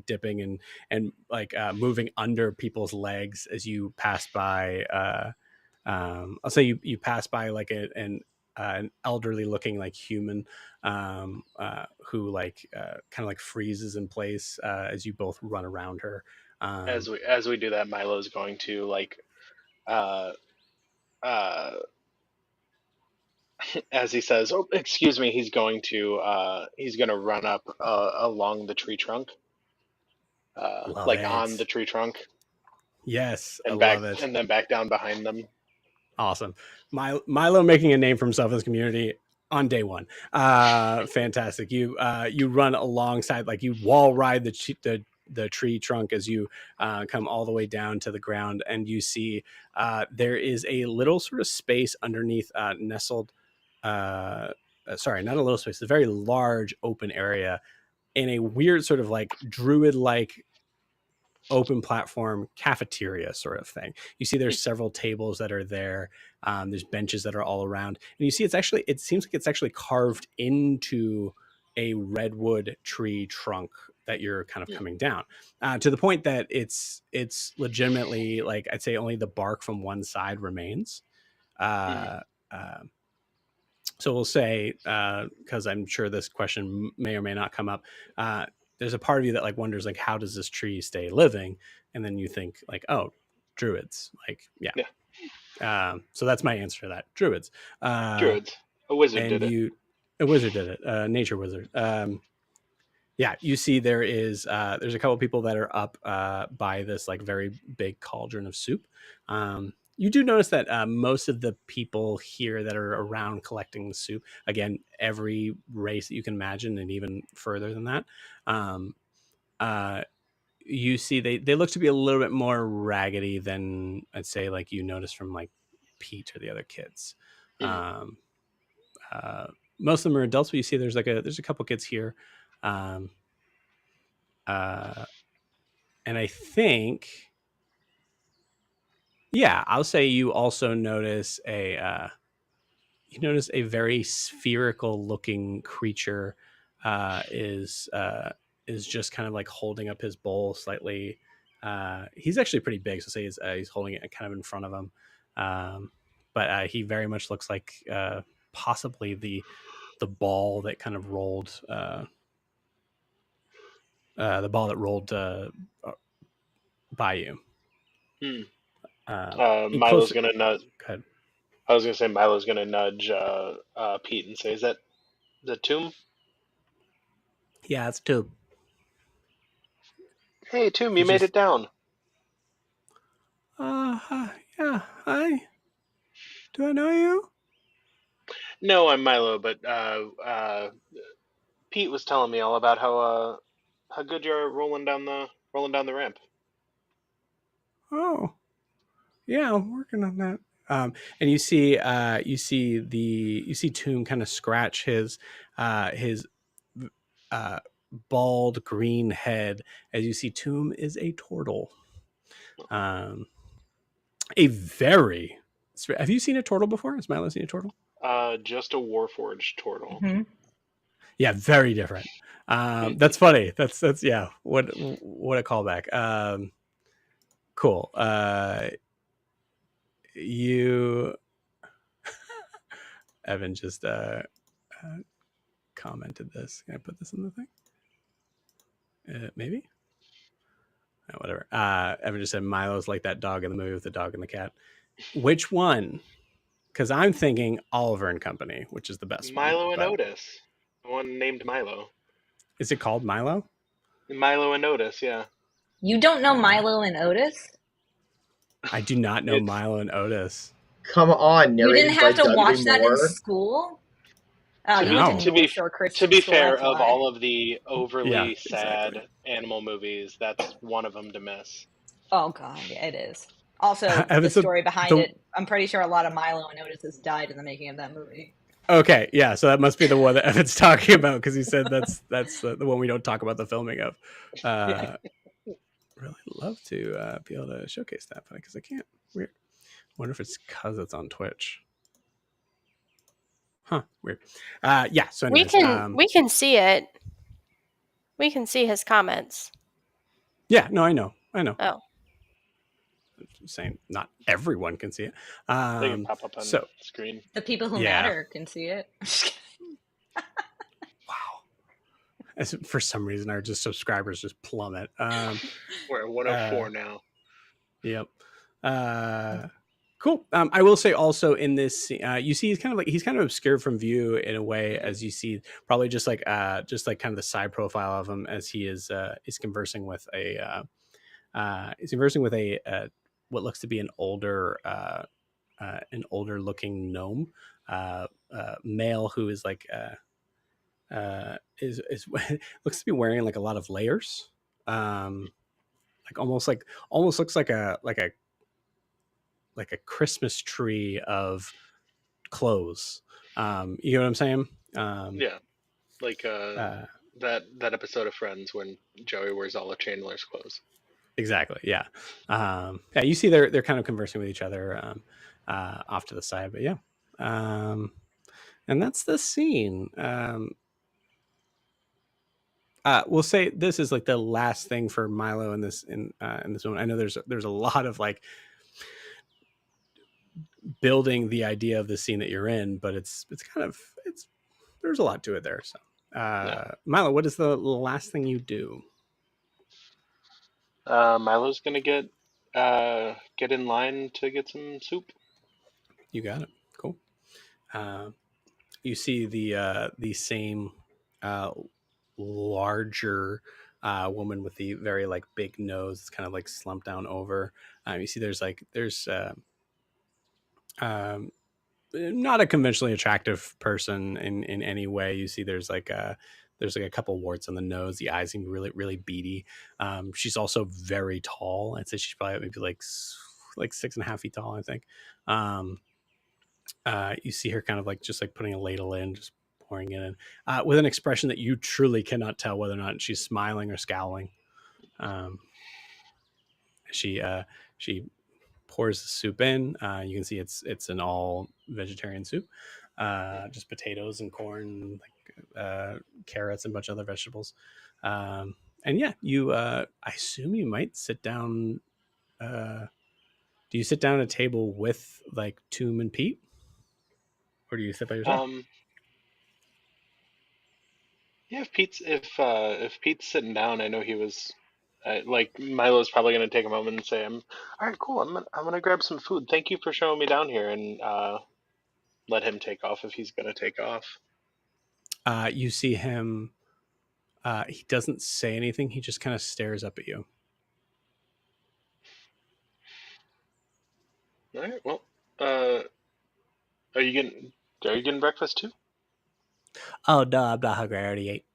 S1: dipping and like moving under people's legs as you pass by. I'll say you pass by like an elderly looking like human who like kind of like freezes in place as you both run around her.
S5: As we do that, Milo's going to like as he says, "Oh, excuse me," he's going to run up along the tree trunk, like
S1: it.
S5: on the tree trunk.
S1: Yes,
S5: and
S1: I love it.
S5: And then back down behind them.
S1: Awesome. Milo making a name for himself in this community on day one. Fantastic. You run alongside, like you wall ride the tree trunk as you come all the way down to the ground, and you see there is a little sort of space underneath nestled. Sorry, not a little space. A very large open area in a weird sort of like druid-like open platform cafeteria sort of thing. You see there's several tables that are there. There's benches that are all around, and you see it seems like it's actually carved into a redwood tree trunk that you're kind of coming down to the point that it's legitimately, like, I'd say only the bark from one side remains. So we'll say, because I'm sure this question may or may not come up, there's a part of you that like wonders, like, how does this tree stay living? And then you think like, oh, druids, like, yeah. So that's my answer to that. Druids.
S5: Druids. A wizard did it.
S1: A wizard did it. Nature wizard. Yeah, you see there's a couple people that are up by this like very big cauldron of soup. You do notice that most of the people here that are around collecting the soup, again, every race that you can imagine and even further than that, you see they look to be a little bit more raggedy than I'd say like you notice from like Pete or the other kids. Most of them are adults, but you see there's a couple kids here. And I think, yeah, I'll say you also notice a very spherical looking creature is just kind of like holding up his bowl slightly. He's actually pretty big, so say he's holding it kind of in front of him. But he very much looks like possibly the ball that kind of rolled by you.
S5: Milo's gonna nudge. Go ahead. I was gonna say Milo's gonna nudge Pete and say, "Is that the tomb?"
S1: Yeah, it's Tomb.
S5: Hey, Tomb, you made it down.
S1: Yeah. Hi. Do I know you?
S5: No, I'm Milo, but Pete was telling me all about how good you're rolling down the ramp.
S1: Oh, yeah, I'm working on that. And you see Tomb kind of scratch his bald green head as you see Tomb is a turtle. Have you seen a turtle before? Has Milo seen a turtle?
S5: Just a Warforged turtle.
S3: Mm-hmm.
S1: Yeah, very different. That's funny. That's yeah. What a callback. Cool. You Evan just commented this. Can I put this in the thing? Maybe. Whatever. Evan just said Milo's like that dog in the movie with the dog and the cat. Which one? Because I'm thinking Oliver and Company, which is the best
S5: Milo
S1: one.
S5: and Otis. The one named Milo.
S1: Is it called Milo?
S5: Milo and Otis, yeah.
S3: You don't know Milo and Otis?
S1: I do not know Milo and Otis.
S4: Come on,
S3: you didn't have to watch
S4: Dudley
S3: that
S4: Moore.
S3: in school?
S5: To be fair, of all of the overly sad animal movies, that's one of them to miss.
S3: Oh god, yeah, it is. Also, the story behind it, I'm pretty sure a lot of Milo and Otis has died in the making of that movie.
S1: Okay, yeah, so that must be the one that Evan's talking about because he said that's the one we don't talk about the filming of. Really love to be able to showcase that, but because I can't. Weird. Wonder if it's because it's on Twitch. Huh. Weird. Yeah. So, anyways,
S2: we can see it. We can see his comments.
S1: Yeah. No, I know.
S2: Oh.
S1: I'm saying not everyone can see it.
S5: They can pop up on the screen.
S3: The people who matter can see it.
S1: Wow. For some reason, our subscribers just plummet.
S5: We're at 104 now.
S1: Yep. Cool. I will say also in this, you see he's kind of obscured from view in a way, as you see probably just like kind of the side profile of him as he is conversing with a what looks to be an older looking gnome male who is like is looks to be wearing like a lot of layers, like almost looks like a Christmas tree of clothes. You know what I'm saying?
S5: Yeah, like that episode of Friends when Joey wears all of Chandler's clothes.
S1: Exactly. Yeah. Yeah. You see, they're kind of conversing with each other off to the side, but yeah. And that's the scene. We'll say this is like the last thing for Milo in this moment. I know there's a lot of like building the idea of the scene that you're in, but it's there's a lot to it there. So, Milo, what is the last thing you do?
S5: Milo's gonna get in line to get some soup.
S1: You got it. Cool. You see the same larger woman with the very like big nose. It's kind of like slumped down over. You see, there's not a conventionally attractive person in any way. You see, there's like a couple warts on the nose. The eyes seem really, really beady. She's also very tall. I'd say she's probably maybe like 6.5 feet tall, I think. You see her kind of like just like putting a ladle in, just pouring it in, with an expression that you truly cannot tell whether or not she's smiling or scowling. She pours the soup in. You can see it's an all vegetarian soup, just potatoes and corn, like carrots and a bunch of other vegetables. And yeah, you I assume you might sit down. Do you sit down at a table with like Toom and Pete, or do you sit by yourself?
S5: Yeah, if Pete's sitting down, I know he was. Like Milo's probably going to take a moment and say, "All right, cool. I'm gonna grab some food. Thank you for showing me down here," and let him take off if he's going to take off.
S1: You see him. He doesn't say anything. He just kind of stares up at you.
S5: All right. Well, are you getting breakfast too?
S1: Oh no, I'm not hungry. I already ate.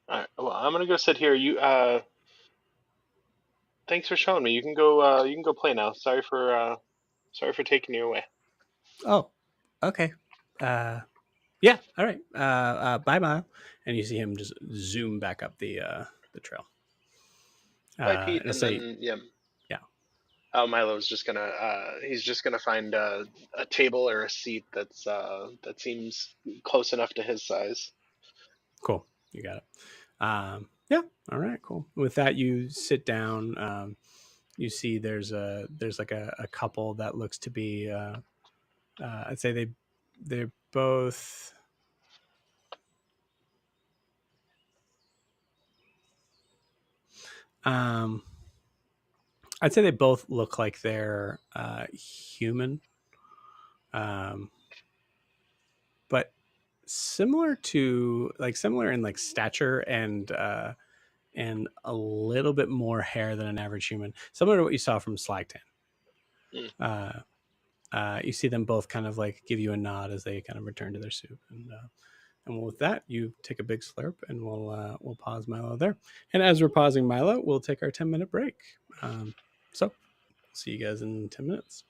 S5: All right. Well, I'm gonna go sit here. Thanks for showing me. You can go play now. Sorry for taking you away.
S1: Oh, okay. Yeah. All right. Bye, Milo. And you see him just zoom back up the trail.
S5: Bye, Pete. And
S1: say,
S5: then yeah.
S1: Yeah.
S5: Milo's just gonna he's just gonna find a table or a seat that seems close enough to his size.
S1: Cool. You got it. Yeah. All right. Cool. With that, you sit down. You see there's like a couple that looks to be. I'd say they're both. I'd say they both look like they're human, but similar in like stature and a little bit more hair than an average human, similar to what you saw from Slagtan. You see them both kind of like give you a nod as they kind of return to their soup, and with that, you take a big slurp, and we'll pause Milo there. And as we're pausing Milo, we'll take our 10-minute break. So, see you guys in 10 minutes.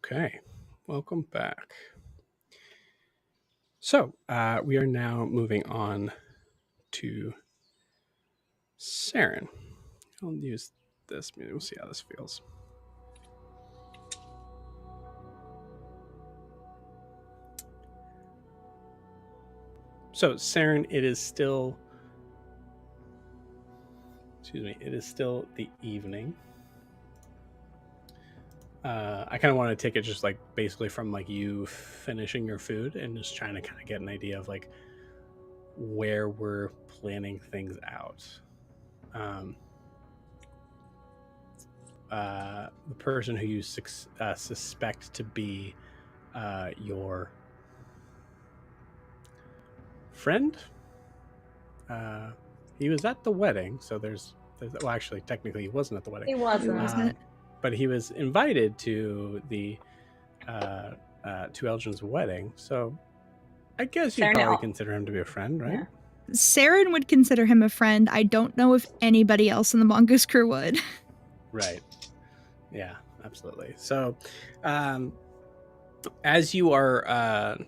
S1: Okay, welcome back. So we are now moving on to Seren. I'll use this. Maybe we'll see how this feels. So Seren, it is still the evening. I kind of want to take it just like basically from like you finishing your food and just trying to kind of get an idea of like where we're planning things out. The person who you suspect to be your friend, he was at the wedding, so there's well, actually, technically, he wasn't at the wedding.
S3: He wasn't.
S1: But he was invited to the to Eldryn's wedding, so I guess you'd probably consider him to be a friend, right?
S6: Yeah. Seren would consider him a friend. I don't know if anybody else in the Mongoose Crew would.
S1: Right. Yeah, absolutely. So, as you are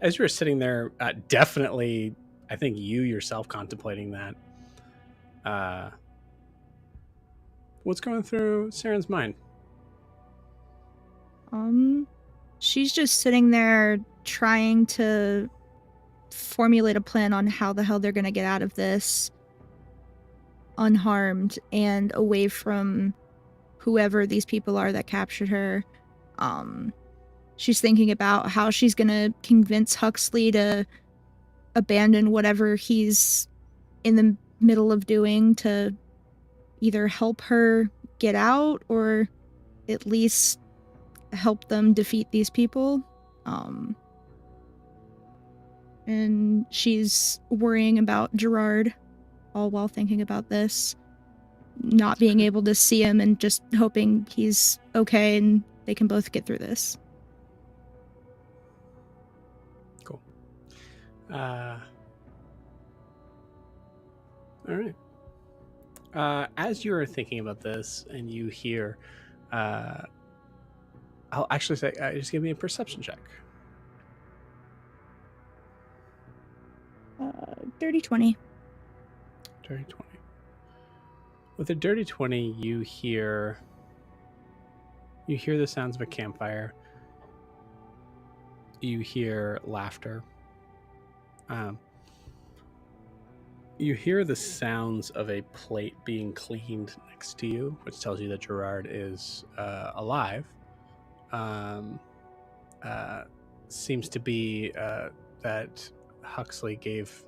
S1: sitting there, definitely, I think you yourself contemplating that. What's going through Seren's mind?
S6: She's just sitting there trying to formulate a plan on how the hell they're going to get out of this unharmed and away from whoever these people are that captured her. She's thinking about how she's going to convince Huxley to abandon whatever he's in the middle of doing to either help her get out or at least help them defeat these people. And she's worrying about Gerard all while thinking about this, not being able to see him and just hoping he's okay and they can both get through this.
S1: Cool. All right. As you're thinking about this and you hear, I'll actually say, just give me a perception check.
S6: 30-20. Dirty
S1: 20. With a dirty 20, you hear the sounds of a campfire. You hear laughter. You hear the sounds of a plate being cleaned next to you, which tells you that Gerard is alive. Seems to be that Huxley gave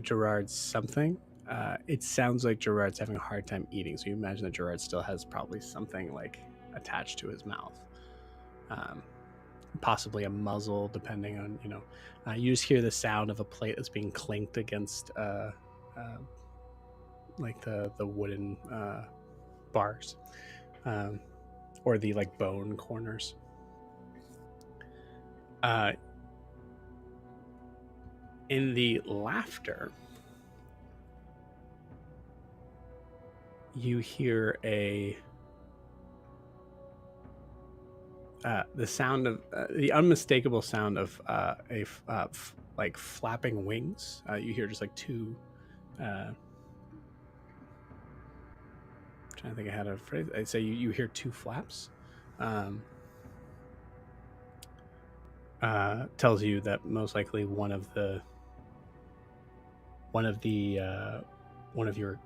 S1: Gerard something. It sounds like Gerard's having a hard time eating, so you imagine that Gerard still has probably something like attached to his mouth. Possibly a muzzle, depending on, you just hear the sound of a plate that's being clinked against like the wooden bars, or the like bone corners. In the laughter, you hear the sound of the unmistakable sound of like flapping wings. You hear just like two. I'm trying to think I had a phrase. I'd say you hear two flaps. Tells you that most likely one of your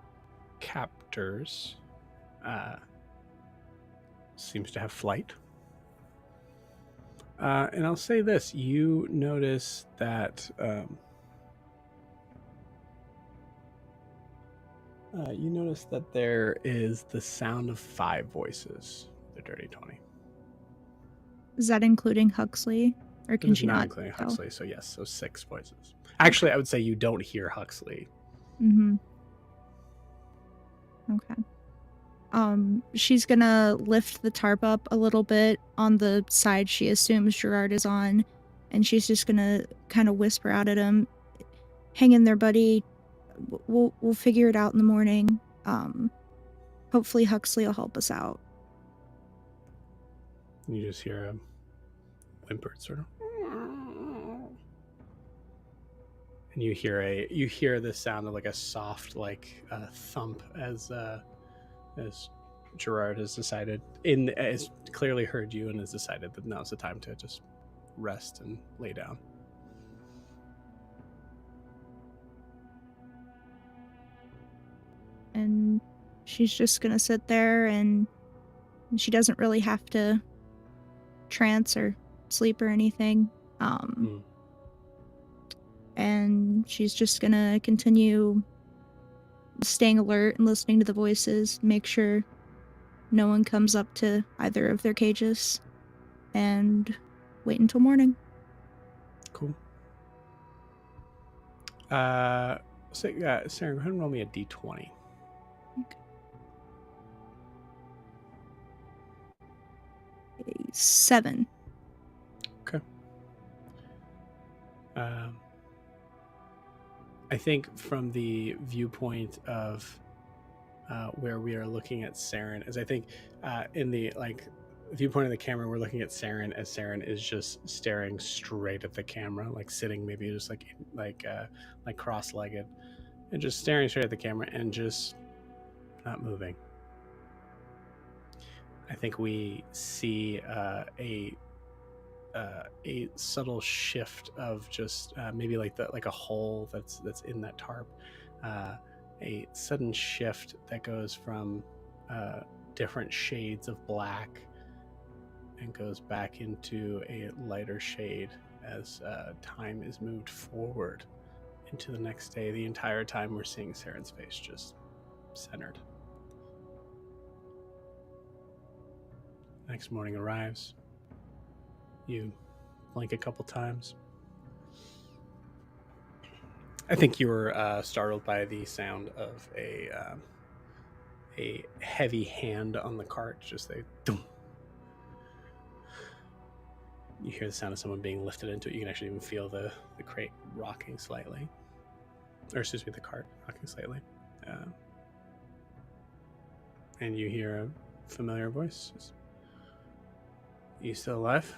S1: captors seems to have flight. And I'll say this: you notice that there is the sound of 5 voices. The dirty 20.
S6: Is that including Huxley, or can she not
S1: including Huxley? So yes, so 6 voices. Actually, I would say you don't hear Huxley.
S6: Mm-hmm. Okay. She's gonna lift the tarp up a little bit on the side she assumes Gerard is on, and she's just gonna kind of whisper out at him, "Hang in there, buddy. We'll figure it out in the morning. Hopefully Huxley will help us out."
S1: You just hear a whimper, sort of, and you hear the sound of like a soft thump as Gerard has decided has clearly heard you and has decided that now's the time to just rest and lay down.
S6: And she's just gonna sit there, and she doesn't really have to trance or sleep or anything. And she's just gonna continue staying alert and listening to the voices, make sure no one comes up to either of their cages, and wait until morning.
S1: Cool. Saren, go ahead and roll me a d20.
S6: Okay. 7.
S1: Okay. I think from the viewpoint of where we are looking at Seren, is I think in the viewpoint of the camera, we're looking at Seren as Seren is just staring straight at the camera, like sitting maybe just like cross-legged, and just staring straight at the camera and just not moving. I think we see a subtle shift of just maybe like a hole that's in that tarp, a sudden shift that goes from different shades of black and goes back into a lighter shade as time is moved forward into the next day. The entire time we're seeing Seren's face just centered. Next morning arrives. You blink a couple times. I think you were startled by the sound of a heavy hand on the cart, just a thump. You hear the sound of someone being lifted into it. You can actually even feel the crate rocking slightly. Or excuse me, the cart rocking slightly. And you hear a familiar voice. You still alive?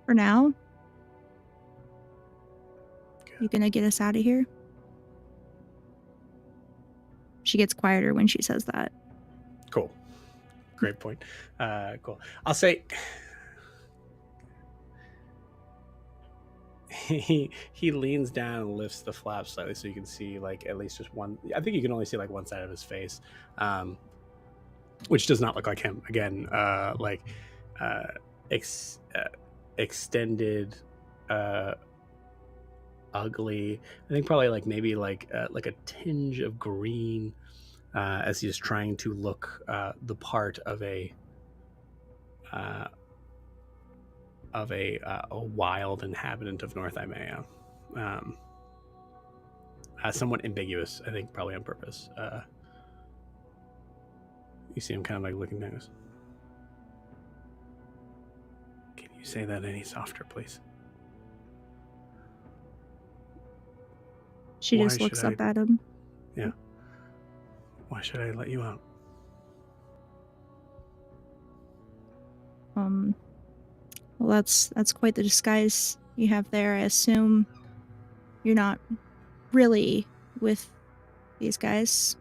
S6: For now.
S1: Good.
S6: You gonna get us out of here? She gets quieter when she says that.
S1: Cool. Great point. Cool. I'll say he leans down and lifts the flap slightly so you can see like at least just one. I think you can only see like one side of his face, which does not look like him. Again, extended, ugly. I think probably like maybe like a tinge of green, as he's trying to look the part of a wild inhabitant of North Imea. Somewhat ambiguous, I think, probably on purpose. You see him kind of like looking down. Can you say that any softer, please?
S6: She
S1: Why
S6: just looks
S1: should
S6: up at him.
S1: Yeah. Why should I let you out?
S6: Well, that's quite the disguise you have there. I assume you're not really with these guys.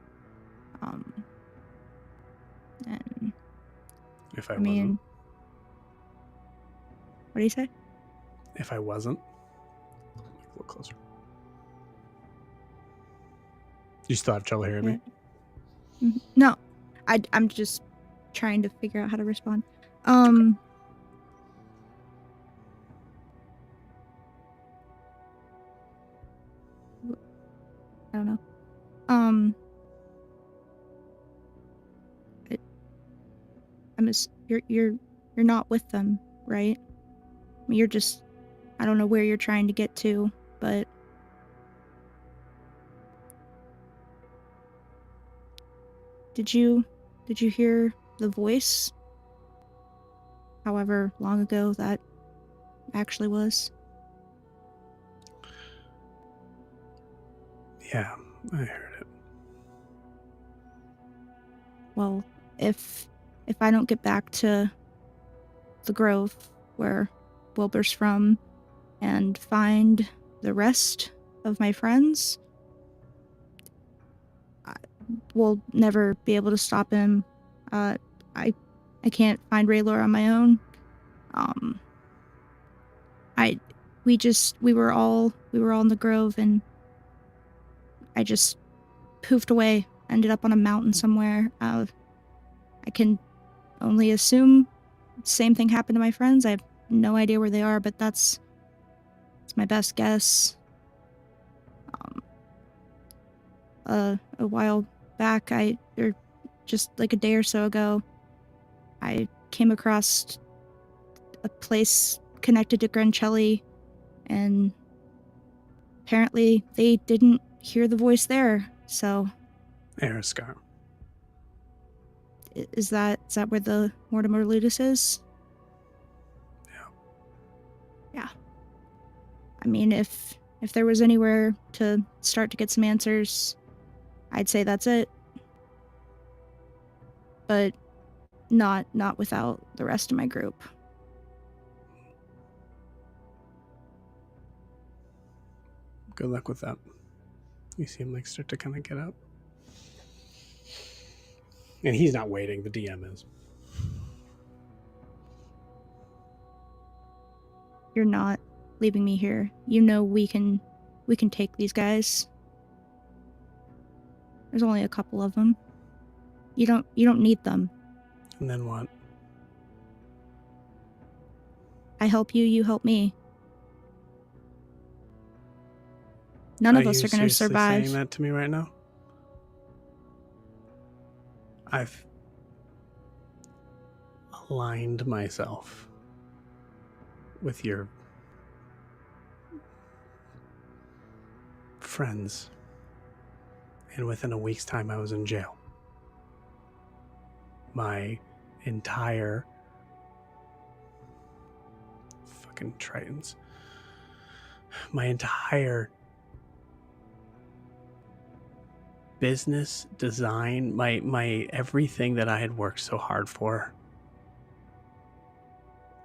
S6: And
S1: If I
S6: I mean,
S1: wasn't.
S6: what do you say?
S1: If I wasn't. Look closer. You still have trouble hearing me?
S6: Mhm. No, I'm just trying to figure out how to respond. I don't know. You're not with them, right? I mean, you're just, I don't know where you're trying to get to, but did you hear the voice? However long ago that actually was.
S1: Yeah, I heard it.
S6: Well, if if I don't get back to the Grove where Wilbur's from and find the rest of my friends, we'll never be able to stop him. I can't find Raylor on my own. We were all in the Grove, and I just poofed away, ended up on a mountain somewhere. I can only assume the same thing happened to my friends. I have no idea where they are, but that's my best guess. A while back, or just like a day or so ago, I came across a place connected to Grancelli, and apparently they didn't hear the voice there, so...
S1: Eriscar.
S6: Is that where the Mortimer Ludus is? Yeah. I mean, if there was anywhere to start to get some answers, I'd say that's it. But not without the rest of my group.
S1: Good luck with that. You seem like start to kind of get up. And he's not waiting, the DM is.
S6: You're not leaving me here. You know we can take these guys. There's only a couple of them. You don't need them.
S1: And then what?
S6: I help you, you help me. None of us are going to survive.
S1: Are you saying that to me right now? I've aligned myself with your friends, and within a week's time I was in jail. My entire fucking Tritons. My entire business, design, my everything that I had worked so hard for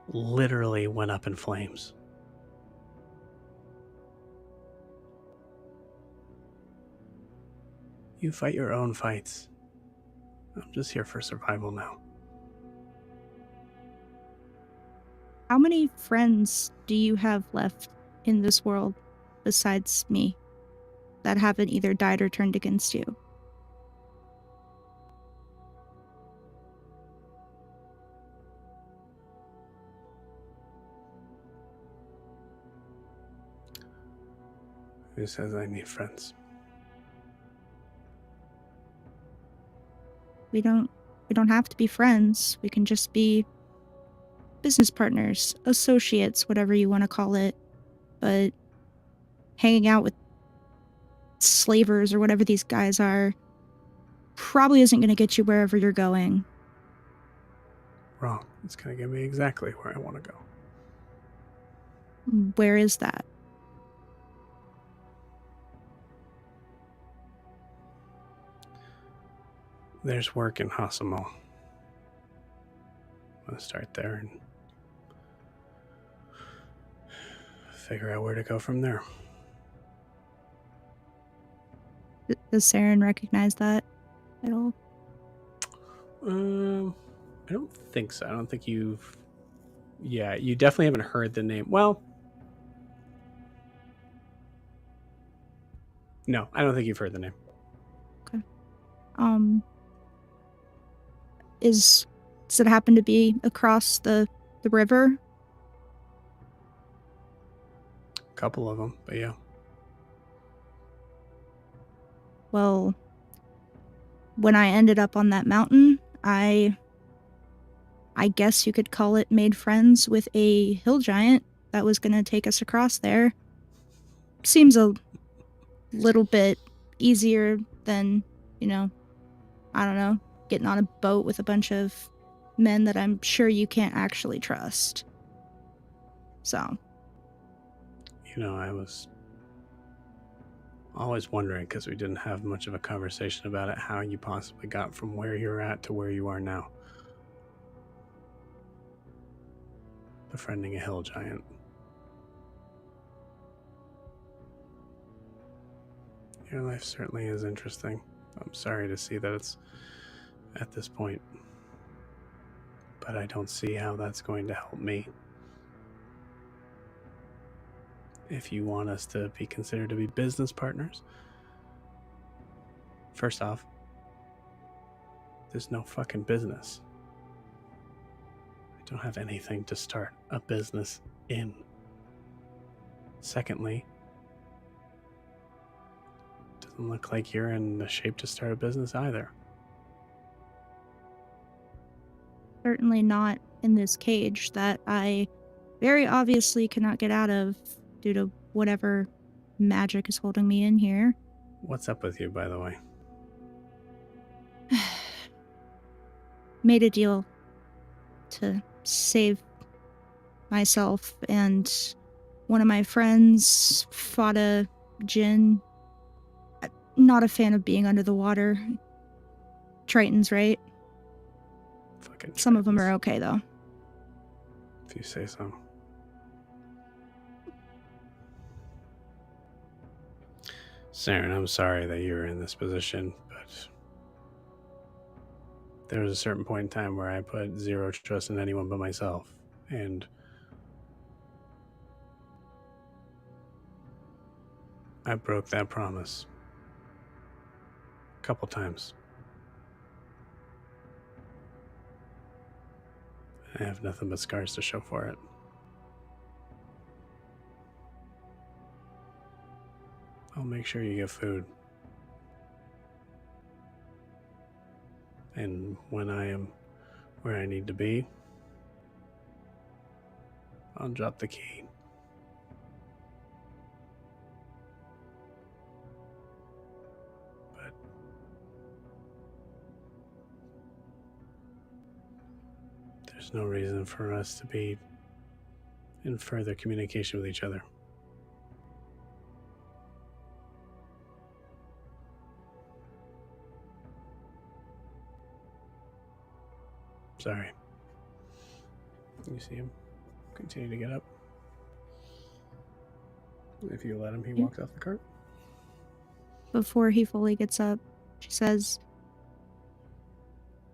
S1: literally went up in flames. You fight your own fights. I'm just here for survival now.
S6: How many friends do you have left in this world besides me that haven't either died or turned against you?
S1: Who says I need friends?
S6: We don't have to be friends. We can just be business partners, associates, whatever you want to call it. But hanging out with slavers or whatever these guys are probably isn't going to get you wherever you're going.
S1: Wrong. It's going to get me exactly where I want to go.
S6: Where is that?
S1: There's work in Hasamo. I'm going to start there and figure out where to go from there.
S6: Does Seren recognize that at all?
S1: I don't think so. I don't think you've... Yeah, you definitely haven't heard the name. Well, no, I don't think you've heard the name.
S6: Okay. Does it happen to be across the river?
S1: A couple of them, but yeah.
S6: Well, when I ended up on that mountain, I guess you could call it made friends with a hill giant that was going to take us across there. Seems a little bit easier than, I don't know, getting on a boat with a bunch of men that I'm sure you can't actually trust. So.
S1: I was always wondering, because we didn't have much of a conversation about it, how you possibly got from where you're at to where you are now. befriending a hill giant. Your life certainly is interesting. I'm sorry to see that it's at this point, but I don't see how that's going to help me. If you want us to be considered to be business partners, first off, there's no fucking business. I don't have anything to start a business in. Secondly, doesn't look like you're in the shape to start a business either.
S6: Certainly not in this cage that I very obviously cannot get out of due to whatever magic is holding me in here.
S1: What's up with you, by the way?
S6: Made a deal to save myself, and one of my friends fought a djinn. Not a fan of being under the water. Tritons, right?
S1: Fucking
S6: Some of them
S1: Tritons.
S6: are okay, though.
S1: If you say so. Seren, I'm sorry that you're in this position, but there was a certain point in time where I put zero trust in anyone but myself, and I broke that promise a couple times. I have nothing but scars to show for it. I'll make sure you get food. And when I am where I need to be, I'll drop the key. But there's no reason for us to be in further communication with each other. Sorry. You see him continue to get up. If you let him, he walks off the cart.
S6: Before he fully gets up, she says,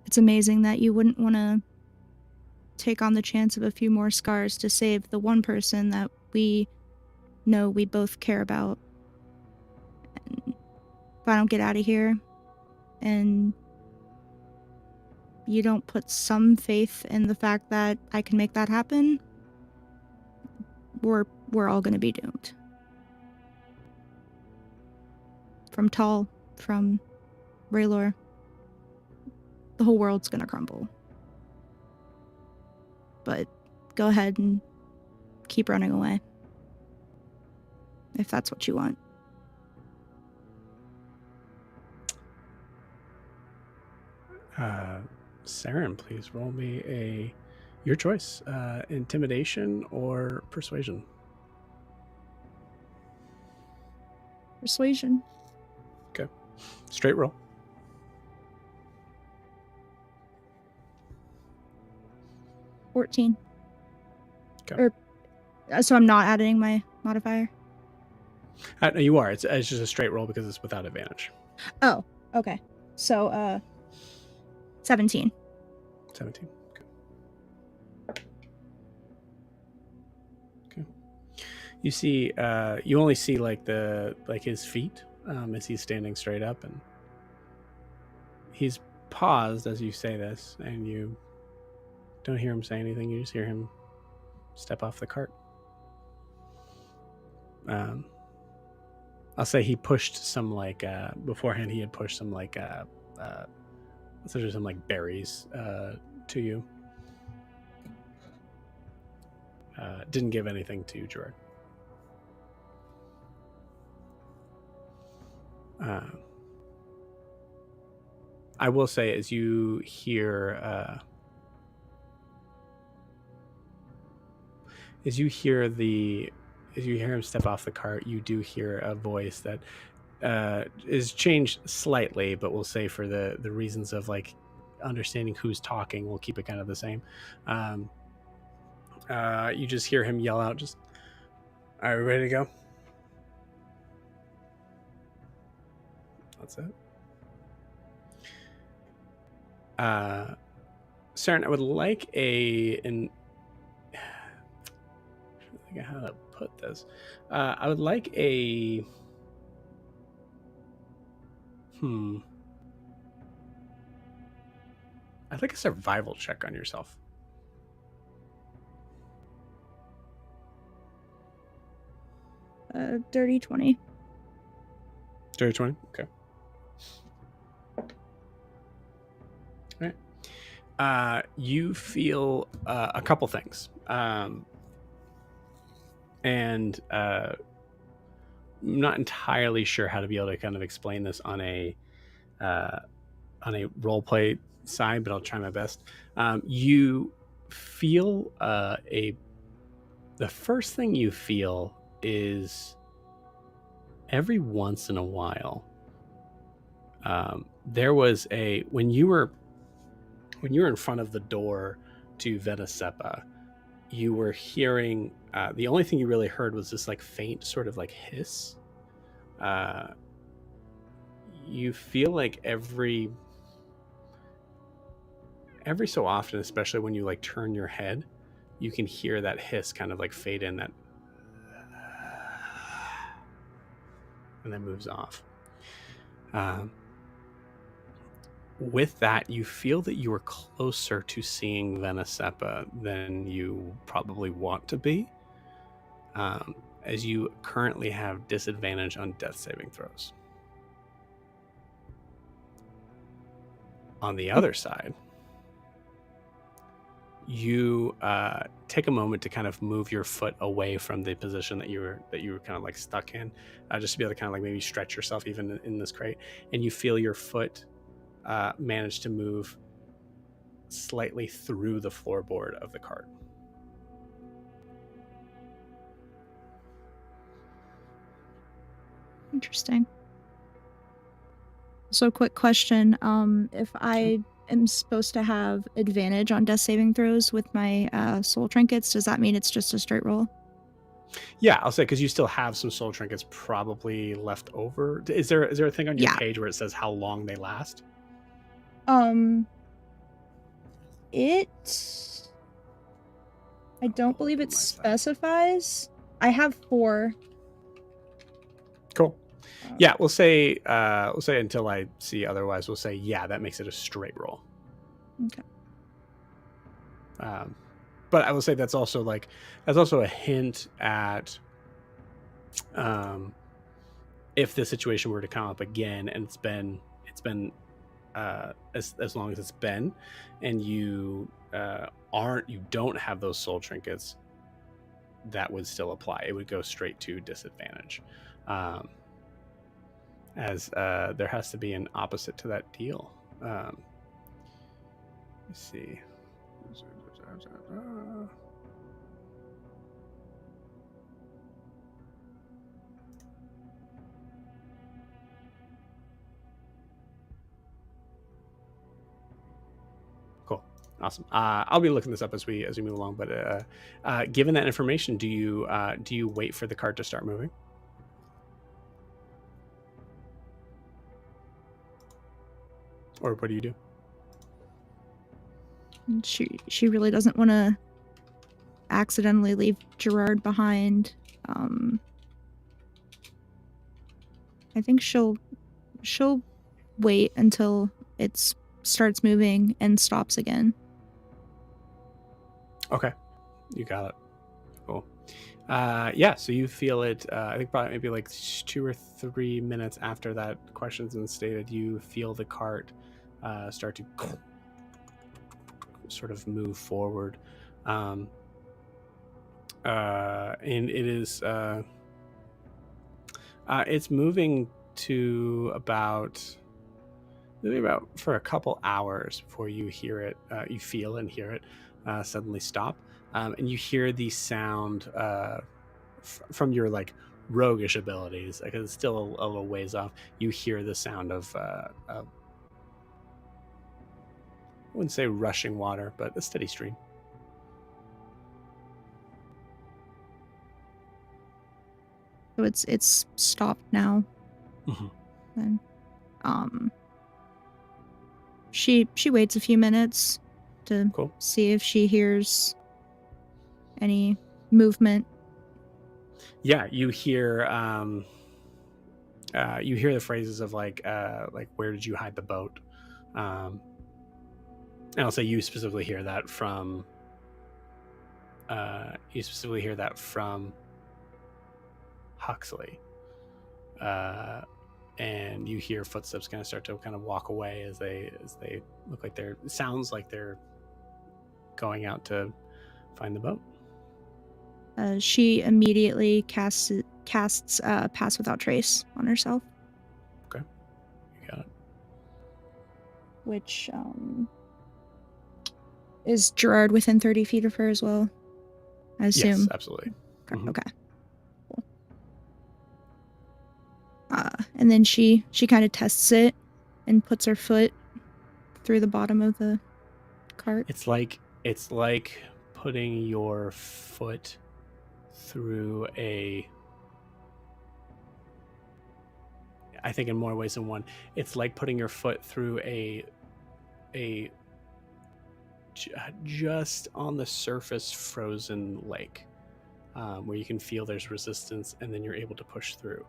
S6: "It's amazing that you wouldn't want to take on the chance of a few more scars to save the one person that we know we both care about. And if I don't get out of here, and you don't put some faith in the fact that I can make that happen, we're all gonna be doomed. From Tal, from Raylor, the whole world's gonna crumble. But go ahead and keep running away, if that's what you want."
S1: Seren, please roll me your choice, intimidation or persuasion.
S6: Persuasion.
S1: Okay, straight roll.
S6: $14.
S1: Okay.
S6: So I'm not adding my modifier?
S1: No, you are. It's just a straight roll because it's without advantage.
S6: Oh, okay. So, 17.
S1: 17. Okay. You see, you only see his feet as he's standing straight up, and he's paused as you say this, and you don't hear him say anything. You just hear him step off the cart. I'll say he pushed some beforehand. He had pushed some some berries to you. Didn't give anything to Gerard. I will say, as you hear him step off the cart, you do hear a voice that is changed slightly, but we'll say for the reasons of understanding who's talking, we'll keep it kind of the same. You just hear him yell out, just, "Are we ready to go?" That's it. Seren, I would like I think how to put this. I would like a I'd like a survival check on yourself.
S6: Dirty 20.
S1: Dirty 20? Okay. All right. You feel a couple things. And I'm not entirely sure how to be able to kind of explain this on a role play side, but I'll try my best. You feel the first thing you feel is every once in a while there was when you were in front of the door to Venesepa, you were hearing the only thing you really heard was this like faint sort of like hiss. You feel like every so often, especially when you like turn your head, you can hear that hiss kind of like fade in, that and then moves off. With that, you feel that you are closer to seeing Venesepa than you probably want to be, as you currently have disadvantage on death saving throws. On the other side, you take a moment to kind of move your foot away from the position that you were kind of like stuck in, just to be able to kind of like maybe stretch yourself even in this crate, and you feel your foot manage to move slightly through the floorboard of the cart.
S6: Interesting. So, quick question: if I am supposed to have advantage on death saving throws with my soul trinkets, does that mean it's just a straight roll?
S1: Yeah, I'll say, because you still have some soul trinkets probably left over. Is there a thing on your page where it says how long they last?
S6: I don't believe it specifies. I have 4.
S1: Cool. Yeah, we'll say until I see otherwise. We'll say that makes it a straight roll.
S6: Okay.
S1: But I will say that's also a hint at if the situation were to come up again, and it's been as long as it's been, and you don't have those soul trinkets, that would still apply. It would go straight to disadvantage, as there has to be an opposite to that deal. Let's see. Cool. Awesome. I'll be looking this up as we move along. But given that information, do you wait for the cart to start moving? Or what do you do?
S6: She really doesn't want to accidentally leave Gerard behind. I think she'll wait until it starts moving and stops again.
S1: Okay, you got it. Cool. So you feel it. I think probably maybe like 2 or 3 minutes after that question's been stated, you feel the cart start to sort of move forward, and it is it's moving to about for a couple hours before you hear it, you feel and hear it suddenly stop, and you hear the sound from your like roguish abilities, because it's still a little ways off. You hear the sound of I wouldn't say rushing water, but a steady stream.
S6: So it's stopped now.
S1: Mhm.
S6: Then, she waits a few minutes to
S1: Cool.
S6: see if she hears any movement.
S1: Yeah, you hear the phrases of like where did you hide the boat? And I'll say you specifically hear that from Huxley. And you hear footsteps kind of start to kind of walk away as they look like it sounds like they're going out to find the boat.
S6: She immediately casts Pass Without Trace on herself.
S1: Okay, you got it.
S6: Which is Gerard within 30 feet of her as well, I assume.
S1: Yes, absolutely.
S6: Okay. Cool. And then she kind of tests it and puts her foot through the bottom of the cart.
S1: It's like putting your foot through I think in more ways than one. It's like putting your foot through a just on the surface frozen lake, where you can feel there's resistance and then you're able to push through.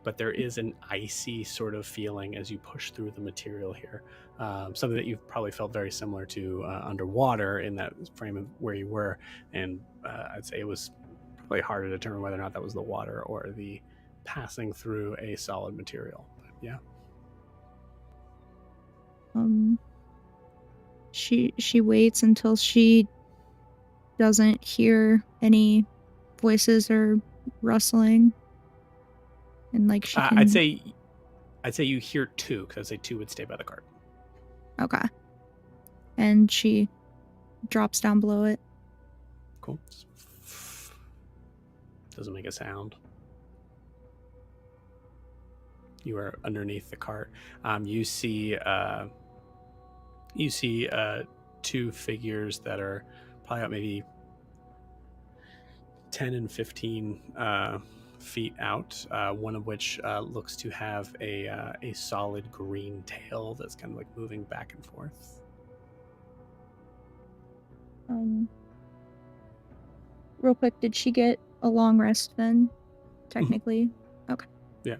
S1: But there is an icy sort of feeling as you push through the material here. Something that you've probably felt very similar to underwater in that frame of where you were. And I'd say it was probably hard to determine whether or not that was the water or the passing through a solid material. But yeah.
S6: She waits until she doesn't hear any voices or rustling. And like she can...
S1: I'd say you hear two, because I'd say two would stay by the cart.
S6: Okay. And she drops down below it.
S1: Cool. Doesn't make a sound. You are underneath the cart. You see two figures that are probably about maybe 10 and 15 feet out, one of which looks to have a solid green tail that's kind of like moving back and forth.
S6: Real quick, did she get a long rest then, technically? Okay.
S1: Yeah.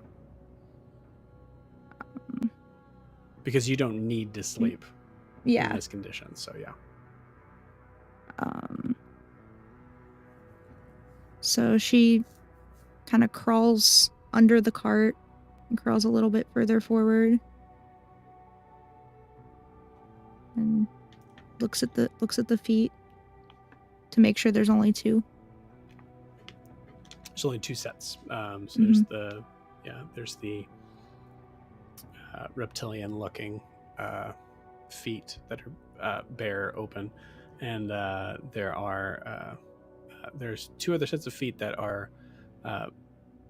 S1: Because you don't need to sleep in this condition, so yeah.
S6: So she kind of crawls under the cart and crawls a little bit further forward and looks at the feet to make sure there's only two.
S1: There's only two sets. So there's the reptilian looking feet that are bare open, and there's two other sets of feet that are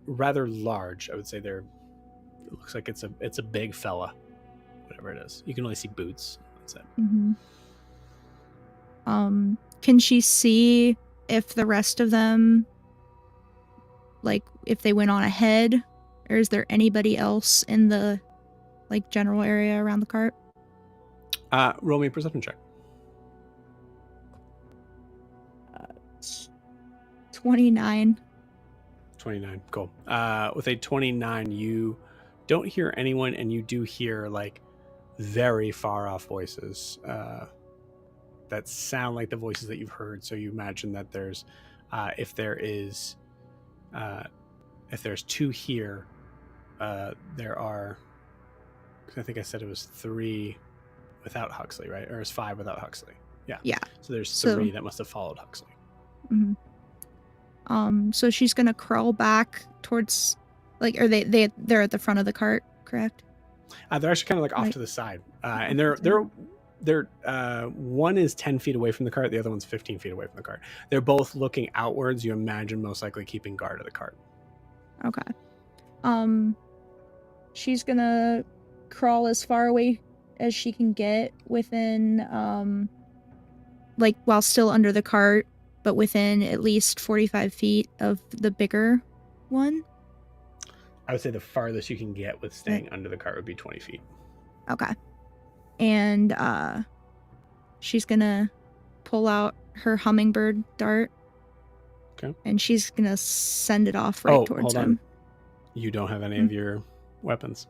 S1: rather large. I would say it looks like it's a big fella, whatever it is. You can only see boots. That's it.
S6: Can she see if the rest of them, like if they went on ahead, or is there anybody else in the like general area around the cart?
S1: Roll me a perception check.
S6: 29.
S1: 29. Cool. With a 29, you don't hear anyone, and you do hear like very far off voices that sound like the voices that you've heard. So you imagine that there's if there's two here, there are, I think I said it was 3 without Huxley, right? Or it's 5 without Huxley. Yeah. So there's 3 that must have followed Huxley.
S6: So she's gonna crawl back towards, like, or they're at the front of the cart, correct?
S1: They're actually kind of like off to the side, and they're one is 10 feet away from the cart, the other one's 15 feet away from the cart. They're both looking outwards. You imagine most likely keeping guard of the cart.
S6: Okay. She's gonna crawl as far away as she can get within, like, while still under the cart, but within at least 45 feet of the bigger one.
S1: I would say the farthest you can get with staying under the cart would be 20 feet.
S6: Okay. And she's gonna pull out her hummingbird dart.
S1: Okay.
S6: And she's gonna send it off right towards
S1: hold
S6: him.
S1: on. You don't have any of your weapons.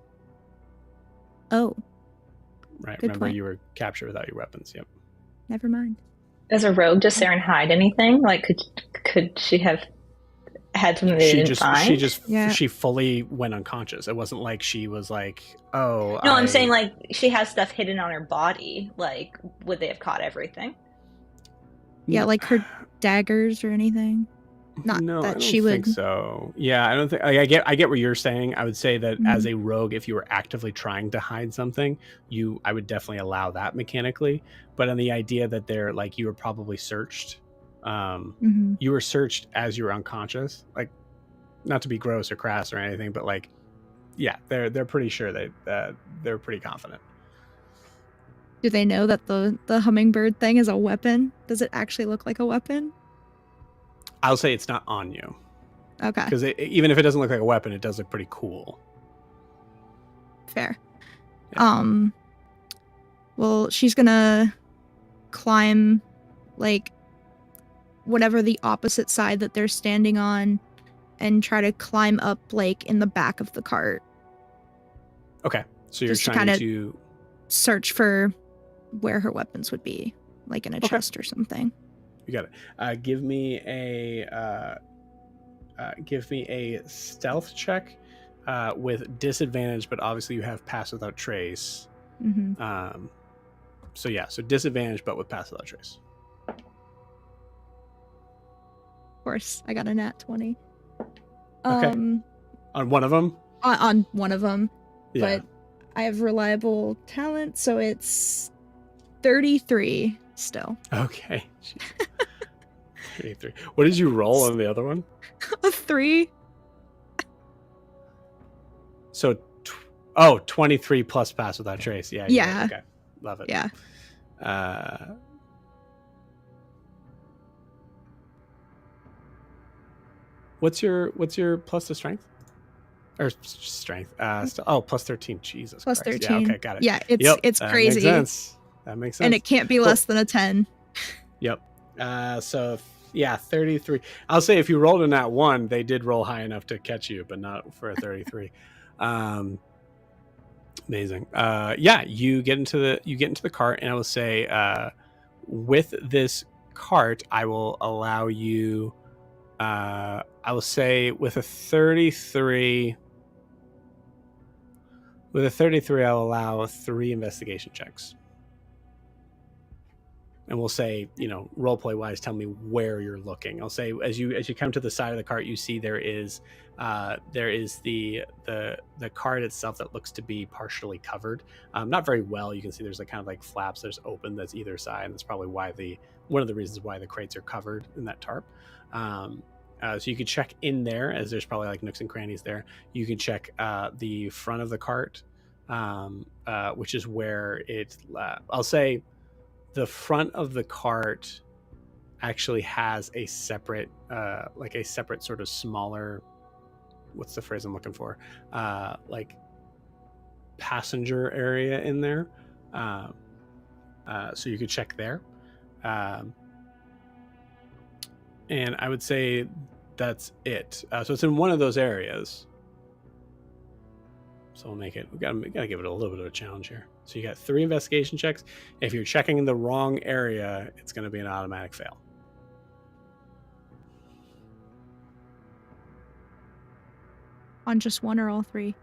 S6: Oh.
S1: Right.
S6: Good
S1: Remember,
S6: point.
S1: you were captured without your weapons. Yep.
S6: Never mind.
S3: As a rogue, does Seren hide anything? Like, could she have had something they didn't find?
S1: She fully went unconscious. It wasn't like she was like, oh.
S3: No, I'm saying like she has stuff hidden on her body. Like, would they have caught everything?
S6: Yeah, like her daggers or anything. Not
S1: no,
S6: that
S1: I don't
S6: she would.
S1: think so. Yeah, I don't think. Like, I get what you're saying. I would say that as a rogue, if you were actively trying to hide something, I would definitely allow that mechanically. But on the idea that they're like, you were probably searched. You were searched as you were unconscious. Like, not to be gross or crass or anything, but like, yeah, they're pretty sure they're pretty confident.
S6: Do they know that the hummingbird thing is a weapon? Does it actually look like a weapon?
S1: I'll say it's not on you.
S6: Okay.
S1: Because even if it doesn't look like a weapon, it does look pretty cool.
S6: Fair.
S1: Yeah.
S6: Well, she's gonna climb, like, whatever the opposite side that they're standing on and try to climb up, like, in the back of the cart.
S1: Okay. So you're
S6: Just to
S1: trying
S6: kinda
S1: to
S6: search for where her weapons would be, like in a chest or something.
S1: You got it. Give me a stealth check with disadvantage, but obviously you have pass without trace. So disadvantage, but with pass without trace.
S6: Of course, I got a nat 20.
S1: Okay. On one of them?
S6: On one of them.
S1: Yeah.
S6: But I have reliable talent, so it's 33 still.
S1: Okay. 33. What did you roll on the other one?
S6: A 3.
S1: So, 23 plus pass without trace. Yeah.
S6: Yeah.
S1: Okay. Love it.
S6: Yeah.
S1: What's your plus to strength? Or strength? Plus 13. Jesus
S6: Plus
S1: Christ.
S6: 13.
S1: Yeah, okay, got it.
S6: Yeah, it's crazy.
S1: That makes sense.
S6: And it can't be less than a 10.
S1: Yep. 33. I'll say if you rolled in that one, they did roll high enough to catch you, but not for a 33. Amazing. You get into the cart, and I will say, with this cart, I will allow you. I will say with a 33. With a 33, I'll allow 3 investigation checks. And we'll say, roleplay wise, tell me where you're looking. I'll say as you come to the side of the cart, you see there is the cart itself that looks to be partially covered, not very well. You can see there's kind of like flaps that's open that's either side, and that's probably one of the reasons why the crates are covered in that tarp. So you could check in there, as there's probably like nooks and crannies there. You can check the front of the cart, which is where I'll say the front of the cart actually has a separate sort of smaller, what's the phrase I'm looking for? Like passenger area in there. So you could check there. And I would say that's it. So it's in one of those areas. So we'll make it. We gotta give it a little bit of a challenge here. So you got 3 investigation checks. If you're checking in the wrong area, it's going to be an automatic fail.
S6: On just one or all 3?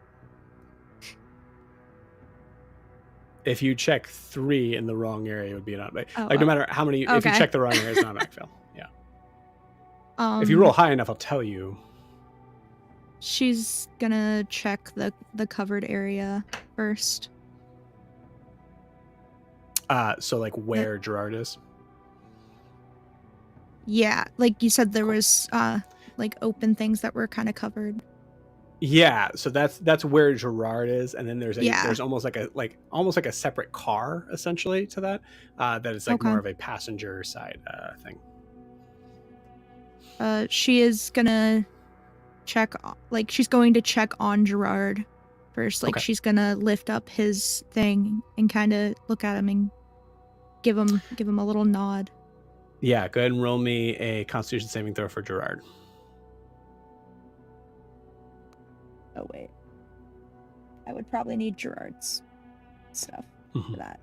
S1: If you check 3 in the wrong area, it would be an automatic. No matter how many, if you check the wrong area, it's an automatic fail. Yeah. If you roll high enough, I'll tell you.
S6: She's gonna check the covered area first.
S1: So like where Gerard is?
S6: Yeah, like you said, there was like open things that were kind of covered.
S1: Yeah, so that's where Gerard is, and then there's almost like a separate car essentially to that. That is like more of a passenger side thing.
S6: She is gonna she's going to check on Gerard first. Like,
S1: Okay.
S6: she's gonna lift up his thing and kind of look at him and give him a little nod.
S1: Yeah, go ahead and roll me a Constitution saving throw for Gerard.
S6: Oh wait, I would probably need Gerard's stuff for that.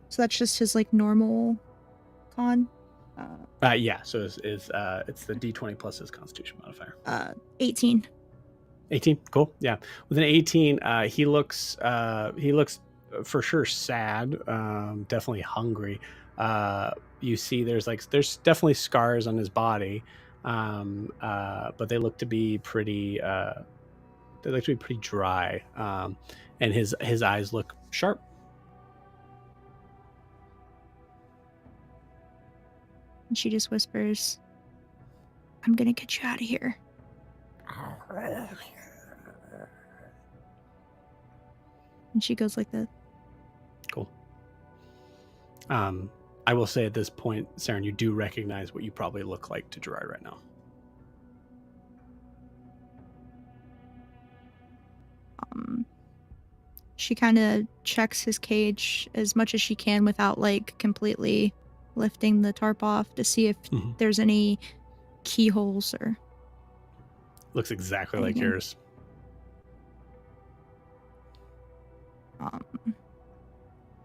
S6: So that's just his like normal con.
S1: Yeah, so it's the D20 plus his Constitution modifier.
S6: 18.
S1: 18, cool. Yeah, with an 18, he looks for sure sad, definitely hungry. You see, there's definitely scars on his body, but they look to be pretty dry, and his eyes look sharp.
S6: And she just whispers, "I'm gonna get you out of here." And she goes like that.
S1: Cool. I will say at this point, Seren, you do recognize what you probably look like to Gerard right now.
S6: She kind of checks his cage as much as she can without like completely lifting the tarp off to see if there's any keyholes or...
S1: Looks exactly like yours.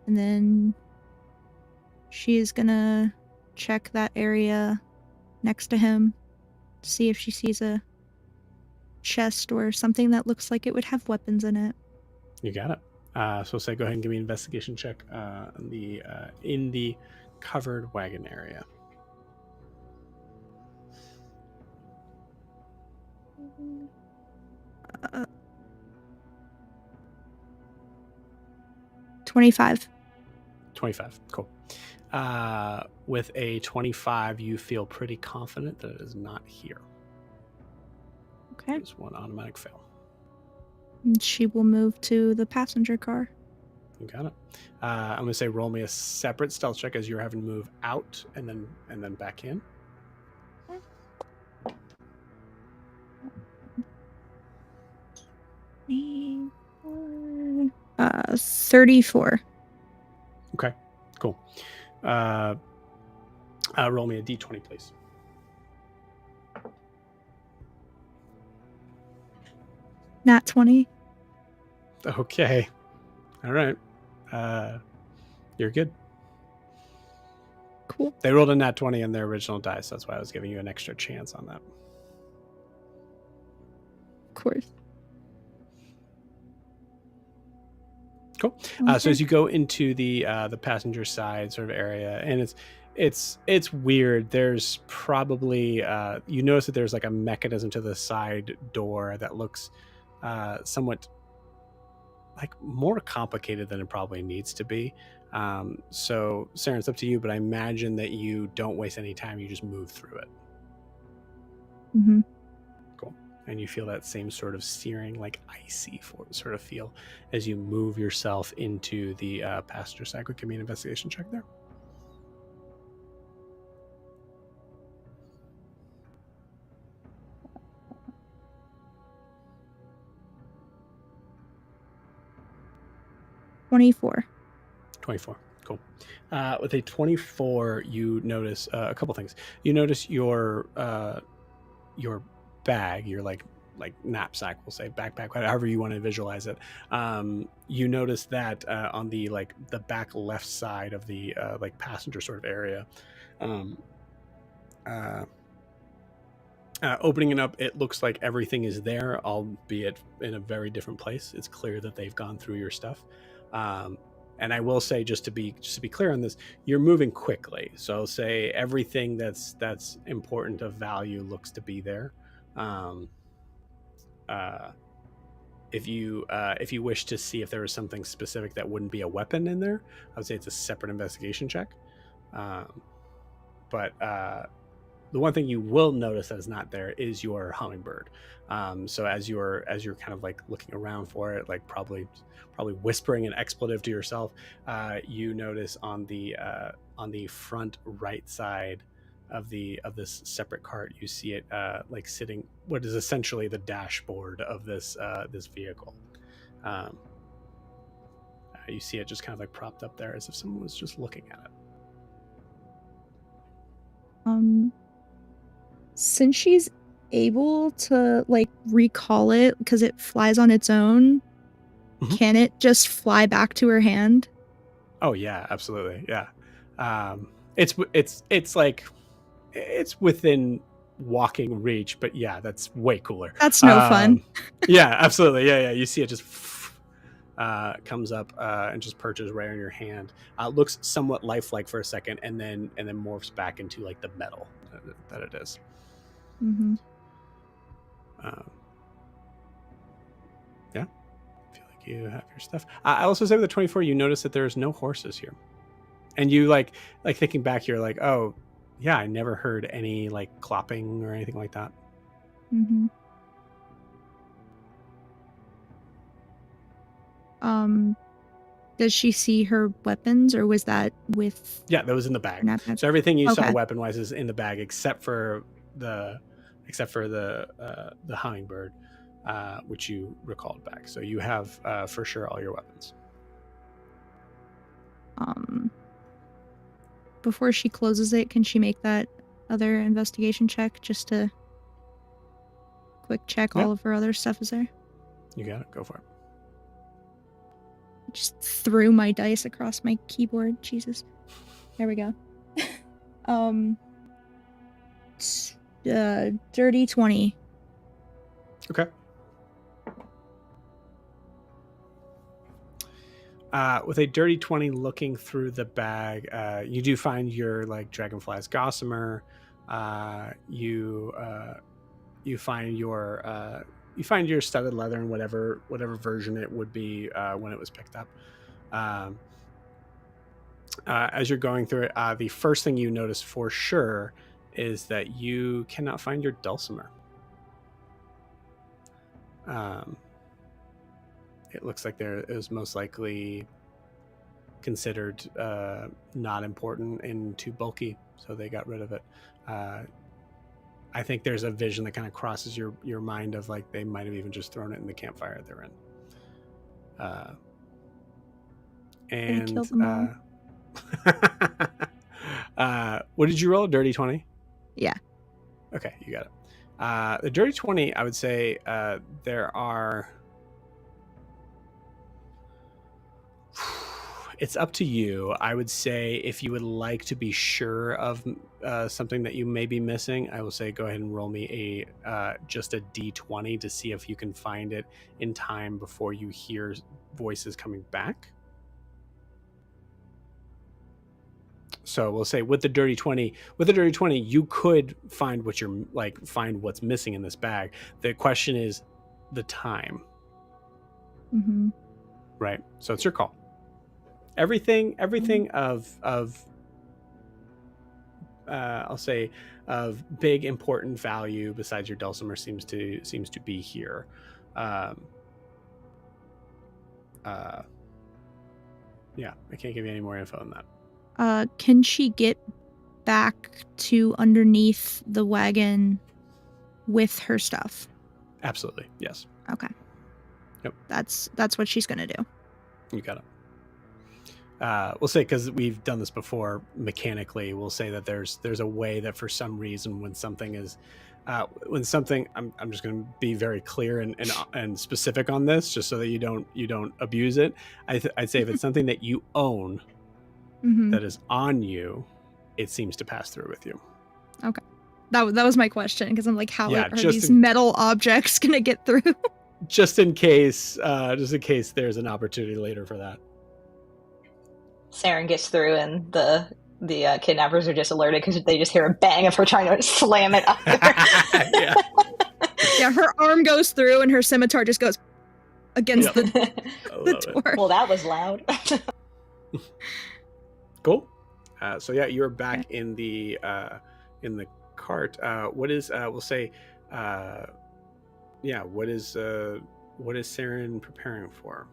S6: And then she is gonna check that area next to him to see if she sees a chest or something that looks like it would have weapons in it.
S1: You got it. So say go ahead and give me an investigation check in the covered wagon area.
S6: Uh, 25.
S1: 25, cool. With a 25, you feel pretty confident that it is not here.
S6: Okay.
S1: It's one automatic fail.
S6: And she will move to the passenger car.
S1: You got it. I'm gonna say roll me a separate stealth check as you're having to move out and then back in.
S6: 34.
S1: Okay, cool. Roll me a d20, please.
S6: Nat 20.
S1: Okay. All right. You're good.
S6: Cool.
S1: They rolled a nat 20 on their original dice. That's why I was giving you an extra chance on that.
S6: Of course.
S1: Cool.
S6: Okay.
S1: So as you go into the passenger side sort of area, and it's weird. There's probably you notice that there's like a mechanism to the side door that looks somewhat like more complicated than it probably needs to be. So Seren, it's up to you, but I imagine that you don't waste any time. You just move through it.
S6: Mm-hmm.
S1: Cool. And you feel that same sort of searing, like icy sort of feel as you move yourself into the passenger side. Quick, give me an investigation check there.
S6: $24.
S1: 24. Cool. With a 24, you notice a couple things. You notice your bag, your like knapsack, we'll say, backpack, however you want to visualize it. You notice that on the the back left side of the passenger sort of area, opening it up, it looks like everything is there, albeit in a very different place. It's clear that they've gone through your stuff. And I will say, just to be clear on this, you're moving quickly. So I'll say everything that's important of value looks to be there. If you wish to see if there was something specific that wouldn't be a weapon in there, I would say it's a separate investigation check. But the one thing you will notice that is not there is your hummingbird. So as you're kind of like looking around for it, like probably whispering an expletive to yourself, you notice on the front right side this separate cart. You see it like sitting what is essentially the dashboard of this vehicle. You see it just kind of like propped up there as if someone was just looking at it.
S6: Since she's able to like recall it because it flies on its own, can it just fly back to her hand?
S1: Oh yeah, absolutely. Yeah. It's like it's within walking reach, but yeah, that's way cooler.
S6: That's no fun.
S1: Yeah, absolutely. Yeah. You see it just comes up and just perches right on your hand. Looks somewhat lifelike for a second, and then morphs back into like the metal that it is.
S6: Mm-hmm.
S1: Yeah, I feel like you have your stuff. I also say with the 24, you notice that there's no horses here, and you like thinking back, you're like, oh yeah, I never heard any like clopping or anything like that.
S6: Mm-hmm. Does she see her weapons, or was that with?
S1: Yeah, that was in the bag. So everything you saw weapon wise is in the bag, except for the hummingbird, which you recalled back. So you have for sure all your weapons.
S6: Before she closes it, can she make that other investigation check just to quick check all of her other stuff is there?
S1: You got it. Go for it.
S6: Just threw my dice across my keyboard. Jesus. There we go. Dirty 20.
S1: Okay. With a dirty 20, looking through the bag, you do find your like dragonfly's gossamer. You find your studded leather and whatever version it would be when it was picked up. As you're going through it, the first thing you notice for sure is that you cannot find your dulcimer. It looks like it was most likely considered not important and too bulky, so they got rid of it. I think there's a vision that kind of crosses your mind of like they might have even just thrown it in the campfire they're in. And
S6: killed them
S1: all. What did you roll? Dirty 20?
S6: Yeah.
S1: Okay, you got it. The dirty 20, I would say there are... It's up to you. I would say if you would like to be sure of something that you may be missing, I will say go ahead and roll me just a d20 to see if you can find it in time before you hear voices coming back. So we'll say with the dirty 20, you could find find what's missing in this bag. The question is the time.
S6: Mm-hmm.
S1: Right. So it's your call. Everything of I'll say of big important value besides your dulcimer seems to be here. Yeah, I can't give you any more info on that.
S6: Can she get back to underneath the wagon with her stuff?
S1: Absolutely, yes.
S6: Okay.
S1: Yep.
S6: That's what she's gonna do.
S1: You got it. We'll say, because we've done this before mechanically, we'll say that there's a way that for some reason when something is I'm just going to be very clear and specific on this, just so that you don't abuse it. I'd say if it's something that you own,
S6: mm-hmm.
S1: that is on you, it seems to pass through with you.
S6: Okay, that was my question, because I'm like, how are these metal objects going to get through?
S1: just in case there's an opportunity later for that.
S3: Seren gets through, and the kidnappers are just alerted because they just hear a bang of her trying to slam it up there.
S6: Yeah, her arm goes through, and her scimitar just goes against the door.
S3: Well, that was loud.
S1: Cool. So yeah, you're back in the cart. What is we'll say? What is Seren preparing for?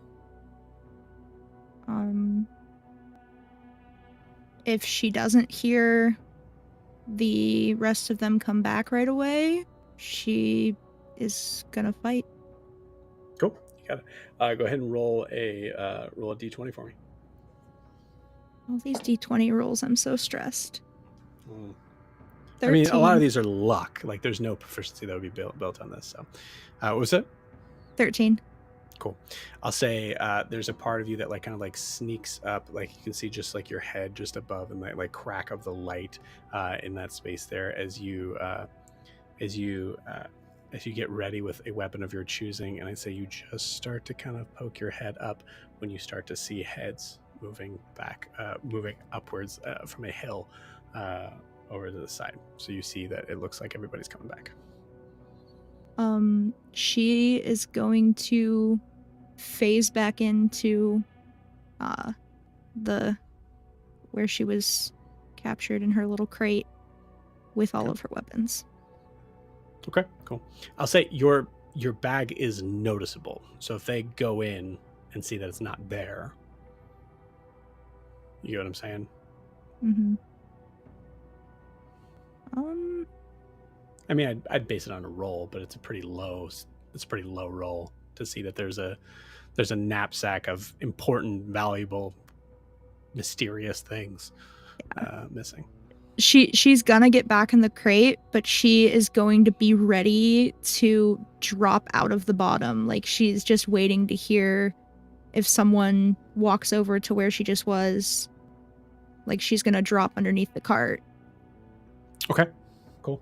S6: If she doesn't hear the rest of them come back right away, she is gonna fight.
S1: Cool. You got it. Go ahead and roll a d20 for me.
S6: All these d20 rolls, I'm so stressed.
S1: 13.
S6: 13.
S1: I mean, a lot of these are luck. Like, there's no proficiency that would be built on this. So, what was it?
S6: 13.
S1: Cool. I'll say there's a part of you that like kind of like sneaks up, like you can see just like your head just above and that like crack of the light in that space there as you get ready with a weapon of your choosing. And I'd say you just start to kind of poke your head up when you start to see heads moving upwards from a hill over to the side. So you see that it looks like everybody's coming back.
S6: She is going to phase back into the where she was captured in her little crate with all of her weapons.
S1: Okay, cool. I'll say your bag is noticeable. So if they go in and see that it's not there, you know what I'm saying?
S6: Mm-hmm.
S1: I mean, I'd base it on a roll, but it's a pretty low roll to see that there's a knapsack of important, valuable, mysterious things missing.
S6: She's gonna get back in the crate, but she is going to be ready to drop out of the bottom. Like, she's just waiting to hear if someone walks over to where she just was. Like, she's gonna drop underneath the cart.
S1: Okay, cool.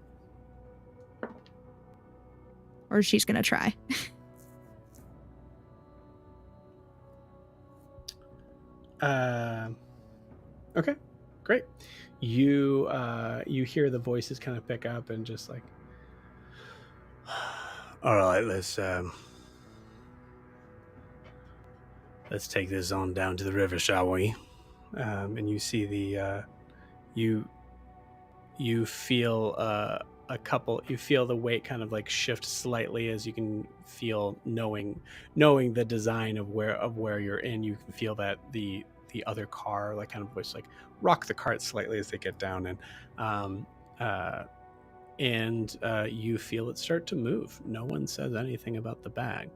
S6: Or she's gonna try.
S1: Okay, great. You hear the voices kind of pick up and just like, all right, let's take this on down to the river, shall we? And you see the you feel you feel the weight kind of like shift slightly as you can feel knowing the design of where you're in. You can feel that the other car like kind of just like rock the cart slightly as they get down, and you feel it start to move. No one says anything about the bag.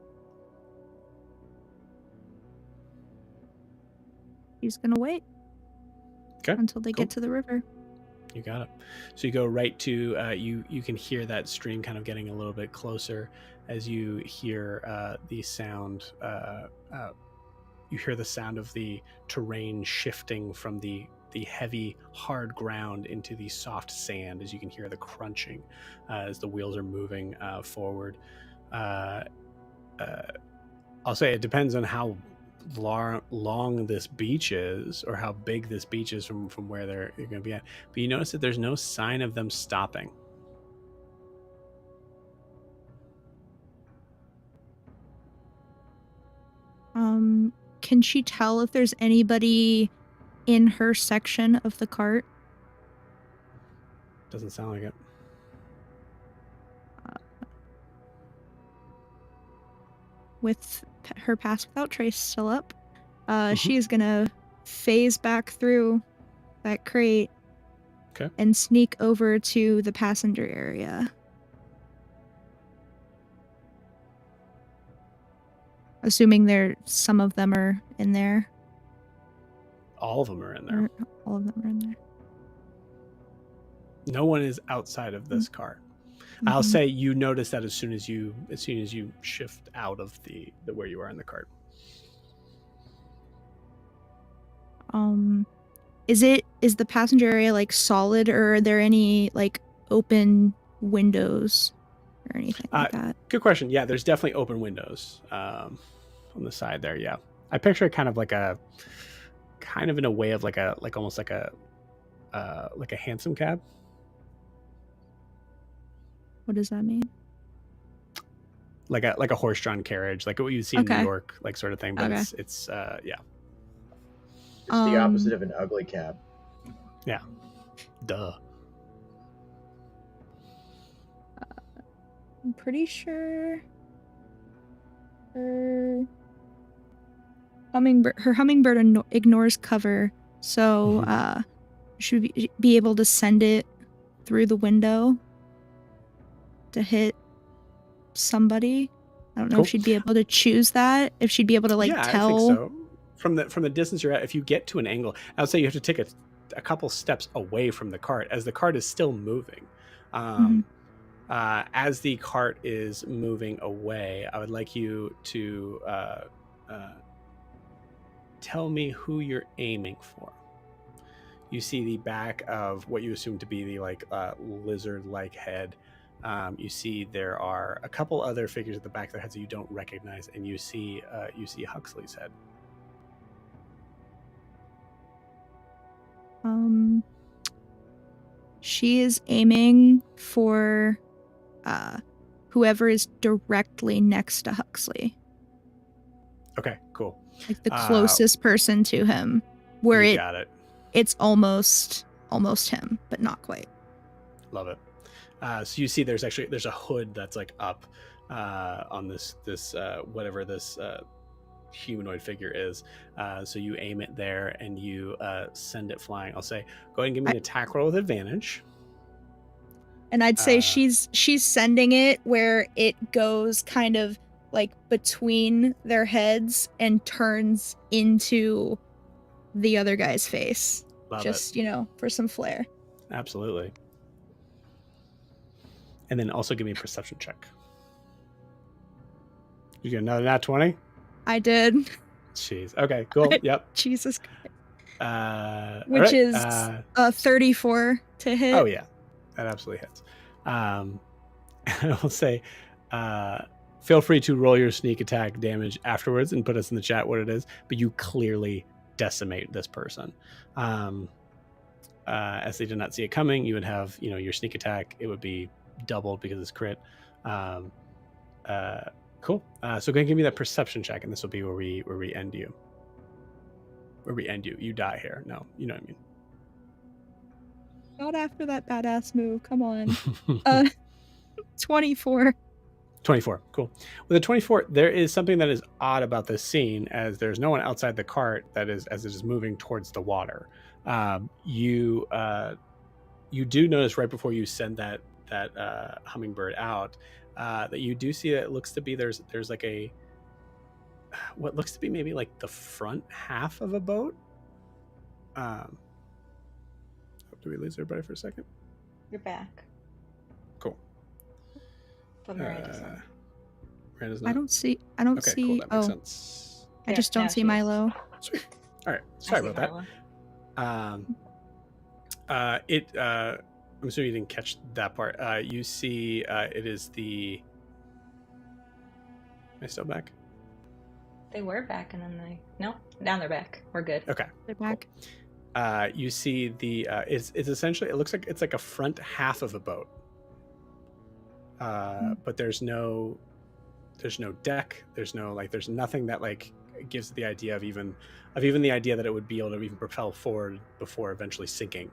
S6: He's gonna wait.
S1: Okay.
S6: Until they get to the river.
S1: You got it. So you go right to you can hear that stream kind of getting a little bit closer as you hear the sound. You hear the sound of the terrain shifting from the heavy hard ground into the soft sand, as you can hear the crunching as the wheels are moving forward. I'll say it depends on how long this beach is or how big this beach is from where they're going to be at, but you notice that there's no sign of them stopping.
S6: Can she tell if there's anybody in her section of the cart?
S1: Doesn't sound like it.
S6: With her pass without trace still up, she's gonna phase back through that crate.
S1: Okay.
S6: And sneak over to the passenger area. Assuming some of them are in there.
S1: All of them are in there.
S6: All of them are in there.
S1: No one is outside of this cart. I'll say you notice that as soon as you shift out of the where you are in the cart.
S6: Is the passenger area like solid, or are there any like open windows or anything like that?
S1: Good question. Yeah, there's definitely open windows on the side there. Yeah, I picture it kind of in a way of almost like a hansom cab.
S6: What does that mean?
S1: Like a horse-drawn carriage, like what you see in New York, like sort of thing. But it's yeah.
S4: It's the opposite of an ugly cab.
S1: Yeah. Duh.
S6: I'm pretty sure her hummingbird ignores cover, so should be able to send it through the window to hit somebody. I don't know if she'd be able to choose that. If she'd be able to
S1: yeah,
S6: tell.
S1: I think so. From the distance you're at, if you get to an angle, I would say you have to take a couple steps away from the cart as the cart is still moving. As the cart is moving away, I would like you to tell me who you're aiming for. You see the back of what you assume to be the lizard-like head. You see there are a couple other figures at the back of their heads that you don't recognize, and you see Huxley's head.
S6: She is aiming for whoever is directly next to Huxley.
S1: Okay, cool.
S6: Like the closest person to him, where
S1: got it.
S6: It's almost him, but not quite.
S1: Love it. So you see there's a hood that's up on this whatever this humanoid figure is. So you aim it there and you send it flying. I'll say, go ahead and give me an attack roll with advantage.
S6: And I'd say she's sending it where it goes kind of between their heads and turns into the other guy's face.
S1: Love
S6: just
S1: it.
S6: For some flair.
S1: Absolutely. And then also give me a perception check. You get another nat 20?
S6: I did.
S1: Jeez. Okay, cool. Yep.
S6: Jesus Christ. Which
S1: right.
S6: is a 34 to hit.
S1: Oh, yeah. That absolutely hits. I will say, feel free to roll your sneak attack damage afterwards and put us in the chat what it is, but you clearly decimate this person. As they did not see it coming, you would have, your sneak attack, it would be doubled because it's crit. Cool. So go ahead and give me that perception check, and this will be where we end you. Where we end you. You die here. No, you know what I mean.
S6: Not after that badass move. Come on. 24.
S1: 24. Cool. With a 24, there is something that is odd about this scene, as there's no one outside the cart as it is moving towards the water. You do notice right before you send that hummingbird out that you do see that it looks to be there's what looks to be maybe the front half of a boat. Do we lose everybody for a second?
S3: You're back.
S1: Cool.
S3: But Miranda's not.
S1: Miranda's not?
S6: I don't see.
S1: Okay, cool. That makes sense.
S6: I just don't see Milo.
S1: Sweet. All right. Sorry about
S3: Milo.
S1: that. I'm assuming you didn't catch that part. You see, it is the. Am I still back?
S3: They were back, and then no, now they're back. We're good.
S1: Okay,
S6: they're back.
S1: Cool. You see the it's essentially, it looks like it's a front half of a boat, but there's no deck. There's no there's nothing that gives the idea of even the idea that it would be able to even propel forward before eventually sinking.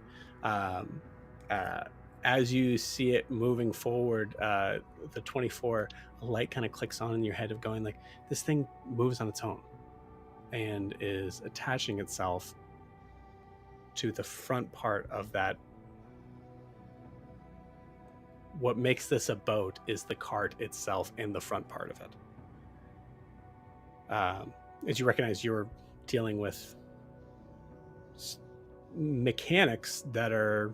S1: As you see it moving forward, the 24, a light kind of clicks on in your head of going this thing moves on its own and is attaching itself to the front part of that. What makes this a boat is the cart itself and the front part of it. As you recognize, you're dealing with mechanics that are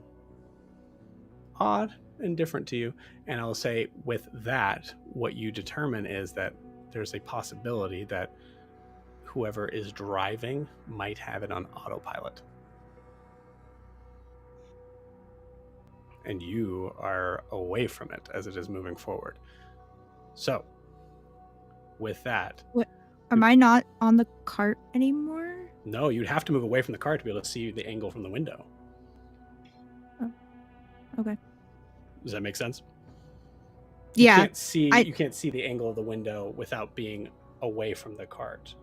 S1: odd and different to you, and I'll say with that, what you determine is that there's a possibility that whoever is driving might have it on autopilot, and you are away from it as it is moving forward. So with that,
S6: what, am I not on the cart anymore?
S1: No, you'd have to move away from the cart to be able to see the angle from the window.
S6: Oh, okay.
S1: Does that make sense?
S6: Yeah.
S1: You can't see the angle of the window without being away from the cart.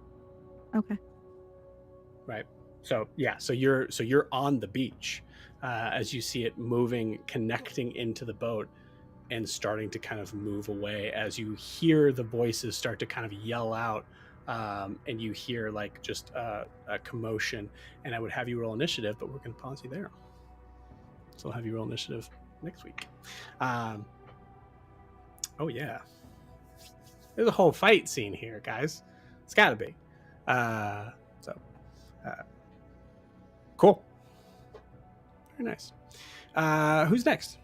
S6: Okay.
S1: Right. So yeah. So you're on the beach as you see it moving, connecting into the boat, and starting to kind of move away as you hear the voices start to kind of yell out, and you hear just a commotion. And I would have you roll initiative, but we're going to pause you there. So I'll have you roll initiative next week. Oh yeah, there's a whole fight scene here, guys. It's got to be. Cool. Very nice. Who's next?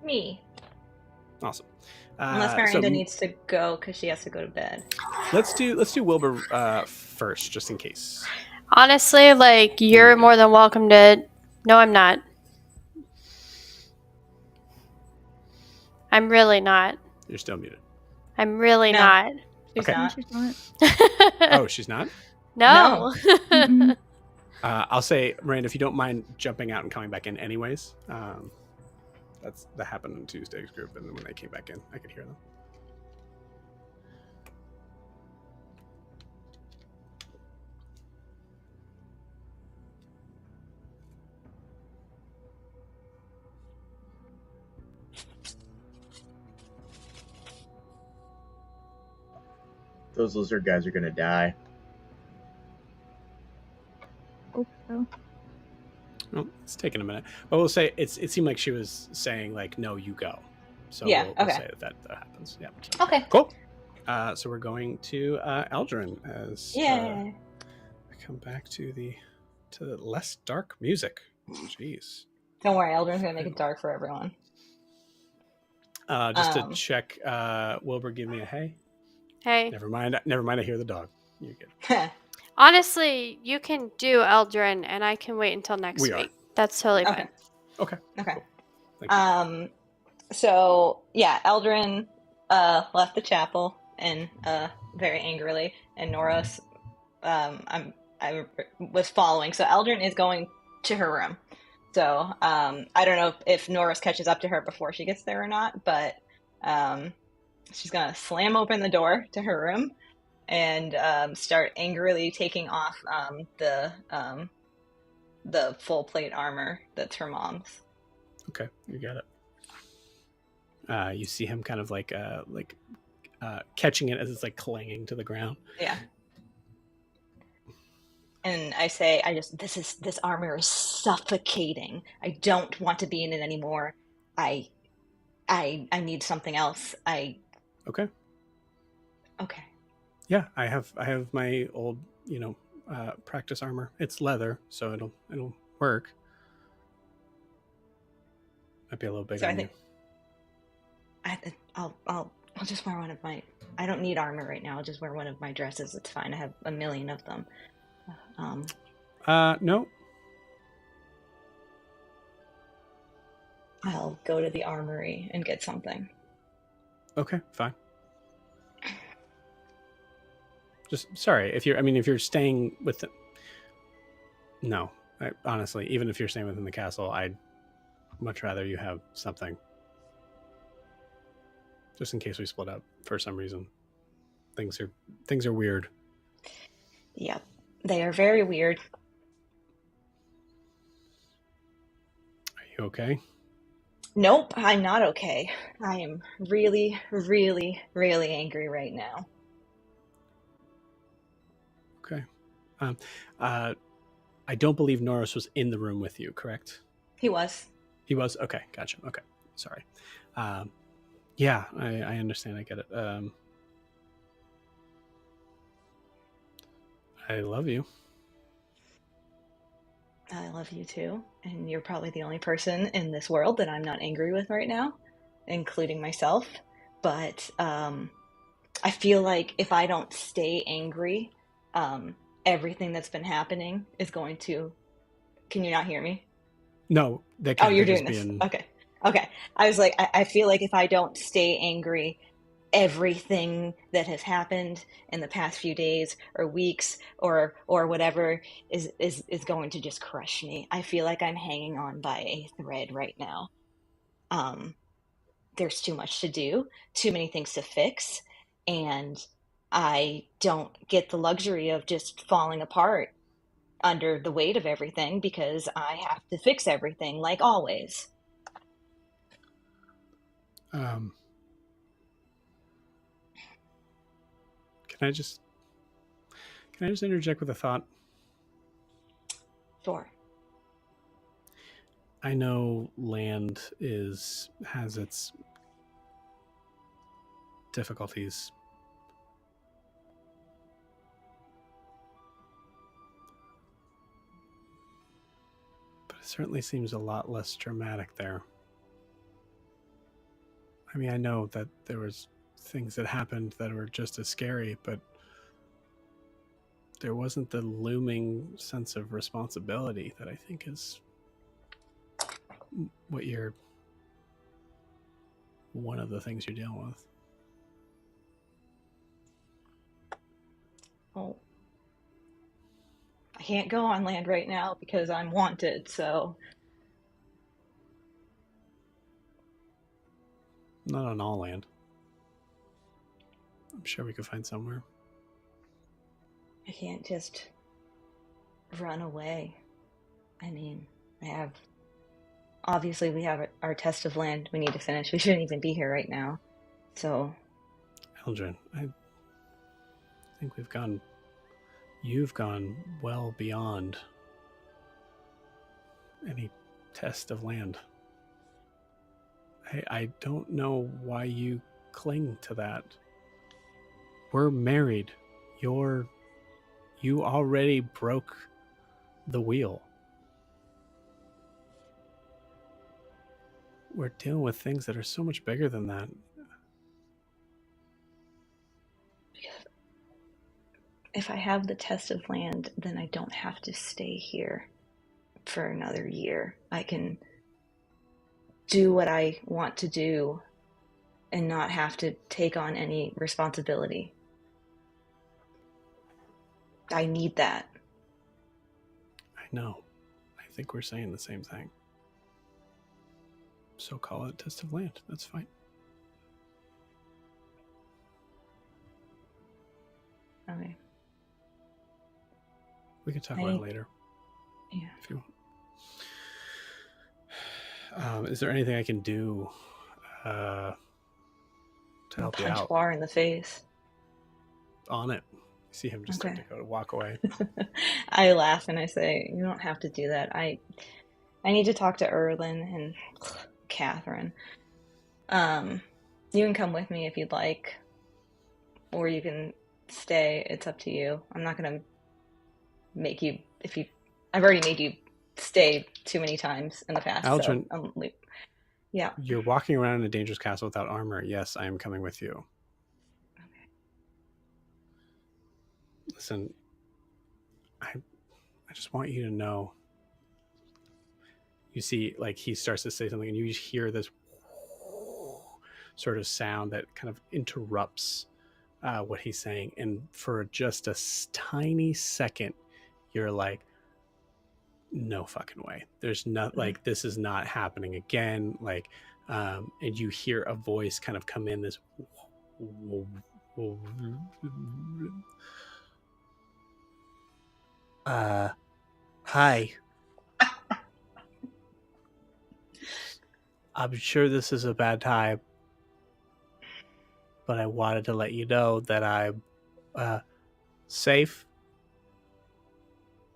S3: Me.
S1: Awesome.
S3: Unless Miranda needs to go because she has to go to bed.
S1: Let's do Wilbur first, just in case.
S2: Honestly, like, you're more than welcome to... No, I'm not. I'm really not.
S1: You're still muted.
S2: I'm really not.
S3: She's
S1: Okay.
S3: not.
S6: She's not.
S1: Oh, she's not?
S2: No.
S6: Mm-mm.
S1: I'll say, Miranda, if you don't mind jumping out and coming back in anyways. That happened in Tuesday's group, and then when they came back in, I could hear them.
S4: Those lizard guys are gonna die.
S6: Oh, no.
S1: Well, it's taking a minute. But we'll say it seemed like she was saying, like, no, you go. So
S3: Yeah,
S1: we'll
S3: okay.
S1: say that happens. Yeah. So.
S3: Okay.
S1: Cool. So we're going to Eldryn as
S3: Yeah.
S1: I come back to the less dark music. Jeez.
S3: Don't worry, Eldryn's gonna make it dark for everyone.
S1: Just to check, Wilbur, give me a hey.
S2: Hey.
S1: Never mind. I hear the dog. You're good.
S2: Honestly, you can do Eldryn, and I can wait until next
S1: We are.
S2: week. That's totally
S3: Okay.
S2: fine.
S1: Okay.
S3: Okay.
S1: Cool. Thank you.
S3: So yeah, Eldryn left the chapel and very angrily, and Nora's I was following. So Eldryn is going to her room. So I don't know if Norris catches up to her before she gets there or not, but she's gonna slam open the door to her room and start angrily taking off the full plate armor that's her mom's.
S1: Okay, you got it. You see him kind of like catching it as it's like clanging to the ground.
S3: Yeah. And I say, this armor is suffocating. I don't want to be in it anymore. I need something else.
S1: Okay.
S3: Okay.
S1: Yeah, I have my old, practice armor. It's leather, so it'll work. Might be a little big
S3: So
S1: on
S3: I think I'll just wear one of my. I don't need armor right now. I'll just wear one of my dresses. It's fine. I have a million of them.
S1: No.
S3: I'll go to the armory and get something.
S1: Okay, fine. Just sorry if you're staying with no, honestly, even if you're staying within the castle, I'd much rather you have something. Just in case we split up for some reason. Things are weird.
S3: Yep. They are very weird.
S1: Are you okay?
S3: Nope, I'm not okay. I am really, really, really angry right now.
S1: Okay. I don't believe Norris was in the room with you, correct?
S3: He was.
S1: He was? Okay, gotcha. Okay, sorry. Yeah, I understand. I get it. I love you.
S3: I love you too. And you're probably the only person in this world that I'm not angry with right now, including myself. But I feel like if I don't stay angry, everything that's been happening is going to... Can you not hear me?
S1: No, they
S3: Oh,
S1: can't.
S3: you're
S1: They're
S3: doing
S1: just
S3: this.
S1: being...
S3: Okay. I was like, I feel like if I don't stay angry, everything that has happened in the past few days or weeks or whatever is going to just crush me. I feel like I'm hanging on by a thread right now. There's too much to do, too many things to fix, and I don't get the luxury of just falling apart under the weight of everything because I have to fix everything like always.
S1: Can I just interject with a thought?
S3: Sure.
S1: I know land has its difficulties. But it certainly seems a lot less dramatic there. I mean, I know that there was things that happened that were just as scary, but there wasn't the looming sense of responsibility that I think is what you're one of the things you're dealing with.
S3: Well, I can't go on land right now because I'm wanted, so...
S1: Not on all land. I'm sure we could find somewhere.
S3: I can't just run away. I mean, obviously we have our test of land we need to finish. We shouldn't even be here right now. So...
S1: Eldryn, I think you've gone well beyond any test of land. I don't know why you cling to that. We're married. You already broke the wheel. We're dealing with things that are so much bigger than that.
S3: If I have the test of land, then I don't have to stay here for another year. I can do what I want to do and not have to take on any responsibility. I need that.
S1: I know. I think we're saying the same thing. So call it test of land. That's fine.
S3: Okay.
S1: We can talk about it later.
S3: Yeah.
S1: If you want. Is there anything I can do to help you out?
S3: Punch Gwar in the face.
S1: On it. See him just start to go to walk away.
S3: I laugh and I say, "You don't have to do that. I need to talk to Erlyn and Catherine. You can come with me if you'd like, or you can stay. It's up to you. I'm not gonna make you. I've already made you stay too many times in the past.
S1: Eldryn,
S3: so yeah.
S1: You're walking around in a dangerous castle without armor. Yes, I am coming with you.
S3: Okay.
S1: Listen, I just want you to know. You see, like, he starts to say something, and you hear this sort of sound that kind of interrupts what he's saying. And for just a tiny second, you're like, no fucking way. There's not, like, this is not happening again. Like, and you hear a voice kind of come in, this hi. I'm sure this is a bad time, but I wanted to let you know that I'm safe,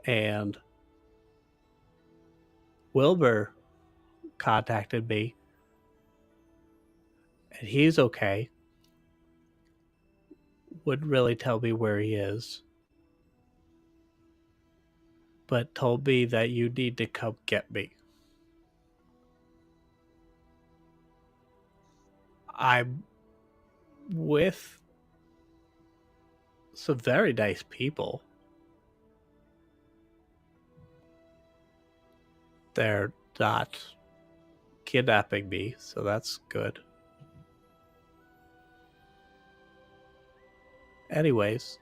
S1: and Wilbur contacted me, and he's okay. Wouldn't really tell me where he is, but told me that you need to come get me. I'm with some very nice people. They're not kidnapping me, so that's good. Anyways,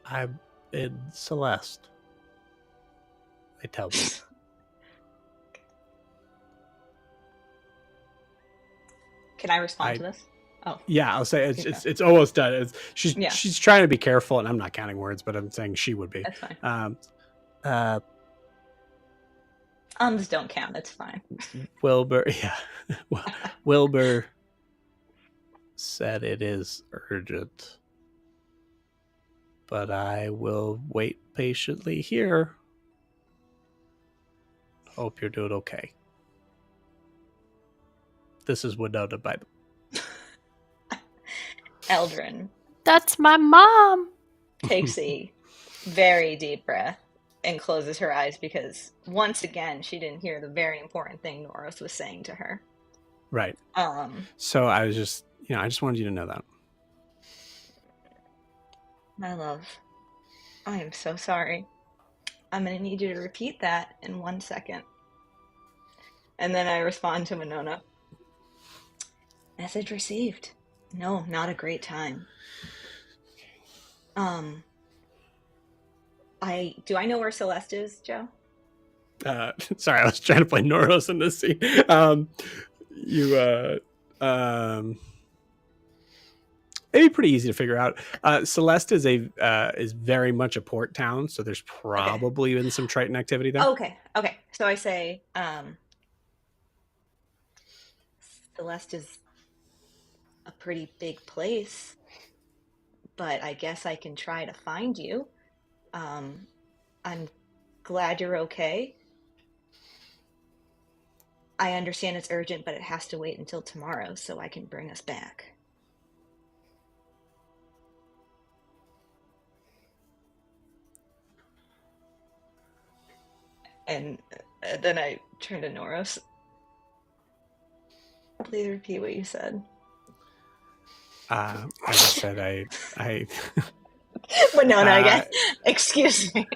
S1: I'm in Celeste. They tell me.
S3: Can I respond to this? Oh,
S1: yeah, I'll say it's almost done. She's trying to be careful, and I'm not counting words, but I'm saying she would be.
S3: That's fine. Just don't count. It's fine.
S1: Wilbur, yeah. Wilbur said it is urgent, but I will wait patiently here. Hope you're doing okay. This is Winona, by the
S3: Eldryn
S2: That's my mom.
S3: takes a very deep breath and closes her eyes because once again she didn't hear the very important thing Noros was saying to her.
S1: Right. So I was just, I just wanted you to know that.
S3: My love, I am so sorry. I'm going to need you to repeat that in 1 second. And then I respond to Winona. Message received. No, not a great time. Do I know where Celeste is, Joe?
S1: Sorry, I was trying to play Noros in this scene. It'd be pretty easy to figure out. Celeste is very much a port town, so there's probably been some Triton activity there.
S3: Okay. So I say, Celeste is a pretty big place, but I guess I can try to find you. I'm glad you're okay. I understand it's urgent, but it has to wait until tomorrow so I can bring us back. And then I turn to Noros. Please repeat what you said.
S1: As I said, I
S3: Winona again. Excuse me.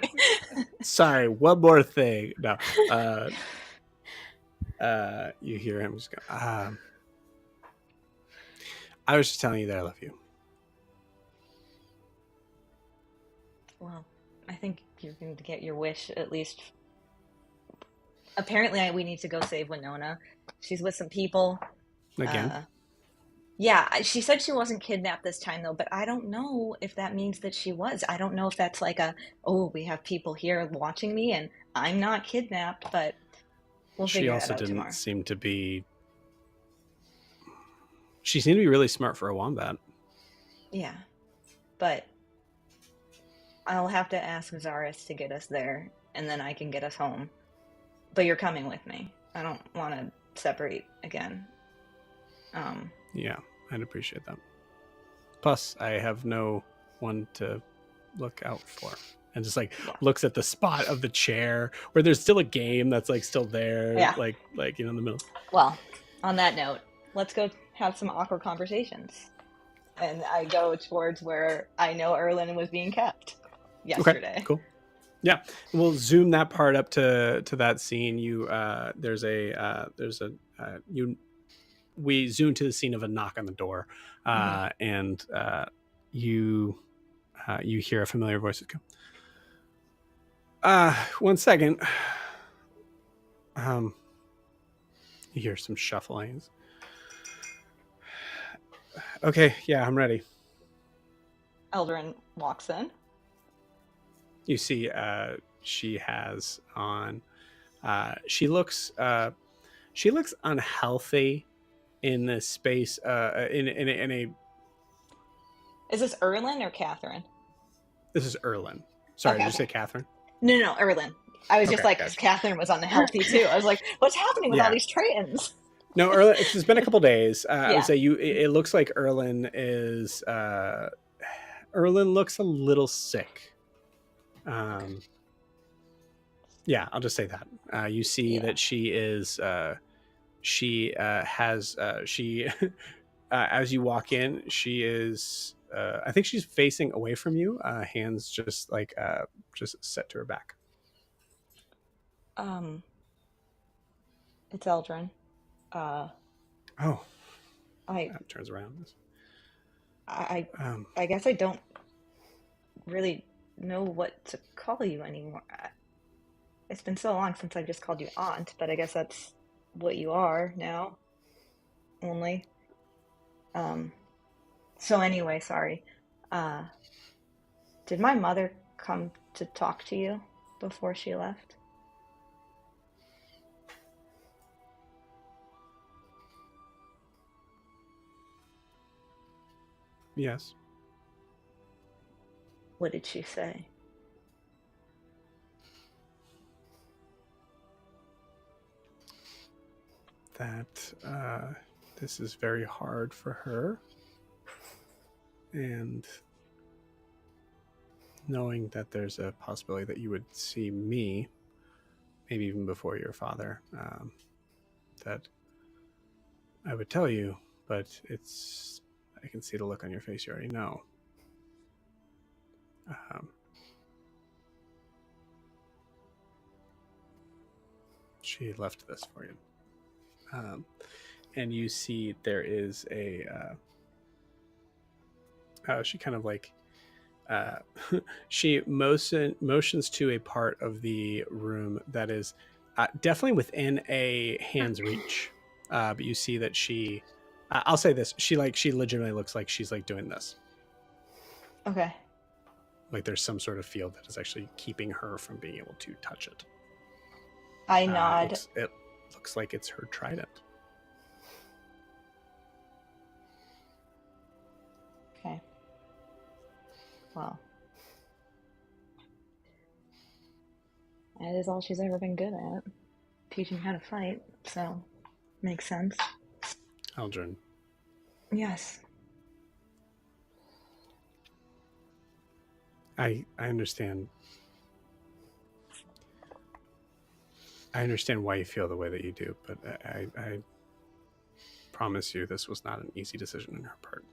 S1: Sorry, one more thing. No. You hear him just go, I was just telling you that I love you.
S3: Well, I think you're going to get your wish, at least. Apparently, we need to go save Winona. She's with some people.
S1: Again?
S3: Yeah, she said she wasn't kidnapped this time, though, but I don't know if that means that she was. I don't know if that's like we have people here watching me, and I'm not kidnapped, but we'll figure that out tomorrow. She also didn't
S1: seem to be... She seemed to be really smart for a wombat.
S3: Yeah, but I'll have to ask Zahras to get us there, and then I can get us home. But you're coming with me. I don't want to separate again.
S1: Yeah, I'd appreciate that. Plus, I have no one to look out for. And just looks at the spot of the chair where there's still a game that's still there, like in the middle.
S3: Well, on that note, let's go have some awkward conversations. And I go towards where I know Erlen was being kept yesterday.
S1: Okay, cool. Yeah, we'll zoom that part up to that scene. We zoom to the scene of a knock on the door, and you hear a familiar voice go, 1 second. You hear some shuffling. Okay, yeah, I'm ready.
S3: Eldryn walks in.
S1: You see, she has on. She looks unhealthy in this space. In a.
S3: Is this Erlen or Catherine?
S1: This is Erlen. Sorry, did you say Catherine?
S3: No, Erlen. I was just because Catherine was unhealthy too. I was like, what's happening with all these Tritons?
S1: No, Erlen. It's been a couple days. I would say it looks like Erlen is. Erlen looks a little sick. Yeah, I'll just say that. You see that she is. As you walk in, she is. I think she's facing away from you. Hands just set to her back.
S3: It's Eldryn.
S1: Turns around.
S3: I guess I don't really know what to call you anymore. It's been so long since I've just called you aunt, but I guess that's what you are now. Only. So anyway, sorry. Did my mother come to talk to you before she left?
S1: Yes.
S3: What did she say?
S1: that this is very hard for her, and knowing that there's a possibility that you would see me, maybe even before your father, that I would tell you, but I can see the look on your face. You already know. She left this for you. And you see there is a, she kind of like, she motions to a part of the room that is definitely within a hand's reach. But you see that she, I'll say this, she legitimately looks like she's like doing this.
S3: Okay.
S1: Like there's some sort of field that is actually keeping her from being able to touch it.
S3: I nod.
S1: It looks like it's her trident.
S3: Okay. Well, that is all she's ever been good at. Teaching how to fight, so makes sense.
S1: Eldryn.
S3: Yes.
S1: I understand. I understand why you feel the way that you do, but I promise you this was not an easy decision on her part.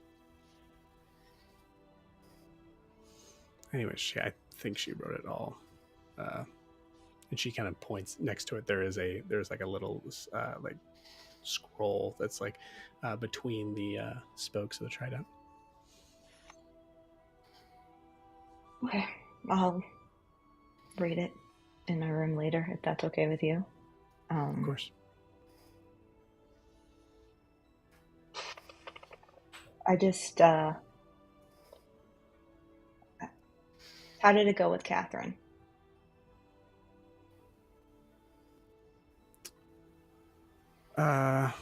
S1: Anyway, I think she wrote it all. And she kind of points next to it. There's like a little like scroll that's like between the spokes of the trident.
S3: Okay. I'll read it in my room later, if that's okay with you.
S1: Of course.
S3: I just, how did it go with Catherine?
S1: As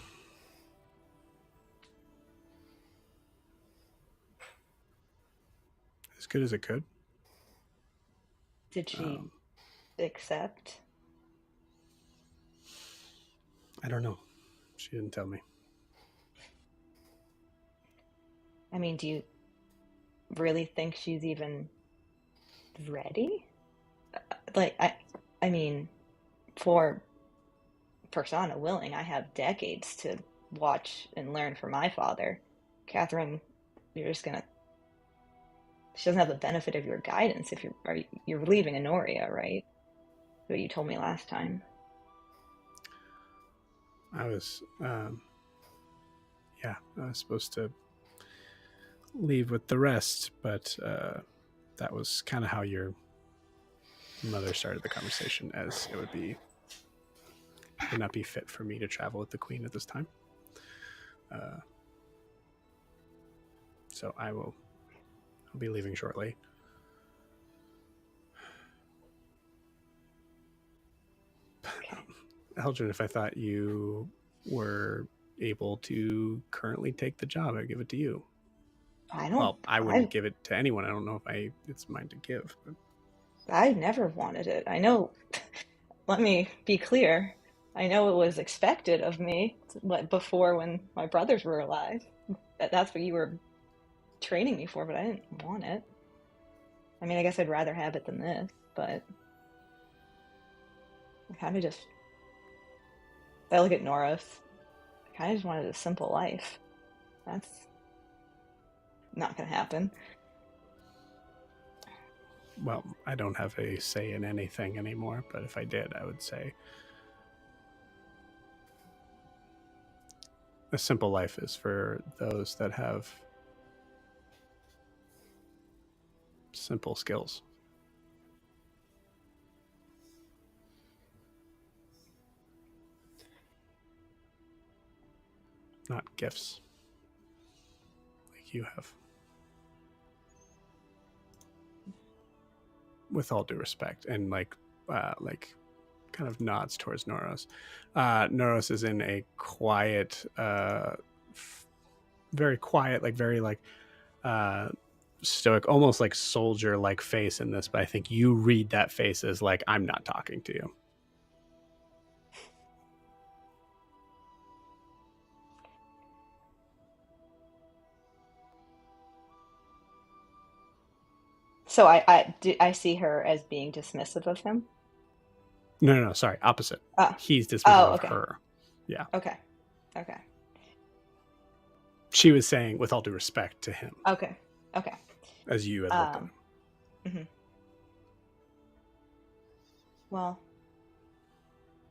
S1: good as it could.
S3: Did she accept?
S1: I don't know. She didn't tell me.
S3: I mean, do you really think she's even ready? Like, I mean, for persona willing, I have decades to watch and learn from my father. Catherine, you're just gonna... She doesn't have the benefit of your guidance if you're leaving Enoria, right? What you told me last time.
S1: I was, I was supposed to leave with the rest, but that was kind of how your mother started the conversation, as it would not be fit for me to travel with the queen at this time. So I'll be leaving shortly. Eldryn, if I thought you were able to currently take the job, I'd give it to you. I wouldn't give it to anyone. I don't know if it's mine to give. But...
S3: I never wanted it. I know, let me be clear. I know it was expected of me before when my brothers were alive. That's what you were training me for, but I didn't want it. I mean, I guess I'd rather have it than this, but I kind of just... I look at Norris. I kind of just wanted a simple life. That's not going to happen.
S1: Well, I don't have a say in anything anymore, but if I did, I would say a simple life is for those that have simple skills. Not gifts like you have. With all due respect, and like kind of nods towards Noros. Noros is in a quiet, very quiet, like very like stoic, almost like soldier-like face in this, but I think you read that face as like, I'm not talking to you.
S3: So I see her as being dismissive of him.
S1: No, sorry, opposite.
S3: Oh.
S1: He's dismissive
S3: okay.
S1: of her. Yeah.
S3: Okay.
S1: She was saying, with all due respect to him.
S3: Okay.
S1: As you had looked at him.
S3: Mm-hmm. Well,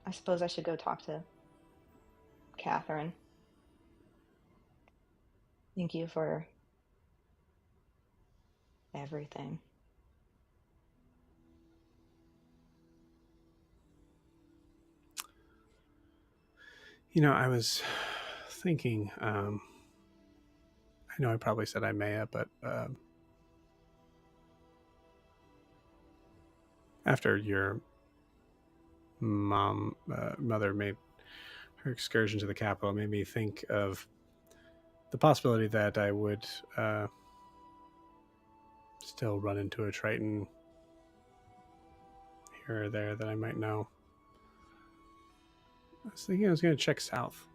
S3: I suppose I should go talk to Catherine. Thank you for everything.
S1: I was thinking, I know I probably said I may have, but after your mother made her excursion to the capital, made me think of the possibility that I would still run into a Triton here or there that I might know. I was thinking I was going to check south.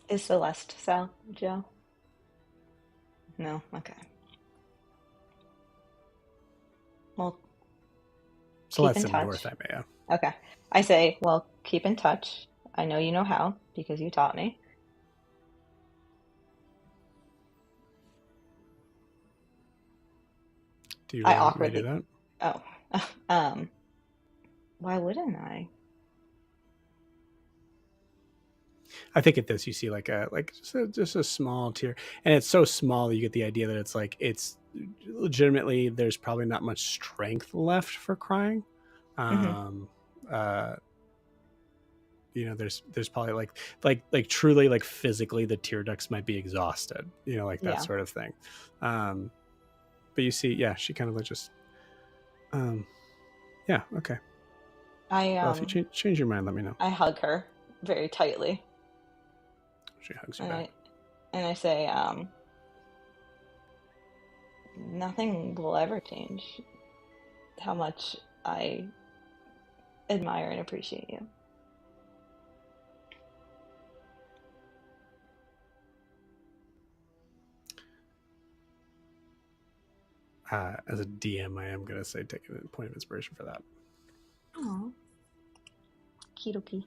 S3: Is Celeste south, Joe? No? Okay. Well,
S1: Celeste's
S3: keep
S1: in
S3: in
S1: north,
S3: touch.
S1: I may have.
S3: Okay. I say, well, keep in touch. I know you know how, because you taught me.
S1: Do you really want me to
S3: awkwardly.
S1: do that?
S3: Oh. Why wouldn't I?
S1: I think at this you see just a small tear, and it's so small that you get the idea that it's legitimately there's probably not much strength left for crying. There's probably like truly like physically the tear ducts might be exhausted, like that sort of thing. But you see, yeah, she kind of like just, yeah, okay. Well, if you change your mind, let me know.
S3: I hug her very tightly.
S1: She hugs you back.
S3: And I say, nothing will ever change how much I admire and appreciate you.
S1: As a DM, I am going to say take a point of inspiration for that.
S3: Oh, kidoki.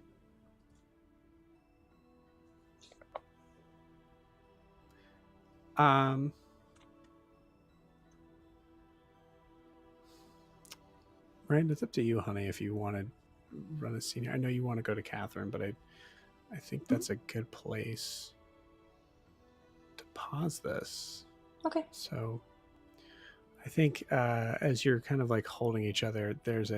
S1: Right, it's up to you, honey, if you want to run a scene. I know you want to go to Catherine, but I think that's a good place to pause this.
S3: Okay.
S1: So I think as you're kind of like holding each other, there's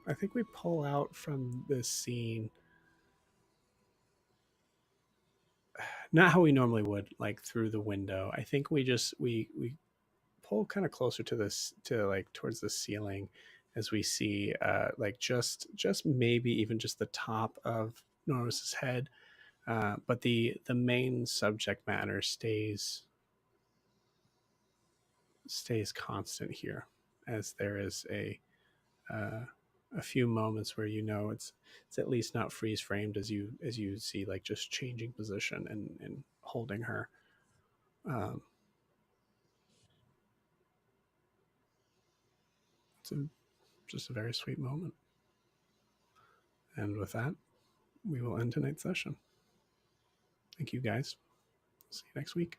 S1: I think we pull out from this scene not how we normally would, like through the window. I think we pull kind of closer to this, to like towards the ceiling, as we see like just maybe even just the top of Norris's head, but the main subject matter stays constant here, as there is a few moments where it's at least not freeze framed, as you see like just changing position and holding her. It's just a very sweet moment. And with that, we will end tonight's session. Thank you, guys. See you next week.